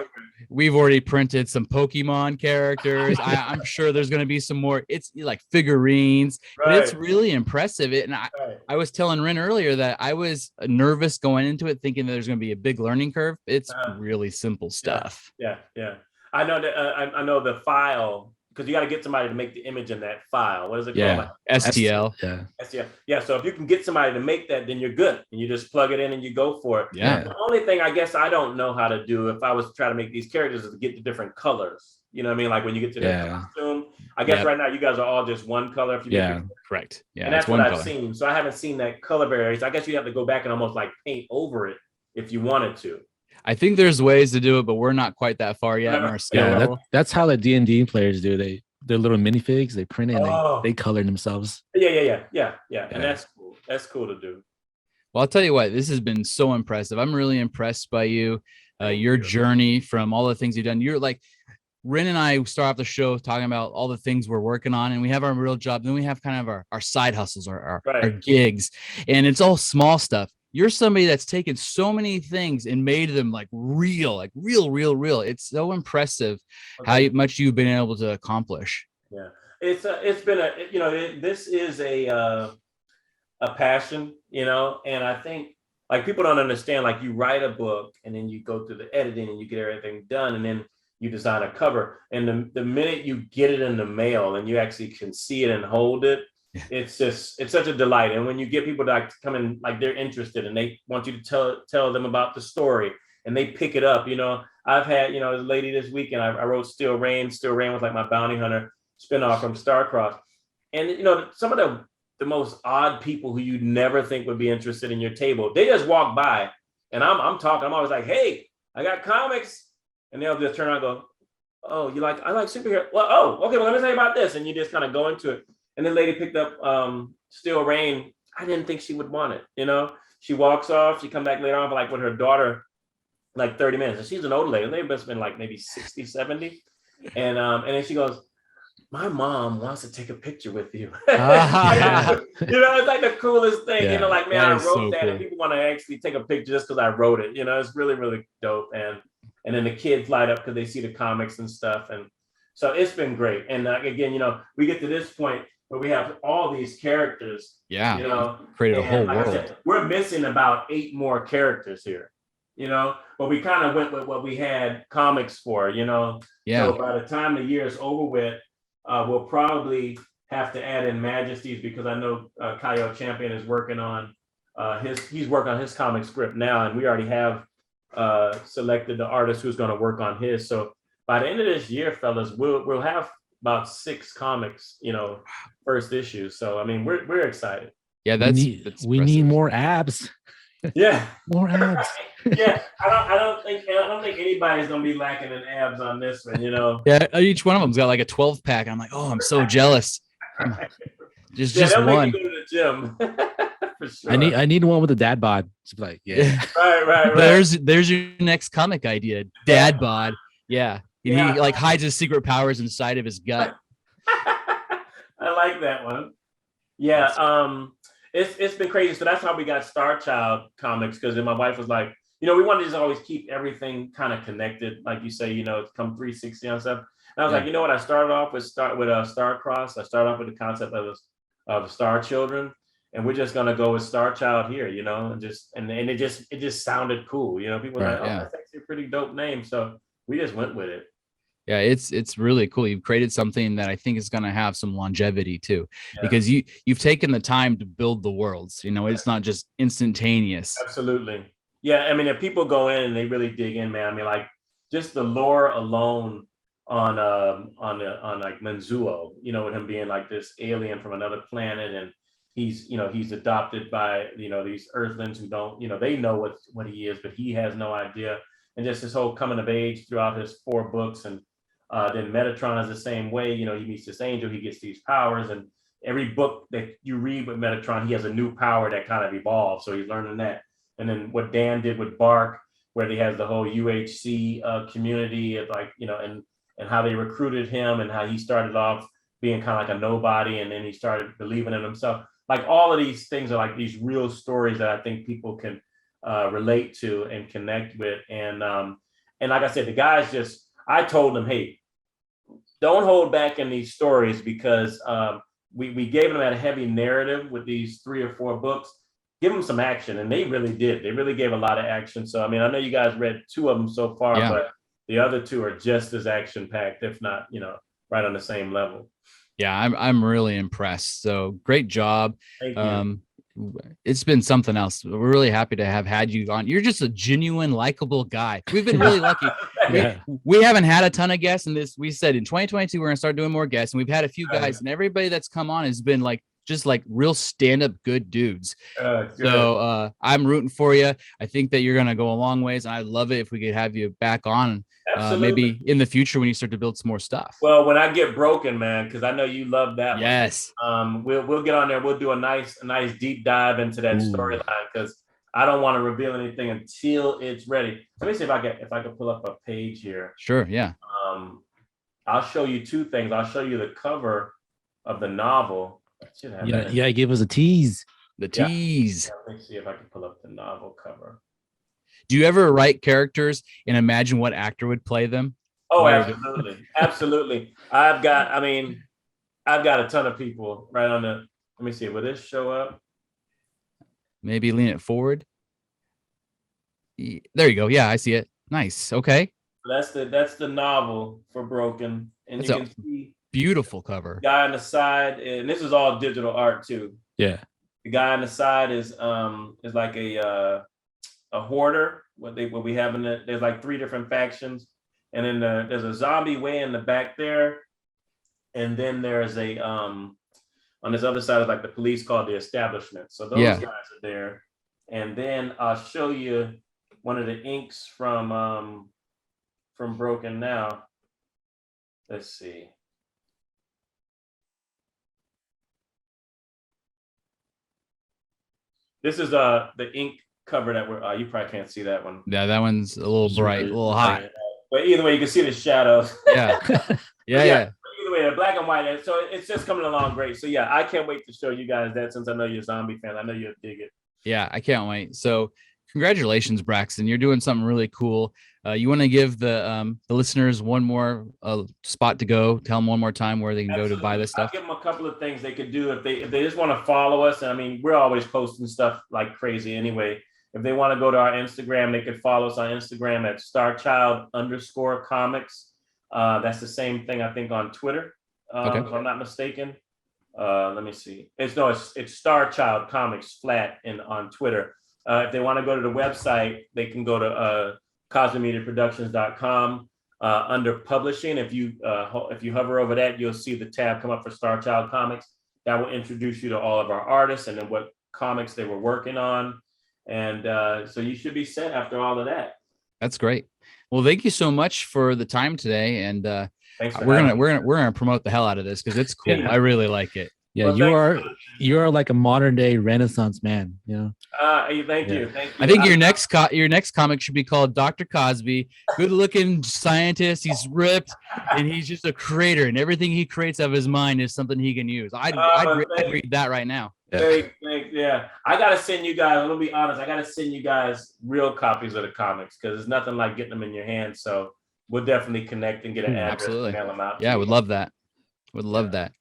We've already printed some Pokemon characters. I'm sure there's going to be some more. It's like figurines, but it's really impressive. I was telling Ren earlier that I was nervous going into it, thinking that there's going to be a big learning curve. It's really simple stuff. Yeah. I know that. I know the file, because you got to get somebody to make the image in that file. What is it called? STL. STL. Yeah. So if you can get somebody to make that, then you're good, and you just plug it in and you go for it. Yeah. The only thing I guess I don't know how to do if I was to try to make these characters is to get the different colors. You know what I mean? Like when you get to the costume, I guess right now you guys are all just one color. If you correct. Yeah, and that's what I've seen. So I haven't seen that color variation. I guess you have to go back and almost like paint over it if you wanted to. I think there's ways to do it, but we're not quite that far yet in our skill level. That's how the D&D players do. They're little minifigs. They print it and they color themselves. Yeah. And that's cool. That's cool to do. Well, I'll tell you what, this has been so impressive. I'm really impressed by you, your journey from all the things you've done. You're like, Ren and I start off the show talking about all the things we're working on, and we have our real job. Then we have kind of our side hustles, our gigs, and it's all small stuff. You're somebody that's taken so many things and made them like real. It's so impressive how much you've been able to accomplish. Yeah, it's been this is a passion, and I think like people don't understand, like you write a book and then you go through the editing and you get everything done and then you design a cover, and the minute you get it in the mail and you actually can see it and hold it, it's such a delight. And when you get people to come in, like they're interested and they want you to tell them about the story and they pick it up. I've had, a lady this weekend, I wrote Still Rain. Still Rain was like my bounty hunter spinoff from Starcross. And, some of the most odd people who you'd never think would be interested in your table, they just walk by and I'm talking, I'm always like, hey, I got comics. And they'll just turn around and go, oh, I like superhero. Well, okay, well, let me tell you about this. And you just kind of go into it. And then lady picked up Still Rain. I didn't think she would want it. She walks off. She come back later on, like with her daughter, like 30 minutes. And she's an older lady. They've been like maybe 60, 70. And then she goes, my mom wants to take a picture with you. It's like the coolest thing. Yeah, like, man, I wrote so that, cool. and people want to actually take a picture just because I wrote it. It's really, really dope. And then the kids light up because they see the comics and stuff. And so it's been great. And again, we get to this point where we have all these characters. Yeah. Create a whole world. Said, we're missing about 8 more characters here. But we kind of went with what we had comics for. Yeah. So by the time the year is over with, we'll probably have to add in Majesties, because I know Kyle Champion is working on he's working on his comic script now, and we already have selected the artist who's going to work on his. So by the end of this year, fellas, we'll have about 6 comics, first issue. So I mean, we're excited. Yeah, we need more abs. Yeah, more abs. Yeah, I don't think anybody's gonna be lacking in abs on this one. Yeah, each one of them's got like a 12-pack. I'm like, oh, I'm so jealous. Just one. Make you go to the gym. For sure. I need one with a dad bod. It's like, right. There's your next comic idea, dad bod. Yeah. He like hides his secret powers inside of his gut. I like that one. Yeah. It's been crazy. So that's how we got Star Child comics, because then my wife was like, we wanted to just always keep everything kind of connected, like you say, it's come 360 and stuff. And I was like, you know what? I started off with Starcross. I started off with the concept of Star Children, and we're just gonna go with Star Child here, and it just sounded cool. People were like, oh, that's actually a pretty dope name. So we just went with it. Yeah, it's really cool. You've created something that I think is going to have some longevity too, because you've taken the time to build the worlds. It's not just instantaneous. Absolutely. Yeah, I mean, if people go in and they really dig in, man, I mean, like just the lore alone on like Menzuo, with him being like this alien from another planet, and he's adopted by these Earthlings who don't, they know what he is, but he has no idea, and just his whole coming of age throughout his 4 books. And then Metatron is the same way. He meets this angel, he gets these powers, and every book that you read with Metatron, he has a new power that kind of evolves. So he's learning that. And then what Dan did with Bark, where he has the whole UHC community, of like, you know, and how they recruited him and how he started off being kind of like a nobody, and then he started believing in himself. Like all of these things are like these real stories that I think people can relate to and connect with. And like I said, the guys just, I told them, hey, don't hold back in these stories, because we gave them that heavy narrative with these 3 or 4 books. Give them some action, and they really did. They really gave a lot of action. So I mean, I know you guys read 2 of them so far, but the other 2 are just as action packed, if not, you know, right on the same level. Yeah, I'm really impressed. So great job. Thank you. It's been something else. We're really happy to have had you on. You're just a genuine, likable guy. We've been really lucky. We haven't had a ton of guests in this. We said in 2022 we're gonna start doing more guests, and we've had a few guys, and everybody that's come on has been like just like real stand-up good dudes. So I'm rooting for you. I think that you're gonna go a long ways, and I'd love it if we could have you back on. Maybe in the future when you start to build some more stuff. Well, when I get broken, man, because I know you love that. Yes. We'll get on there. We'll do a nice deep dive into that storyline, because I don't want to reveal anything until it's ready. Let me see if I can pull up a page here. Sure. Yeah. I'll show you 2 things. I'll show you the cover of the novel. Give us a tease. The tease. Yeah, let me see if I can pull up the novel cover. Do you ever write characters and imagine what actor would play them? Oh, absolutely. Absolutely. I've got a ton of people right on the, let me see, will this show up? Maybe lean it forward. There you go. Yeah, I see it. Nice. Okay. That's the novel for Broken. And That's you can see beautiful cover. The guy on the side, and this is all digital art too. Yeah. The guy on the side is like a hoarder. What we have in it, there's like 3 different factions, and then there's a zombie way in the back there, and then there's a on this other side is like the police called the establishment. So those guys are there, and then I'll show you one of the inks from Broken Now. Let's see. This is the ink cover that we're you probably can't see that one. Yeah, that one's a little bright, a little hot. But either way, you can see the shadows. Yeah. Yeah. Either way, they're black and white. So it's just coming along great. So yeah, I can't wait to show you guys that, since I know you're a zombie fan. I know you'll dig it. Yeah, I can't wait. So congratulations, Braxton. You're doing something really cool. You want to give the listeners one more spot to go? Tell them one more time where they can go to buy this stuff. I'll give them a couple of things they could do if they just want to follow us. And I mean, we're always posting stuff like crazy anyway. If they want to go to our Instagram, they could follow us on Instagram at starchild_comics. That's the same thing, I think, on Twitter, if I'm not mistaken. Let me see. It's Starchild Comics flat on Twitter. If they want to go to the website, they can go to cosmomediaproductions.com under publishing. If you hover over that, you'll see the tab come up for Starchild Comics. That will introduce you to all of our artists and then what comics they were working on. And so you should be set after all of that. That's great. Well, thank you so much for the time today. And we're gonna promote the hell out of this because it's cool. Yeah. I really like it. Yeah, well, you are like a modern day Renaissance man. You know. Thank you. I think your next comic should be called Dr. Cosby. Good looking scientist. He's ripped and he's just a creator, and everything he creates out of his mind is something he can use. I'd read that right now. Thanks. Yeah, I gotta send you guys. I'm gonna be honest. I gotta send you guys real copies of the comics because there's nothing like getting them in your hands. So we'll definitely connect and get an address. Absolutely. And mail them out. Yeah, would love that. Would love that.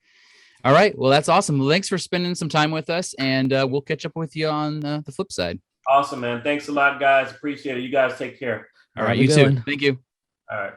All right. Well, that's awesome. Well, thanks for spending some time with us, and we'll catch up with you on the flip side. Awesome, man. Thanks a lot, guys. Appreciate it. You guys take care. All right. You too. Thank you. All right.